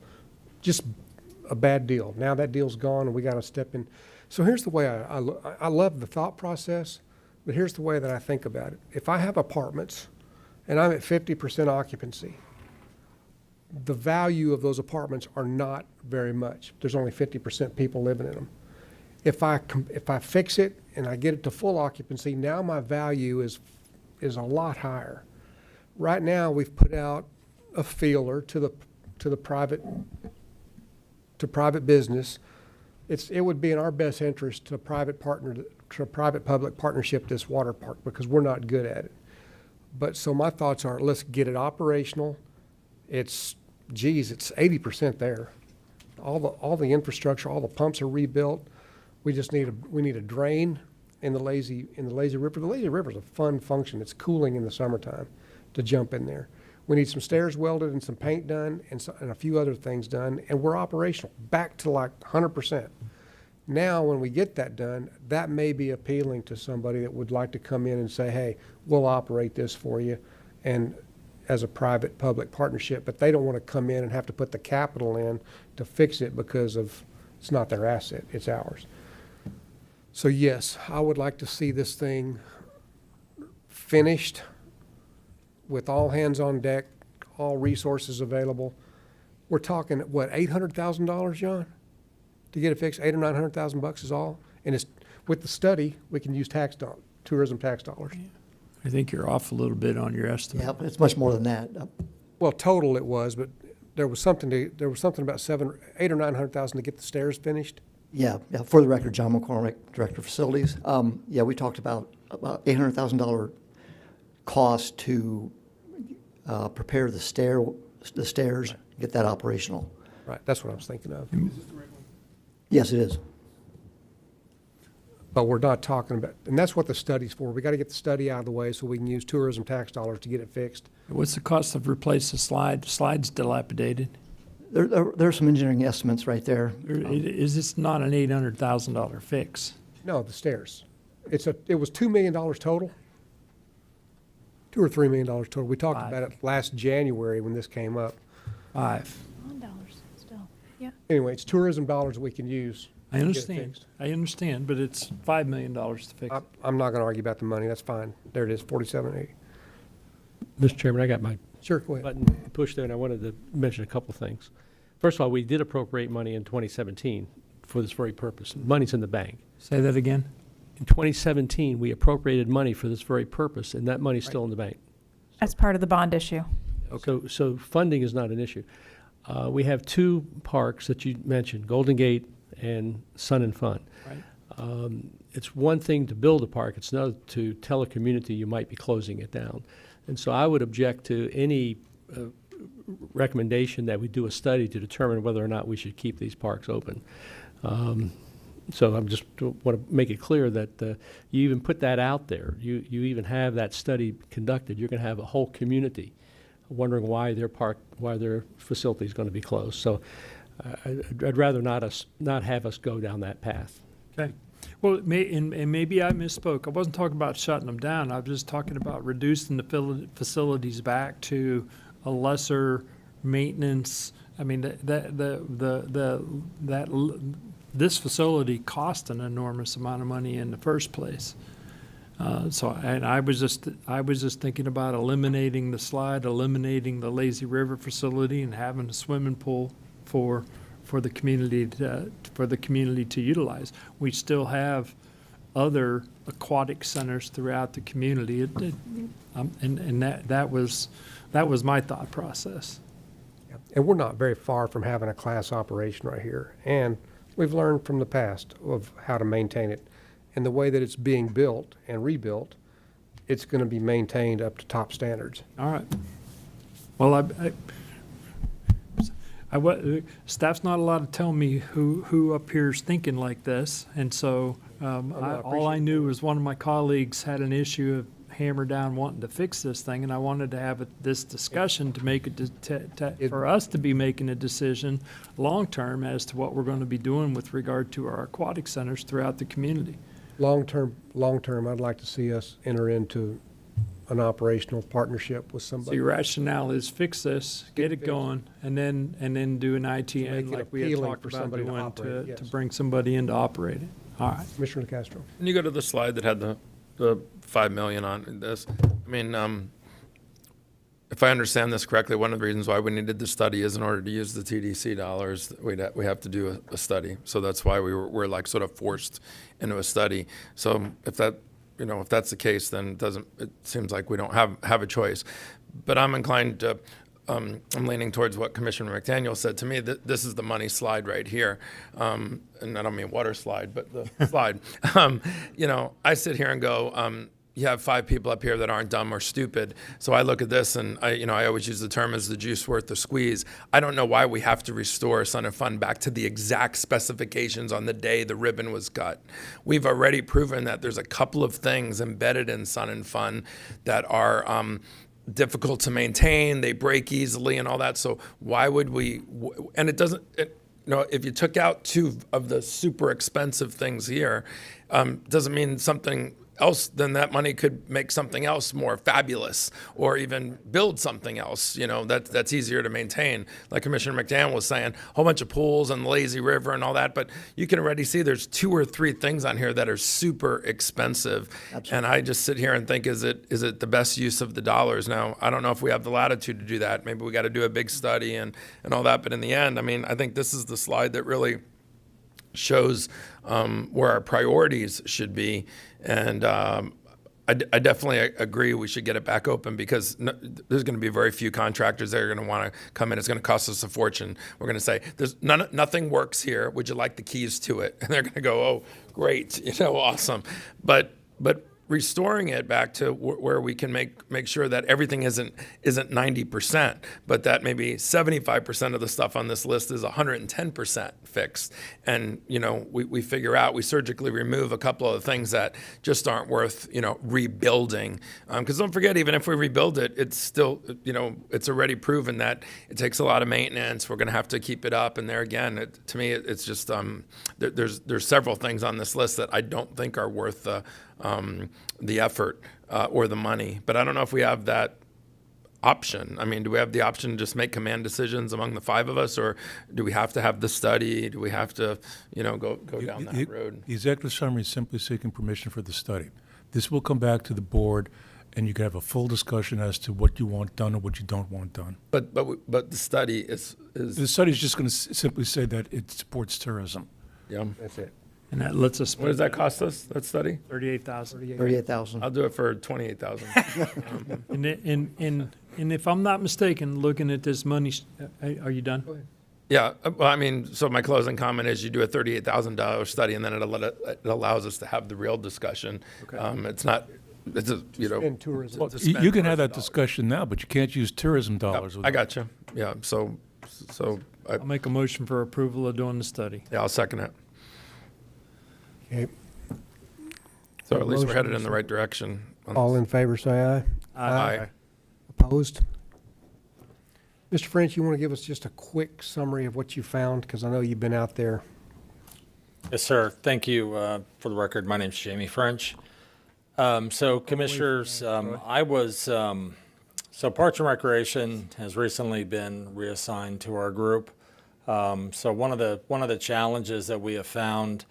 just a bad deal. Now that deal's gone and we got to step in. So here's the way I love the thought process, but here's the way that I think about it. If I have apartments and I'm at 50% occupancy, the value of those apartments are not very much. There's only 50% people living in them. If I fix it and I get it to full occupancy, now my value is a lot higher. Right now, we've put out a feeler to to the private business, it would be in our best interest to private-public partnership this water park because we're not good at it. But so my thoughts are, let's get it operational. It's 80% there. All the infrastructure, all the pumps are rebuilt. We need a drain in the lazy river. The lazy river is a fun function. It's cooling in the summertime to jump in there. We need some stairs welded and some paint done and a few other things done, and we're operational, back to like 100%. Now, when we get that done, that may be appealing to somebody that would like to come in and say, hey, we'll operate this for you, and as a private-public partnership, but they don't want to come in and have to put the capital in to fix it because it's not their asset, it's ours. So yes, I would like to see this thing finished with all hands on deck, all resources available. We're talking, what, $800,000, John? To get it fixed, $800,000 or $900,000 is all? And it's, with the study, we can use tourism tax dollars. I think you're off a little bit on your estimate. Yeah, but it's much more than that. Well, total it was, but there was something about $800,000 or $900,000 to get the stairs finished. Yeah. For the record, John McCormick, Director of Facilities. Yeah, we talked about $800,000 cost to prepare the stairs, get that operational. Right, that's what I was thinking of. Yes, it is. But we're not talking about, and that's what the study's for. We got to get the study out of the way so we can use tourism tax dollars to get it fixed. What's the cost of replace the slide? The slide's dilapidated. There are some engineering estimates right there. Is this not an $800,000 fix? No, the stairs. It was $2 million total. $2 or $3 million total. We talked about it last January when this came up. $5. Still, yeah. Anyway, it's tourism dollars that we can use. I to get it understand. fixed. I understand, but it's $5 million to fix it. I'm not going to argue about the money. That's fine. There it is, 4780. Mr. Chairman, I got my Sure, go ahead. button pushed there, and I wanted to mention a couple things. First of all, we did appropriate money in 2017 for this very purpose. Money's in the bank. Say that again? In 2017, we appropriated money for this very purpose, and that money's still in the bank. As part of the bond issue. So funding is not an issue. We have two parks that you mentioned, Golden Gate and Sun and Fun. Right. It's one thing to build a park, it's another to tell a community you might be closing it down. And so I would object to any recommendation that we do a study to determine whether or not we should keep these parks open. So I'm just want to make it clear that you even put that out there. You even have that study conducted. You're going to have a whole community wondering why their facility is going to be closed. So I'd rather not have us go down that path. Okay. Well, and maybe I misspoke. I wasn't talking about shutting them down. I was just talking about reducing the facilities back to a lesser maintenance. I mean, this facility cost an enormous amount of money in the first place. I was just thinking about eliminating the slide, eliminating the lazy river facility, and having a swimming pool for the community to utilize. We still have other aquatic centers throughout the community, and that was my thought process. And we're not very far from having a class operation right here. And we've learned from the past of how to maintain it. And the way that it's being built and rebuilt, it's going to be maintained up to top standards. All right. Well, staff's not allowed to tell me who up here is thinking like this, and so all I knew was one of my colleagues had an issue of hammer down wanting to fix this thing, and I wanted to have this discussion to make it for us to be making a decision long-term as to what we're going to be doing with regard to our aquatic centers throughout the community. Long-term, I'd like to see us enter into an operational partnership with So somebody. your rationale is fix this, get it going, and then do an ITN make it like we had appealing talked for about somebody to doing operate it, to yes. bring somebody in to operate it. All right. Commissioner Castro. Can you go to the slide that had the $5 million on this? I mean, if I understand this correctly, one of the reasons why we needed the study is in order to use the TDC dollars, we have to do a study. So that's why we're like sort of forced into a study. So if that's the case, then it seems like we don't have a choice. But I'm inclined to I'm leaning towards what Commissioner McDaniel said. To me, this is the money slide right here. And I don't mean water slide, but the slide. I sit here and go, you have 5 people up here that aren't dumb or stupid. So I look at this and I always use the term as the juice worth the squeeze. I don't know why we have to restore Sun and Fun back to the exact specifications on the day the ribbon was cut. We've already proven that there's a couple of things embedded in Sun and Fun that are difficult to maintain, they break easily and all that. So why would we, and it doesn't, if you took out 2 of the super expensive things here, doesn't mean something else, then that money could make something else more fabulous or even build something else, that's easier to maintain. Like Commissioner McDaniel was saying, a whole bunch of pools and the lazy river and all that, but you can already see there's 2 or 3 things on here that are super expensive. Absolutely. And I just sit here and think, is it the best use of the dollars? Now, I don't know if we have the latitude to do that. Maybe we got to do a big study and all that, but in the end, I think this is the slide that really shows where our priorities should be. And I definitely agree we should get it back open because there's going to be very few contractors that are going to want to come in. It's going to cost us a fortune. We're going to say, nothing works here. Would you like the keys to it? And they're going to go, oh, great, awesome. But restoring it back to where we can make sure that everything isn't 90%, but that maybe 75% of the stuff on this list is 110% fixed. And, we figure out, we surgically remove a couple of the things that just aren't worth, rebuilding. Because don't forget, even if we rebuild it, it's still, it's already proven that it takes a lot of maintenance. We're going to have to keep it up. And there again, to me, it's just, there's several things on this list that I don't think are worth the effort or the money. But I don't know if we have that option. Do we have the option to just make command decisions among the 5 of us, or do we have to have the study? Do we have to, go down that road? The executive summary is simply seeking permission for the study. This will come back to the board, and you can have a full discussion as to what you want done or what you don't want done. But the study is the study is just going to simply say that it supports tourism. Yeah, That's it. And that lets us. What does that cost us, that study? $38,000. 38,000. I'll do it for $28,000. And if I'm not mistaken, looking at this money, are you done? Yeah, well, so my closing comment is you do a $38,000 study, and then it allows us to have the real discussion. Okay. It's not, it's a, Spend tourism. Well, you can have that discussion now, but you can't use tourism dollars. I got you. Yeah, so I'll make a motion for approval of doing the study. Yeah, I'll second it. Okay. So at least we're headed in the right direction. All in favor, say aye. Aye. Opposed? Mr. French, you want to give us just a quick summary of what you found? Because I know you've been out there. Yes, sir. Thank you. For the record, my name's Jamie French. So commissioners, so Parks and Recreation has recently been reassigned to our group. So one of the challenges that we have found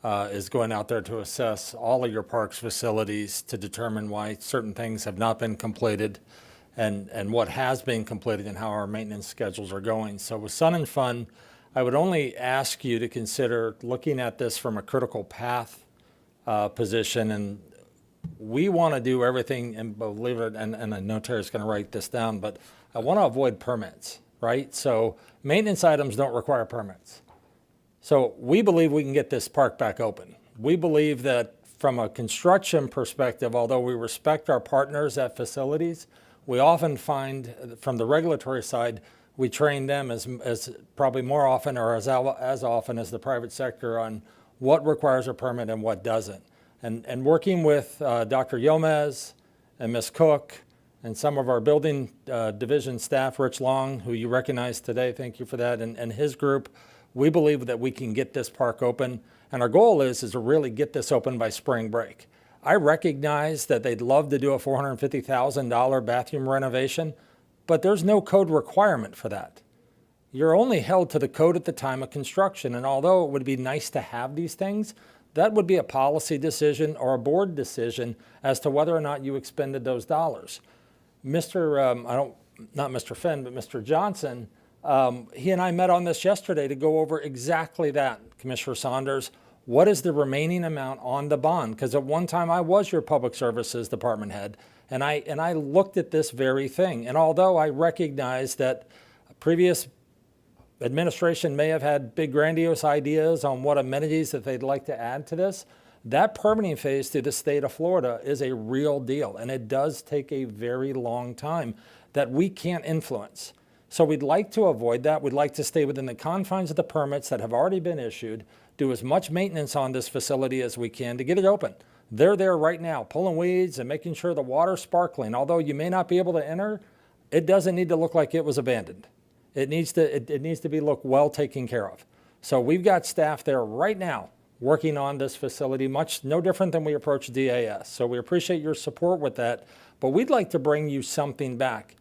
is going out there to assess all of your parks facilities to determine why certain things have not been completed and what has been completed and how our maintenance schedules are going. So with Sun and Fun, I would only ask you to consider looking at this from a critical path position. And we want to do everything, and believe it, and I know Terry's going to write this down, but I want to avoid permits, right? So maintenance items don't require permits. So we believe we can get this park back open. We believe that from a construction perspective, although we respect our partners at facilities, we often find from the regulatory side, we train them as probably more often or as often as the private sector on what requires a permit and what doesn't. And working with Dr. Yomez and Ms. Cook and some of our building division staff, Rich Long, who you recognize today, thank you for that, and his group, we believe that we can get this park open. And our goal is to really get this open by spring break. I recognize that they'd love to do a $450,000 bathroom renovation, but there's no code requirement for that. You're only held to the code at the time of construction. And although it would be nice to have these things, that would be a policy decision or a board decision as to whether or not you expended those dollars. Not Mr. Finn, but Mr. Johnson, he and I met on this yesterday to go over exactly that, Commissioner Saunders. what is the remaining amount on the bond? Because at one time I was your public services department head, and I looked at this very thing. And although I recognize that previous administration may have had big grandiose ideas on what amenities that they'd like to add to this, that permitting phase through the state of Florida is a real deal, and it does take a very long time that we can't influence. So we'd like to avoid that. We'd like to stay within the confines of the permits that have already been issued, do as much maintenance on this facility as we can to get it open. They're there right now, pulling weeds and making sure the water's sparkling. Although you may not be able to enter, it doesn't need to look like it was abandoned. It needs to be look well taken care of. So we've got staff there right now working on this facility, much no different than we approach DAS. So we appreciate your support with that, but we'd like to bring you something back.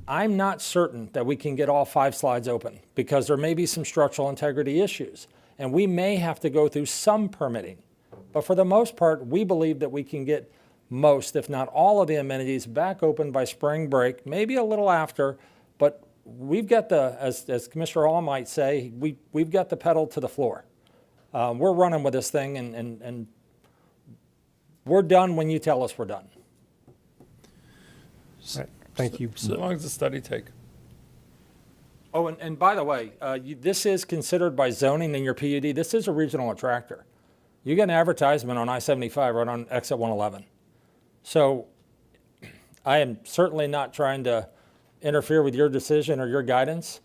I'm not certain that we can get all 5 slides open because there may be some structural integrity issues, and we may have to go through some permitting. But for the most part, we believe that we can get most, if not all, of the amenities back open by spring break, maybe a little after, but we've got the, as Commissioner Hall might say, we've got the pedal to the floor. We're running with this thing, and we're done when you tell us we're done. Right. Thank you. So long as the study take. Oh, and by the way, this is considered by zoning in your PUD. This is a regional attractor. You get an advertisement on I-75 right on exit 111. So I am certainly not trying to interfere with your decision or your guidance,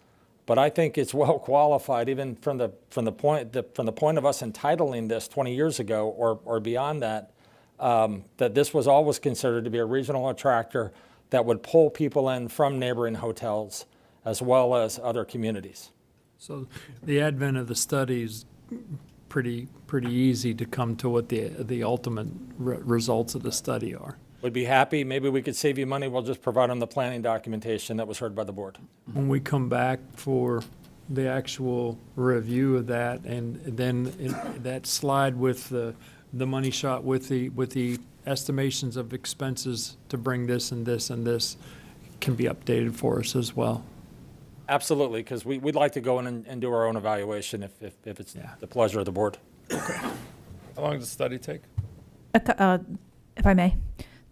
but I think it's well qualified, even from the point of us entitling this 20 years ago or beyond that, that this was always considered to be a regional attractor that would pull people in from neighboring hotels as well as other communities. So the advent of the study is pretty easy to come to what the ultimate results of the study are. Would be happy. Maybe we could save you money. We'll just provide them the planning documentation that was heard by the board. When we come back for the actual review of that, and then that slide with the money shot with the estimations of expenses to bring this and this and this can be updated for us as well. Absolutely, because we'd like to go in and do our own evaluation if it's the pleasure of the board. How long does the study take? If I may,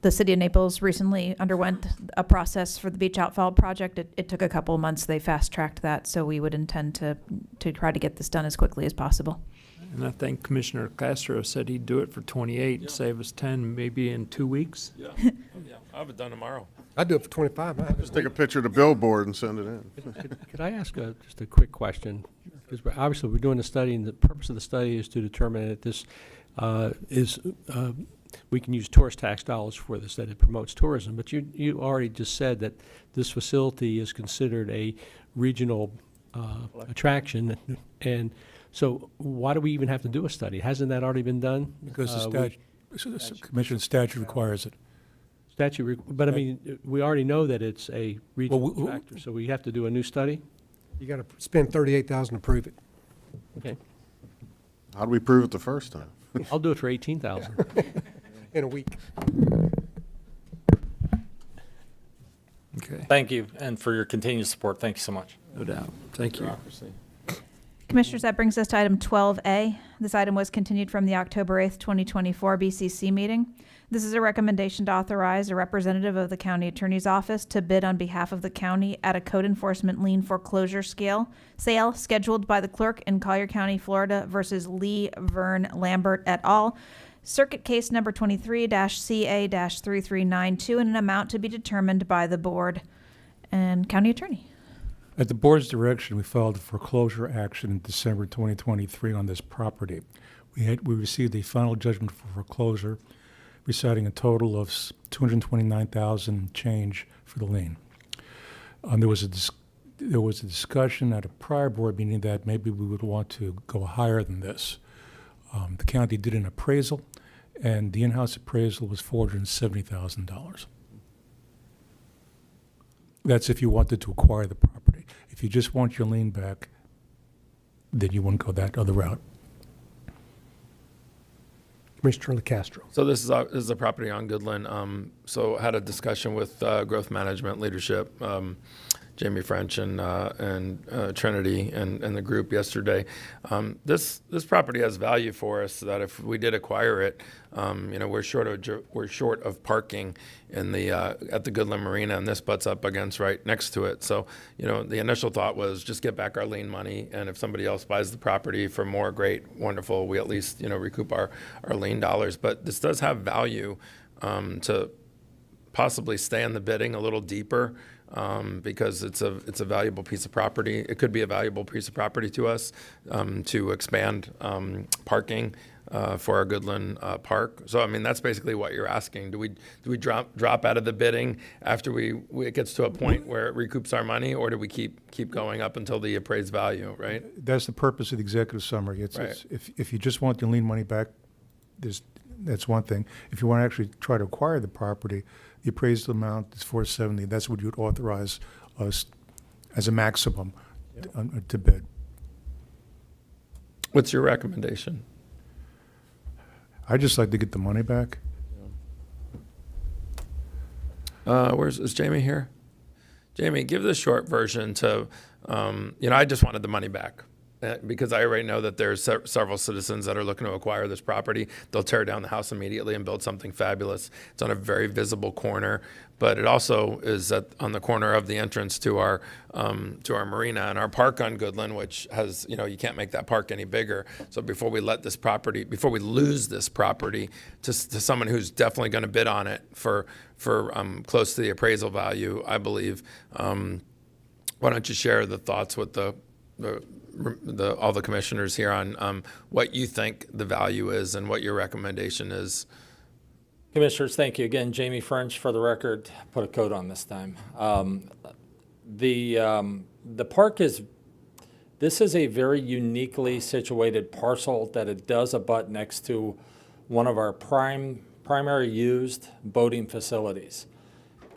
the city of Naples recently underwent a process for the beach outfall project. It took a couple of months. They fast-tracked that, so we would intend to try to get this done as quickly as possible. And I think Commissioner Castro said he'd do it for 28 and save us 10 maybe in 2 weeks. Yeah. I'll have it done tomorrow. I'd do it for 25. Just take a picture of the billboard and send it in. Could I ask just a quick question? Because obviously we're doing a study, and the purpose of the study is to determine that this we can use tourist tax dollars for this, that it promotes tourism. But you already just said that this facility is considered a regional attraction, and so why do we even have to do a study? Hasn't that already been done? Because the Commission statute requires it. But I mean, we already know that it's a regional attractor, so we have to do a new study? You got to spend $38,000 to prove it. Okay. How do we prove it the first time? I'll do it for $18,000. In a week. Okay. Thank you, and for your continued support. Thank you so much. No doubt. Thank you. Commissioners, that brings us to item 12A. This item was continued from the October 8th, 2024 BCC meeting. This is a recommendation to authorize a representative of the county attorney's office to bid on behalf of the county at a code enforcement lien foreclosure sale scheduled by the clerk in Collier County, Florida versus Lee Vern Lambert et al. Circuit case number 23-CA-3392 in an amount to be determined by the board and county attorney. At the board's direction, we filed a foreclosure action in December 2023 on this property. We received a final judgment for foreclosure, reciting a total of $229,000 change for the lien. There was a discussion at a prior board meeting that maybe we would want to go higher than this. The county did an appraisal, and the in-house appraisal was $470,000. That's if you wanted to acquire the property. If you just want your lien back, then you wouldn't go that other route. Commissioner Castro. So this is a property on Goodland. So I had a discussion with growth management leadership. Jamie French and Trinity and the group yesterday. This property has value for us. That if we did acquire it, we're short of parking in the at the Goodland Marina, and this butts up against right next to it. So the initial thought was just get back our lien money, and if somebody else buys the property for more, great, wonderful. We at least recoup our lien dollars. But this does have value to possibly stay in the bidding a little deeper. Because it's a valuable piece of property. It could be a valuable piece of property to us to expand parking for our Goodland Park. So I mean that's basically what you're asking. Do we drop out of the bidding after it gets to a point where it recoups our money, or do we keep going up until the appraised value? Right. That's the purpose of the executive summary. It's if you just want the lien money back, that's one thing. If you want to actually try to acquire the property, the appraised amount is $470. That's what you'd authorize us as a maximum to bid. What's your recommendation? I'd just like to get the money back. Is Jamie here? Jamie, give the short version to, I just wanted the money back. Because I already know that there's several citizens that are looking to acquire this property. They'll tear down the house immediately and build something fabulous. It's on a very visible corner, but it also is on the corner of the entrance to our marina and our park on Goodland, which has, you can't make that park any bigger. So before we lose this property to someone who's definitely going to bid on it for close to the appraisal value, I believe, why don't you share the thoughts with all the commissioners here on what you think the value is and what your recommendation is. Commissioners, thank you. Again, Jamie French, for the record, put a coat on this time. The park this is a very uniquely situated parcel that it does abut next to one of our primary used boating facilities.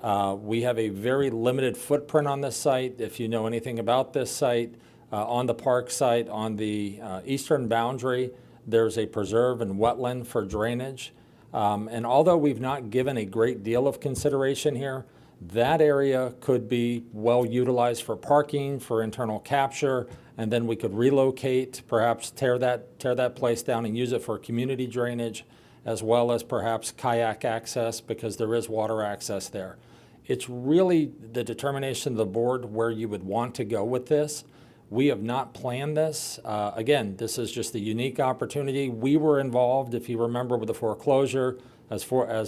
We have a very limited footprint on this site. If you know anything about this site, on the park site, on the eastern boundary, there's a preserve and wetland for drainage. And although we've not given a great deal of consideration here, that area could be well utilized for parking, for internal capture, and then we could relocate, perhaps tear that place down and use it for community drainage, as well as perhaps kayak access, because there is water access there. It's really the determination of the board where you would want to go with this. We have not planned this. Again, this is just a unique opportunity. We were involved, if you remember, with the foreclosure, as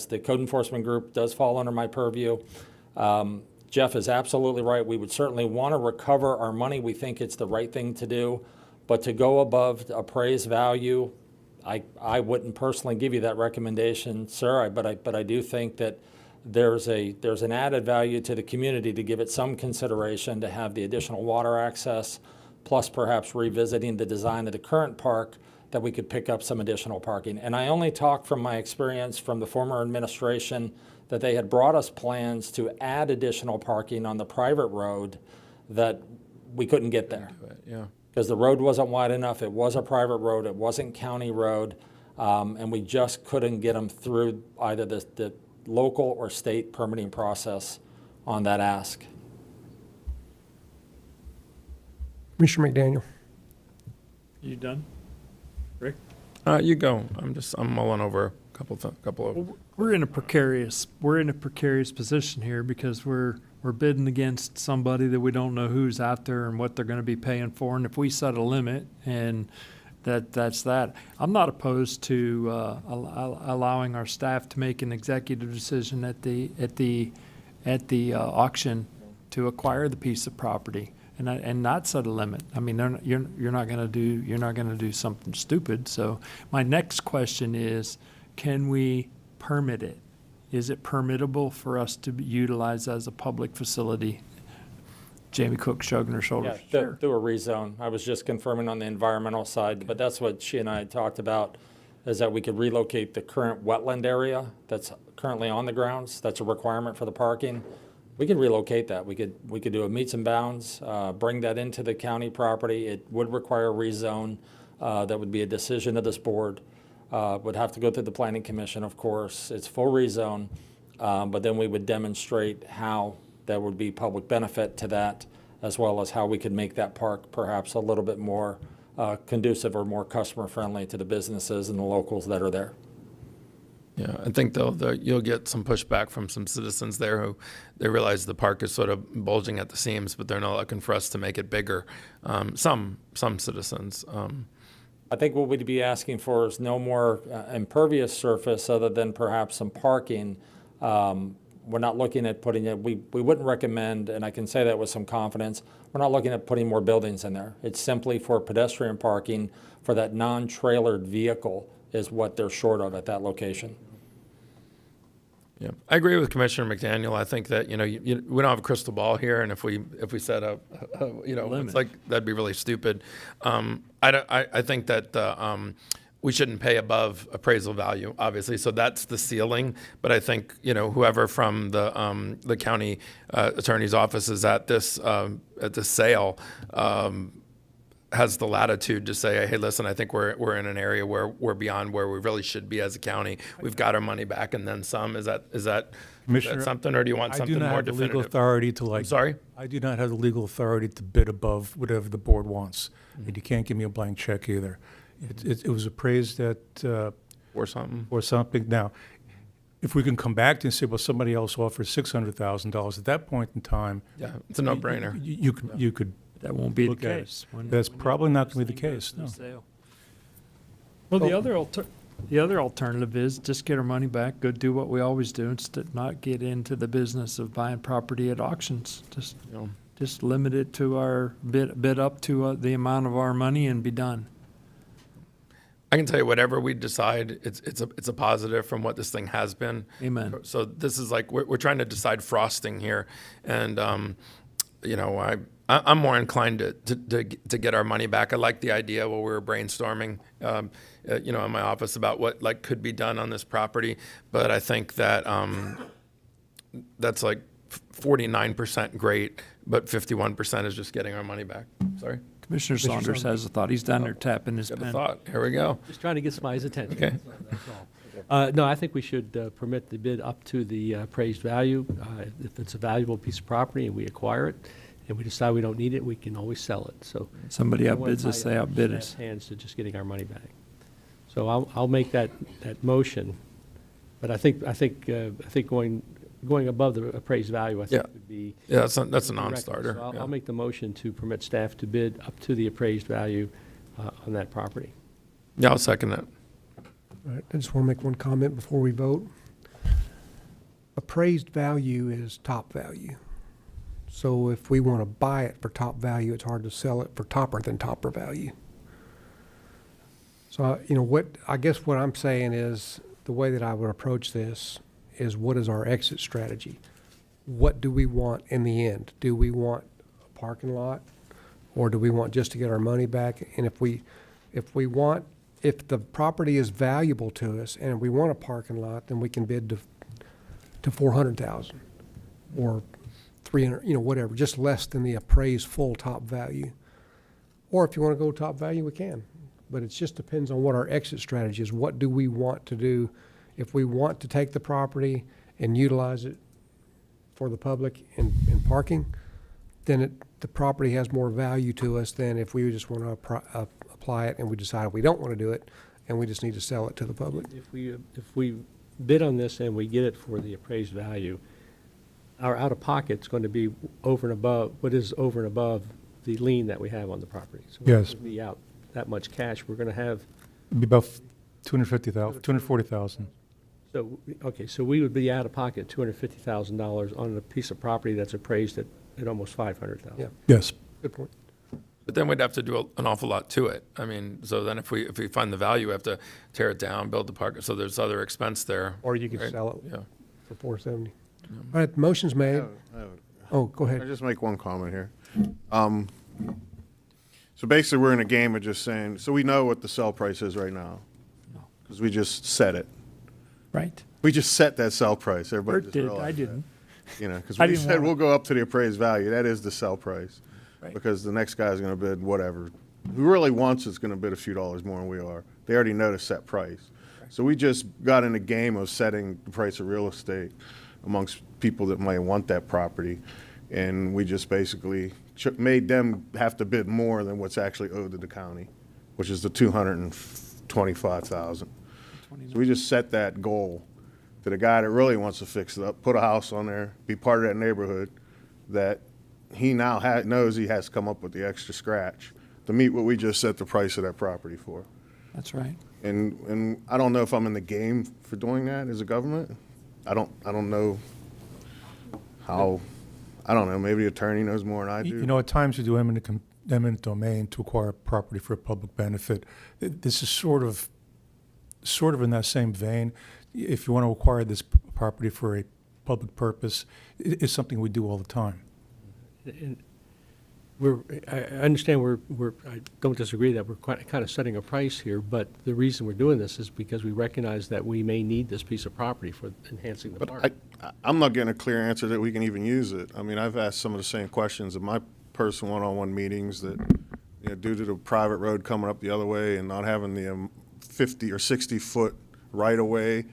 the code enforcement group does fall under my purview. Jeff is absolutely right. We would certainly want to recover our money. We think it's the right thing to do. But to go above appraised value, I wouldn't personally give you that recommendation, sir. But I do think that there's an added value to the community to give it some consideration, to have the additional water access, plus perhaps revisiting the design of the current park, that we could pick up some additional parking. And I only talk from my experience from the former administration that they had brought us plans to add additional parking on the private road that we couldn't get there. Because the road wasn't wide enough. It was a private road. It wasn't county road. And we just couldn't get them through either the local or state permitting process on that ask. Commissioner McDaniel. You done, Rick? You go. I'm mulling over a couple of. We're in a precarious position here because we're bidding against somebody that we don't know who's out there and what they're going to be paying for. And if we set a limit, and that's that. I'm not opposed to allowing our staff to make an executive decision at the auction to acquire the piece of property and not set a limit. I mean, you're not going to do something stupid. So my next question is, can we permit it? Is it permittable for us to utilize as a public facility? Jamie Cook shrugging her shoulders. Yeah, Sure. do a rezone. I was just confirming on the environmental side, but that's what she and I had talked about, is that we could relocate the current wetland area that's currently on the grounds. That's a requirement for the parking. We could relocate that. We could do a meets and bounds, bring that into the county property. It would require a rezone. That would be a decision of this board. Would have to go through the planning commission, of course. It's full rezone, but then we would demonstrate how that would be public benefit to that, as well as how we could make that park perhaps a little bit more conducive or more customer friendly to the businesses and the locals that are there. Yeah, I think though that you'll get some pushback from some citizens there who they realize the park is sort of bulging at the seams, but they're not looking for us to make it bigger. Some citizens. I think what we'd be asking for is no more impervious surface other than perhaps some parking. We're not looking at putting it, we wouldn't recommend, and I can say that with some confidence, we're not looking at putting more buildings in there. It's simply for pedestrian parking for that non-trailered vehicle is what they're short of at that location. Yeah, I agree with Commissioner McDaniel. I think that we don't have a crystal ball here, and if we set up, it's like that'd be really stupid. I think that we shouldn't pay above appraisal value, obviously. So that's the ceiling. But I think whoever from the county attorney's office is at this sale has the latitude to say, hey, listen, I think we're in an area where we're beyond where we really should be as a county. We've got our money back and then some. Is that something, or do you want something more definitive? I do not have the legal authority to I'm sorry? I do not have the legal authority to bid above whatever the board wants, and you can't give me a blank check either. It was appraised at or something. Or something. Now, if we can come back to and say, well, somebody else offers $600,000 at that point in time, yeah, it's a no-brainer. You could. That won't be the look at case. it. That's probably not going to be the case, no. Well, the other alternative is just get our money back, go do what we always do, instead not get into the business of buying property at auctions. Just limit it to our bid up to the amount of our money and be done. I can tell you whatever we decide, it's a positive from what this thing has been. Amen. So this is like we're trying to decide frosting here, and I'm more inclined to get our money back. I like the idea while we were brainstorming, in my office about what could be done on this property. But I think that that's like 49% great, but 51% is just getting our money back. Sorry. Commissioner Saunders has a thought. He's down there tapping his pen. A thought. Here we go. Just trying to get somebody's attention. Okay. That's all. No, I think we should permit the bid up to the appraised value. If it's a valuable piece of property and we acquire it, and we decide we don't need it, we can always sell it. So somebody I don't wanna outbids us, tie they up outbid staff's us. hands to just getting our money back. So I'll make that motion, but I think going above the appraised value, I think would be that's a would be non-starter. reckless. So Yeah. I'll make the motion to permit staff to bid up to the appraised value on that property. Yeah, I'll second that. All right, I just want to make one comment before we vote. Appraised value is top value. So if we want to buy it for top value, it's hard to sell it for topper than topper value. So, I guess what I'm saying is the way that I would approach this is what is our exit strategy? What do we want in the end? Do we want a parking lot, or do we want just to get our money back? And if the property is valuable to us and we want a parking lot, then we can bid to $400,000 or 300, whatever, just less than the appraised full top value. Or if you want to go top value, we can. But it just depends on what our exit strategy is. What do we want to do? If we want to take the property and utilize it for the public in parking, then the property has more value to us than if we just want to apply it and we decide we don't want to do it and we just need to sell it to the public. If we bid on this and we get it for the appraised value, our out-of-pocket's going to be over and above the lien that we have on the property. So Yes. we'll be out that much cash. We're going to have. It'd be about $240,000. So, okay, so we would be out of pocket $250,000 on a piece of property that's appraised at almost $500,000. Yeah. Yes. Good point. But then we'd have to do an awful lot to it. I mean, so then if we find the value, we have to tear it down, build the park. So there's other expense there. Or you could right? sell it Yeah. for $470. All right, motion's made. Oh, go ahead. I'll just make one comment here. So basically, we're in a game of just saying, so we know what the sell price is right now, because we just set it. Right. We just set that sell price. Everybody Bert just did, realized I that. didn't. Because I we didn't said want we'll go up to the appraised value. That is the sell price. Right. Because the next guy's going to bid whatever. Who really wants it's going to bid a few dollars more than we are. They already know the set price. So we just got in a game of setting the price of real estate. amongst people that might want that property. And we just basically made them have to bid more than what's actually owed to the county, which is the $225,000. So we just set that goal to the guy that really wants to fix it up, put a house on there, be part of that neighborhood, that he now knows he has to come up with the extra scratch to meet what we just set the price of that property for. That's right. And I don't know if I'm in the game for doing that as a government. I don't know how. I don't know. Maybe the attorney knows more than I do. You know, at times you do eminent domain to acquire property for a public benefit. This is sort of in that same vein. If you want to acquire this property for a public purpose, it's something we do all the time. And I understand I don't disagree that we're kind of setting a price here, but the reason we're doing this is because we recognize that we may need this piece of property for enhancing the park. I'm not getting a clear answer that we can even use it. I mean, I've asked some of the same questions in my personal one-on-one meetings that, due to the private road coming up the other way and not having the 50 or 60 foot right of way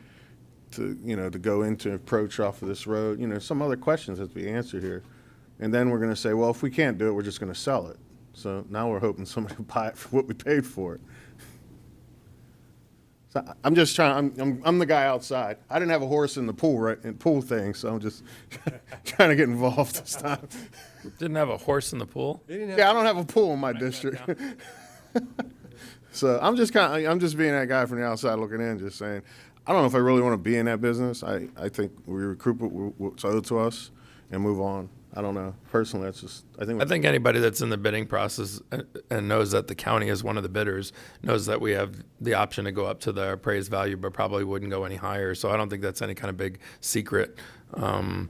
to go into approach off of this road, some other questions have to be answered here. And then we're going to say, well, if we can't do it, we're just going to sell it. So now we're hoping somebody will buy it for what we paid for it. So I'm just trying. I'm the guy outside. I didn't have a horse in the pool thing, so I'm just trying to get involved this time. Didn't have a horse in the pool? Yeah, I don't have a pool in my district. So I'm just being that guy from the outside looking in, just saying, I don't know if I really want to be in that business. I think we recoup what's owed to us and move on. I don't know. Personally, that's just, I think anybody that's in the bidding process and knows that the county is one of the bidders knows that we have the option to go up to the appraised value, but probably wouldn't go any higher. So I don't think that's any kind of big secret. So,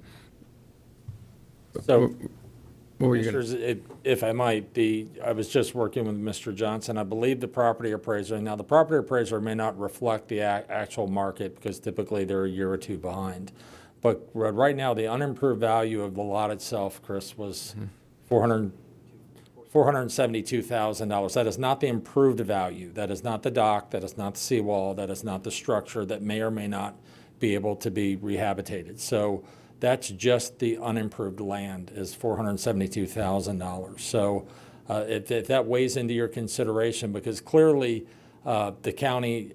what were you gonna? if I might, I was just working with Mr. Johnson. I believe the property appraiser, now the property appraiser may not reflect the actual market because typically they're a year or two behind. But right now, the unimproved value of the lot itself, Chris, was $472,000. That is not the improved value. That is not the dock. That is not the seawall. That is not the structure that may or may not be able to be rehabilitated. So that's just the unimproved land is $472,000. So if that weighs into your consideration, because clearly the county,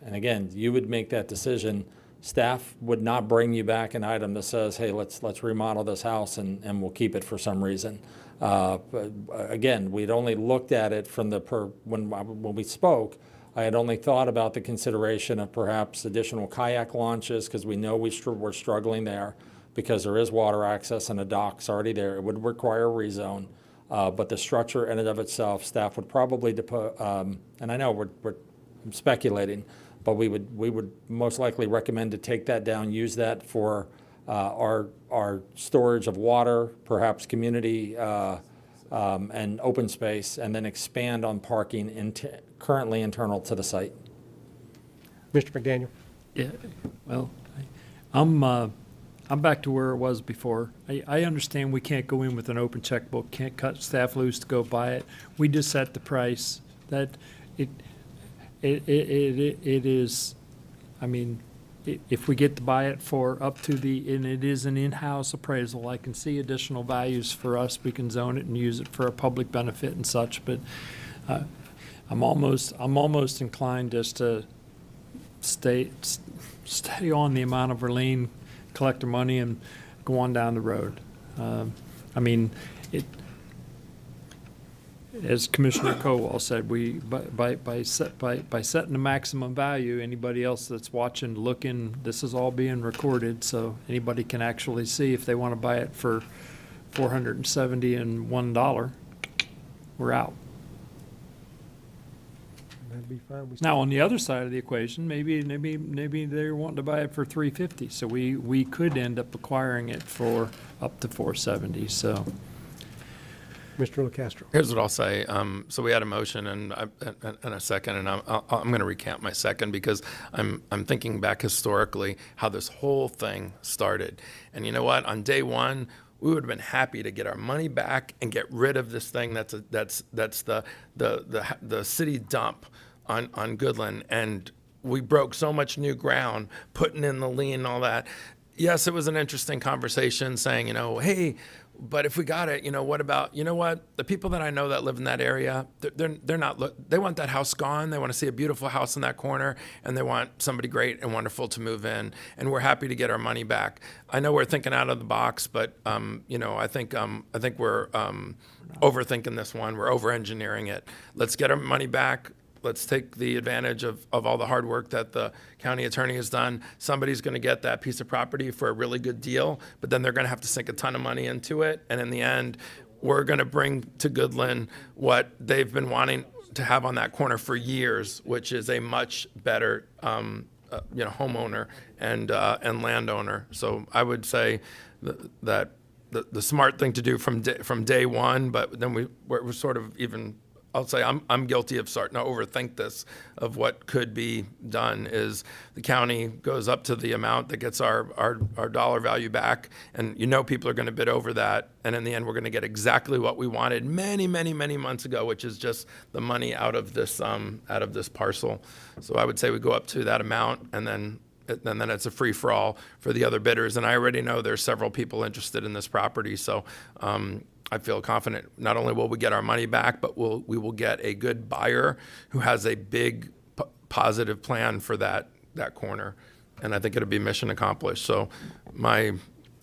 and again, you would make that decision. Staff would not bring you back an item that says, hey, let's remodel this house and we'll keep it for some reason. But again, we'd only looked at it from when we spoke, I had only thought about the consideration of perhaps additional kayak launches because we know we're struggling there because there is water access and a dock's already there. It would require a rezone. But the structure in and of itself, staff would probably, and I know I'm speculating, but we would most likely recommend to take that down, use that for our storage of water, perhaps community and open space, and then expand on parking currently internal to the site. Mr. McDaniel. Yeah, well, I'm back to where it was before. I understand we can't go in with an open checkbook, can't cut staff loose to go buy it. We just set the price that it is, I mean, if we get to buy it for up to and it is an in-house appraisal, I can see additional values for us. We can zone it and use it for a public benefit and such, but I'm almost inclined just to stay on the amount of our lien, collect our money and go on down the road. I mean, as Commissioner Cowell said, by setting the maximum value, anybody else that's watching, looking, this is all being recorded, so anybody can actually see if they want to buy it for $471, we're out. That'd be fine. Now, on the other side of the equation, maybe they're wanting to buy it for $350, so we could end up acquiring it for up to $470. So. Mr. LaCastro. Here's what I'll say. So we had a motion and a second, and I'm going to recant my second because I'm thinking back historically how this whole thing started. And you know what? On day one, we would have been happy to get our money back and get rid of this thing that's the city dump on Goodland. And we broke so much new ground, putting in the lien and all that. Yes, it was an interesting conversation saying, hey, but if we got it, what about, the people that I know that live in that area, they're not, they want that house gone. They want to see a beautiful house in that corner, and they want somebody great and wonderful to move in. And we're happy to get our money back. I know we're thinking out of the box, but, I think we're overthinking this one. We're over-engineering it. Let's get our money back. Let's take the advantage of all the hard work that the county attorney has done. Somebody's going to get that piece of property for a really good deal, but then they're going to have to sink a ton of money into it. And in the end, we're going to bring to Goodland what they've been wanting to have on that corner for years, which is a much better, homeowner and landowner. So I would say that the smart thing to do from day one, but then we're sort of even. I'll say I'm guilty of starting to overthink this, of what could be done, is the county goes up to the amount that gets our dollar value back, and people are going to bid over that, and in the end we're going to get exactly what we wanted many, many, many months ago, which is just the money out of this parcel. So I would say we go up to that amount, and then it's a free-for-all for the other bidders. And I already know there's several people interested in this property, so I feel confident not only will we get our money back, but we will get a good buyer who has a big positive plan for that corner. And I think it'll be mission accomplished. So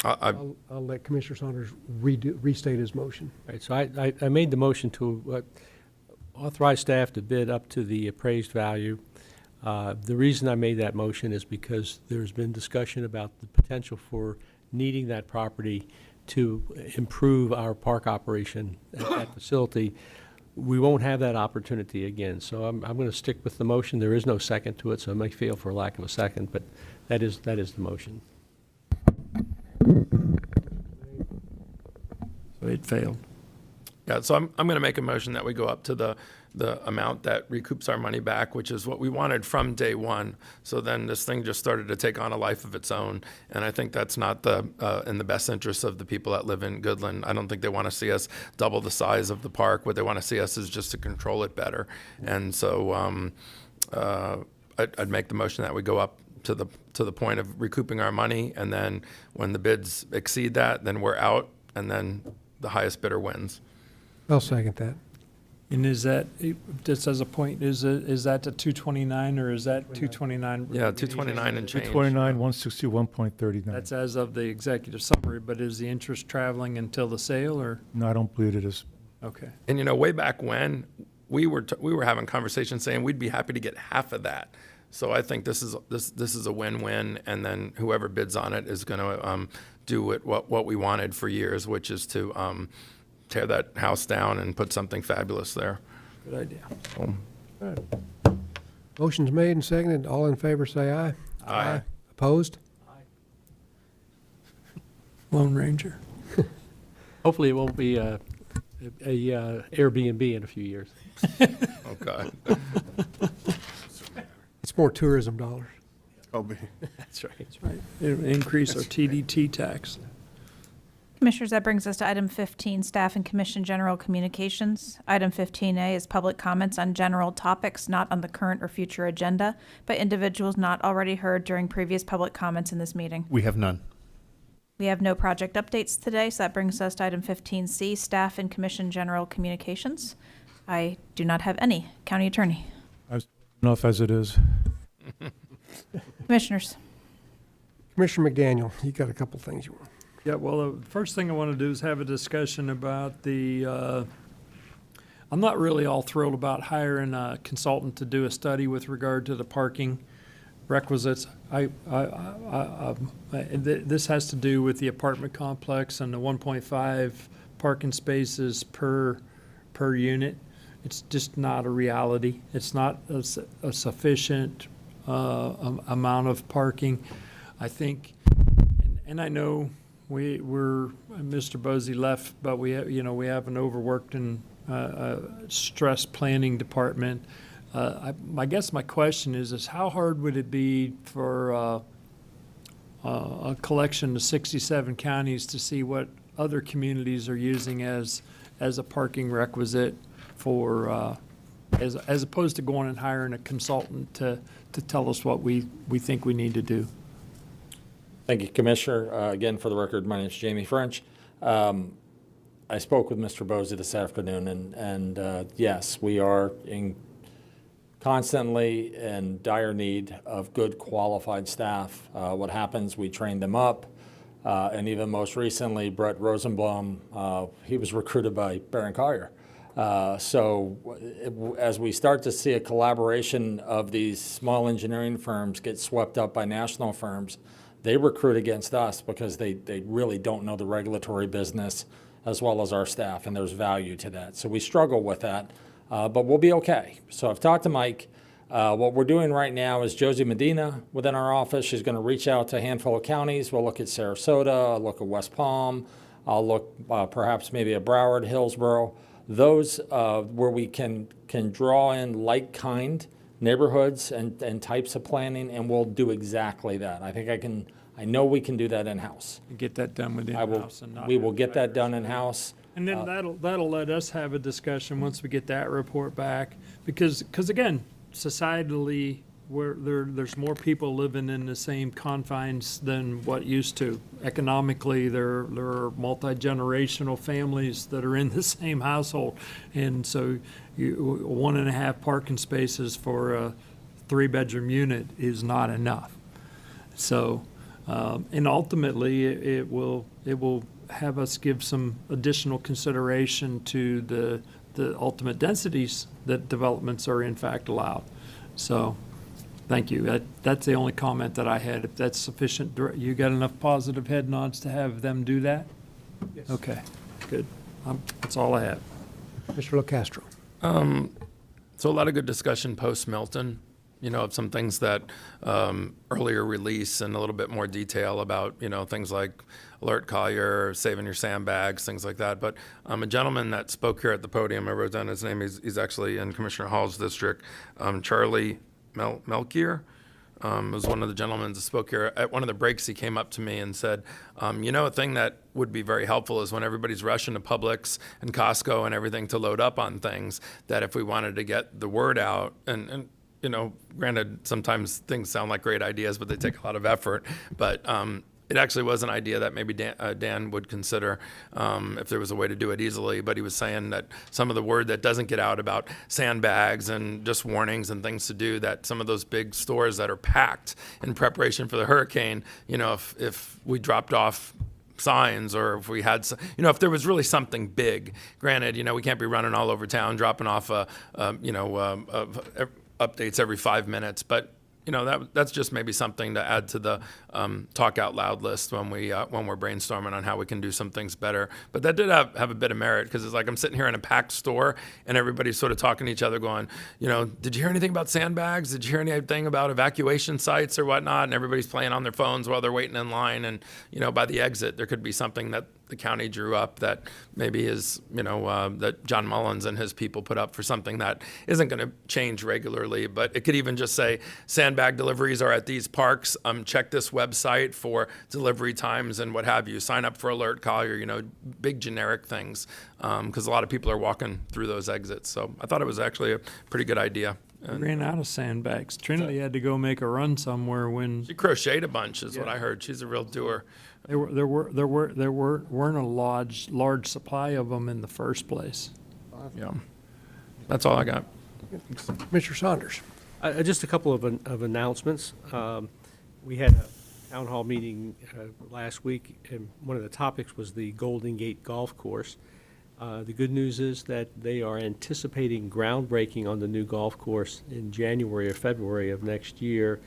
I'll let Commissioner Saunders restate his motion. Right, so I made the motion to authorize staff to bid up to the appraised value. The reason I made that motion is because there's been discussion about the potential for needing that property to improve our park operation at that facility. We won't have that opportunity again, so I'm going to stick with the motion. There is no second to it, so I may fail for lack of a second, but that is the motion. So it failed. Yeah, so I'm going to make a motion that we go up to the amount that recoups our money back, which is what we wanted from day one. So then this thing just started to take on a life of its own, and I think that's not in the best interest of the people that live in Goodland. I don't think they want to see us double the size of the park. What they want to see us is just to control it better. And so I'd make the motion that we go up to the point of recouping our money, and then when the bids exceed that, then we're out, and then the highest bidder wins. I'll second that. And is that, just as a point, is that the 229 or is that 229? Yeah, 229 and change. 229, 161.39. That's as of the executive summary, but is the interest traveling until the sale, or? No, I don't believe it is. Okay. And way back when, we were having conversations saying we'd be happy to get half of that. So I think this is a win-win, and then whoever bids on it is going to do what we wanted for years, which is to tear that house down and put something fabulous there. Good idea. So, All right. Motion's made and seconded. All in favor, say aye. Aye. Opposed? Lone Ranger. Hopefully it won't be a Airbnb in a few years. Okay. It's more tourism dollars. That's right. That's right. It'll increase our TDT tax. Commissioners, that brings us to item 15, Staff and Commission General Communications. Item 15A is public comments on general topics not on the current or future agenda by individuals not already heard during previous public comments in this meeting. We have none. We have no project updates today, so that brings us to item 15C, Staff and Commission General Communications. I do not have any. County Attorney. Enough as it is. Commissioners. Commissioner McDaniel, you got a couple things you want. Yeah, well, the first thing I want to do is have a discussion about I'm not really all thrilled about hiring a consultant to do a study with regard to the parking requisites. This has to do with the apartment complex and the 1.5 parking spaces per unit. It's just not a reality. It's not a sufficient amount of parking. I think, and I know we're Mr. Bosey left, but we have an overworked and stressed planning department. I guess my question is how hard would it be for a collection of 67 counties to see what other communities are using as a parking requisite for as opposed to going and hiring a consultant to tell us what we think we need to do? Thank you, Commissioner. Again, for the record, my name is Jamie French. I spoke with Mr. Bosey this afternoon, and yes, we are constantly in dire need of good qualified staff. What happens, we train them up, and even most recently, Brett Rosenblum, he was recruited by Baron Collier. As we start to see a collaboration of these small engineering firms get swept up by national firms, they recruit against us because they really don't know the regulatory business as well as our staff, and there's value to that. So we struggle with that, but we'll be okay. So I've talked to Mike. What we're doing right now is Josie Medina within our office. She's going to reach out to a handful of counties. We'll look at Sarasota, I'll look at West Palm, I'll look perhaps maybe at Broward, Hillsborough, those where we can draw in like-kind neighborhoods and types of planning, and we'll do exactly that. I know we can do that in-house. Get that done within house and not. We will get that done in-house. And then that'll let us have a discussion once we get that report back, because again, societally, there's more people living in the same confines than what used to. Economically, there are multi-generational families that are in the same household, and so 1.5 parking spaces for a 3-bedroom unit is not enough. So, and ultimately, it will have us give some additional consideration to the ultimate densities that developments are in fact allowed. So, thank you. That's the only comment that I had. If that's sufficient, you got enough positive head nods to have them do that? Yes. Okay, good. That's all I have. Mr. LaCastro. So a lot of good discussion post-Milton, of some things that earlier release and a little bit more detail about, things like Alert Collier, saving your sandbags, things like that. But a gentleman that spoke here at the podium, I wrote down his name, he's actually in Commissioner Hall's district, Charlie Melchior. Was one of the gentlemen that spoke here. At one of the breaks, he came up to me and said, a thing that would be very helpful is when everybody's rushing to Publix and Costco and everything to load up on things, that if we wanted to get the word out, and granted, sometimes things sound like great ideas, but they take a lot of effort. But it actually was an idea that maybe Dan would consider if there was a way to do it easily. But he was saying that some of the word that doesn't get out about sandbags and just warnings and things to do, that some of those big stores that are packed in preparation for the hurricane, if we dropped off signs, or if we had, if there was really something big, granted, we can't be running all over town dropping off, updates every 5 minutes, but that's just maybe something to add to the talk out loud list when we're brainstorming on how we can do some things better. But that did have a bit of merit, because it's like I'm sitting here in a packed store and everybody's sort of talking to each other going, did you hear anything about sandbags? Did you hear anything about evacuation sites or whatnot? And everybody's playing on their phones while they're waiting in line. And, by the exit, there could be something that the county drew up that maybe is, that John Mullins and his people put up for something that isn't going to change regularly. But it could even just say sandbag deliveries are at these parks. Check this website for delivery times and what have you. Sign up for Alert Collier, big generic things, because a lot of people are walking through those exits. So I thought it was actually a pretty good idea. We ran out of sandbags. Trinity had to go make a run somewhere when she crocheted a bunch, is what I heard. She's a real doer. There weren't a large supply of them in the first place. Yeah, that's all I got. Mr. Saunders. Just a couple of announcements. We had a town hall meeting last week, and one of the topics was the Golden Gate Golf Course. The good news is that they are anticipating groundbreaking on the new golf course in January or February of next year,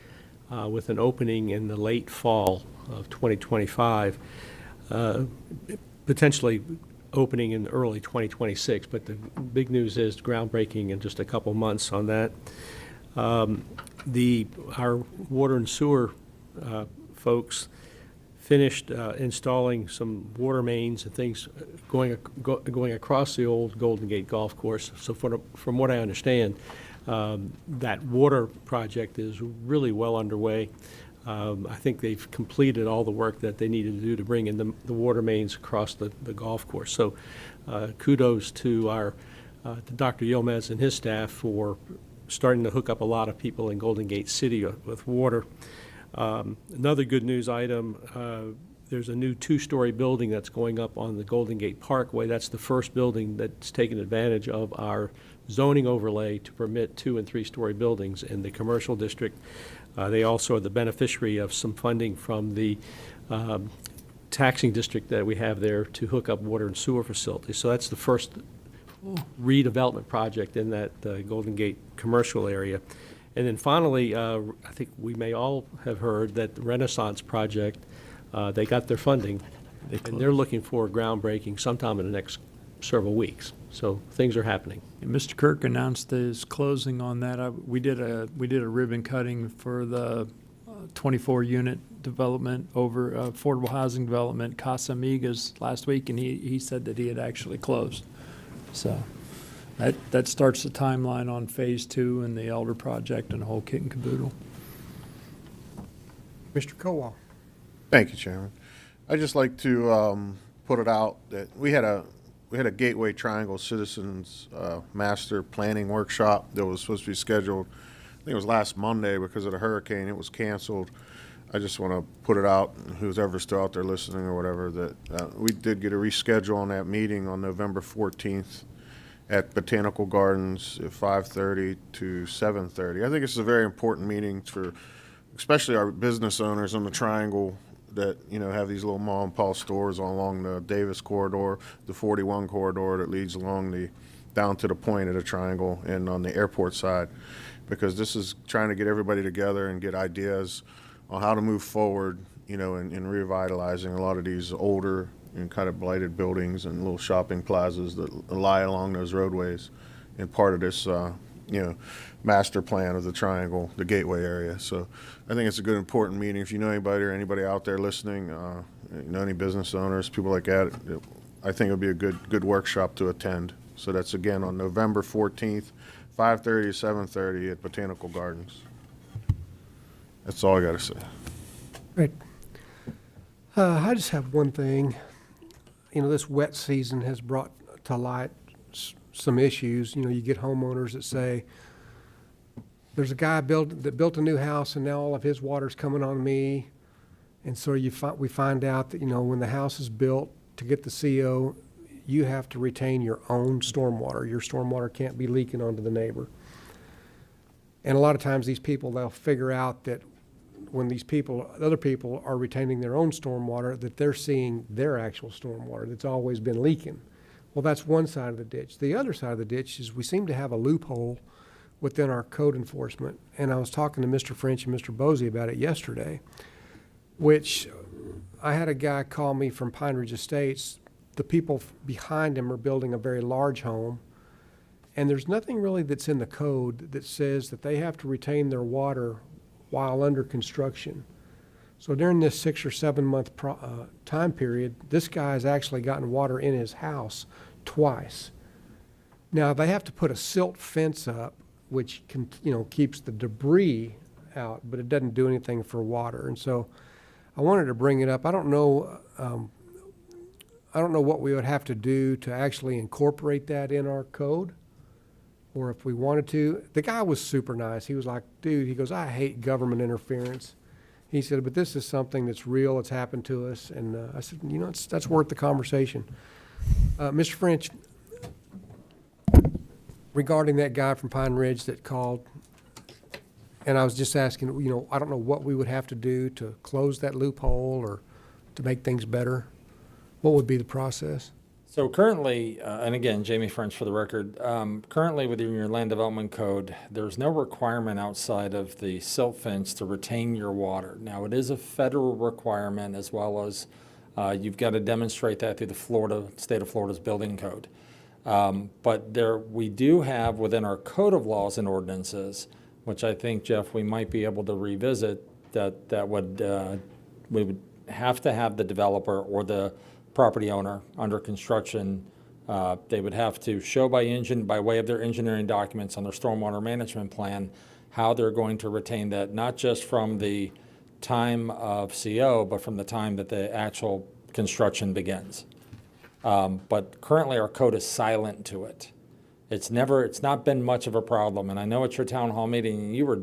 with an opening in the late fall of 2025, potentially opening in early 2026. But the big news is groundbreaking in just a couple months on that. Our water and sewer folks finished installing some water mains and things going across the old Golden Gate Golf Course. So from what I understand, that water project is really well underway. I think they've completed all the work that they needed to do to bring in the water mains across the golf course. So kudos to to Dr. Yilmaz and his staff for starting to hook up a lot of people in Golden Gate City with water. Another good news item, there's a new two-story building that's going up on the Golden Gate Parkway. That's the first building that's taken advantage of our zoning overlay to permit 2- and 3-story buildings in the commercial district. They also are the beneficiary of some funding from the taxing district that we have there to hook up water and sewer facilities. So that's the first redevelopment project in that Golden Gate commercial area. And then finally, I think we may all have heard that the Renaissance project, they got their funding, and they're looking for groundbreaking sometime in the next several weeks. So things are happening. And Mr. Kirk announced his closing on that. We did a ribbon cutting for the 24-unit development over affordable housing development, Casa Amigas, last week, and he said that he had actually closed. So that starts the timeline on phase 2 and the Elder project and the whole kit and caboodle. Mr. Kowal. Thank you, Chairman. I'd just like to put it out that we had a Gateway Triangle Citizens Master Planning Workshop that was supposed to be scheduled. I think it was last Monday because of the hurricane. It was canceled. I just want to put it out, who's ever still out there listening or whatever, that we did get a reschedule on that meeting on November 14th at Botanical Gardens at 5:30 to 7:30. I think it's a very important meeting for especially our business owners on the Triangle that, you know, have these little mom and pop stores along the Davis corridor, the 41 corridor that leads along down to the point of the Triangle and on the airport side, because this is trying to get everybody together and get ideas on how to move forward, you know, in revitalizing a lot of these older and kind of blighted buildings and little shopping plazas that lie along those roadways and part of this, you know, master plan of the Triangle, the Gateway area. So I think it's a good, important meeting. If you know anybody or anybody out there listening, you know, any business owners, people like that, I think it'll be a good workshop to attend. So that's again on November 14th, 5:30 to 7:30 at Botanical Gardens. That's all I got to say. Great. I just have one thing. You know, this wet season has brought to light some issues. You know, you get homeowners that say, there's a guy that built a new house and now all of his water's coming on me. And so we find out that, you know, when the house is built, to get the CO, you have to retain your own stormwater. Your stormwater can't be leaking onto the neighbor. And a lot of times these people, they'll figure out that when other people are retaining their own stormwater, that they're seeing their actual stormwater that's always been leaking. Well, that's one side of the ditch. The other side of the ditch is we seem to have a loophole within our code enforcement. And I was talking to Mr. French and Mr. Bosey about it yesterday, which I had a guy call me from Pine Ridge Estates. The people behind him are building a very large home, and there's nothing really that's in the code that says that they have to retain their water while under construction. So during this 6 or 7 month time period, this guy has actually gotten water in his house twice. Now, they have to put a silt fence up, which can, you know, keeps the debris out, but it doesn't do anything for water. And so I wanted to bring it up. I don't know what we would have to do to actually incorporate that in our code, or if we wanted to. The guy was super nice. He was like, dude, he goes, I hate government interference. He said, but this is something that's real. It's happened to us. And I said, you know, that's worth the conversation. Mr. French, regarding that guy from Pine Ridge that called, and I was just asking, you know, I don't know what we would have to do to close that loophole or to make things better. What would be the process? So currently, and again, Jamie French for the record, currently within your land development code, there's no requirement outside of the silt fence to retain your water. Now, it is a federal requirement, as well as you've got to demonstrate that through the state of Florida's building code. But we do have within our code of laws and ordinances, which I think, Jeff, we might be able to revisit, that we would have to have the developer or the property owner under construction, they would have to show by way of their engineering documents on their stormwater management plan how they're going to retain that, not just from the time of CO, but from the time that the actual construction begins. But currently our code is silent to it. It's not been much of a problem. And I know at your town hall meeting, you were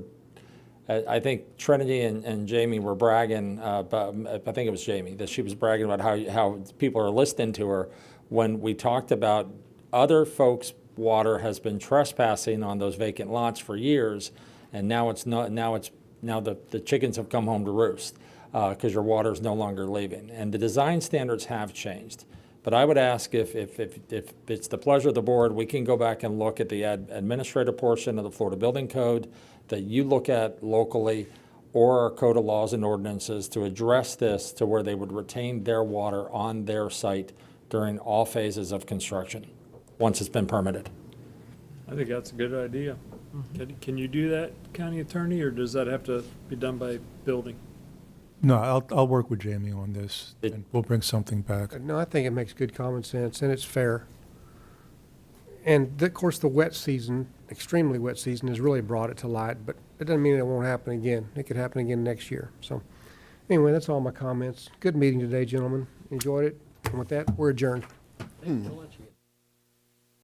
I think Trinity and Jamie were bragging, about, I think it was Jamie, that she was bragging about how people are listening to her when we talked about other folks' water has been trespassing on those vacant lots for years, and now it's not. Now the chickens have come home to roost because your water is no longer leaving, and the design standards have changed. But I would ask if it's the pleasure of the board, we can go back and look at the administrative portion of the Florida Building Code that you look at locally, or our Code of Laws and Ordinances to address this to where they would retain their water on their site during all phases of construction, once it's been permitted. I think that's a good idea. Can you do that, County Attorney, or does that have to be done by building? No, I'll work with Jamie on this, and we'll bring something back. No, I think it makes good common sense, and it's fair. And of course, the wet season, extremely wet season, has really brought it to light, but it doesn't mean it won't happen again. It could happen again next year. So anyway, that's all my comments. Good meeting today, gentlemen. Enjoyed it. And with that, we're adjourned. I'll let you get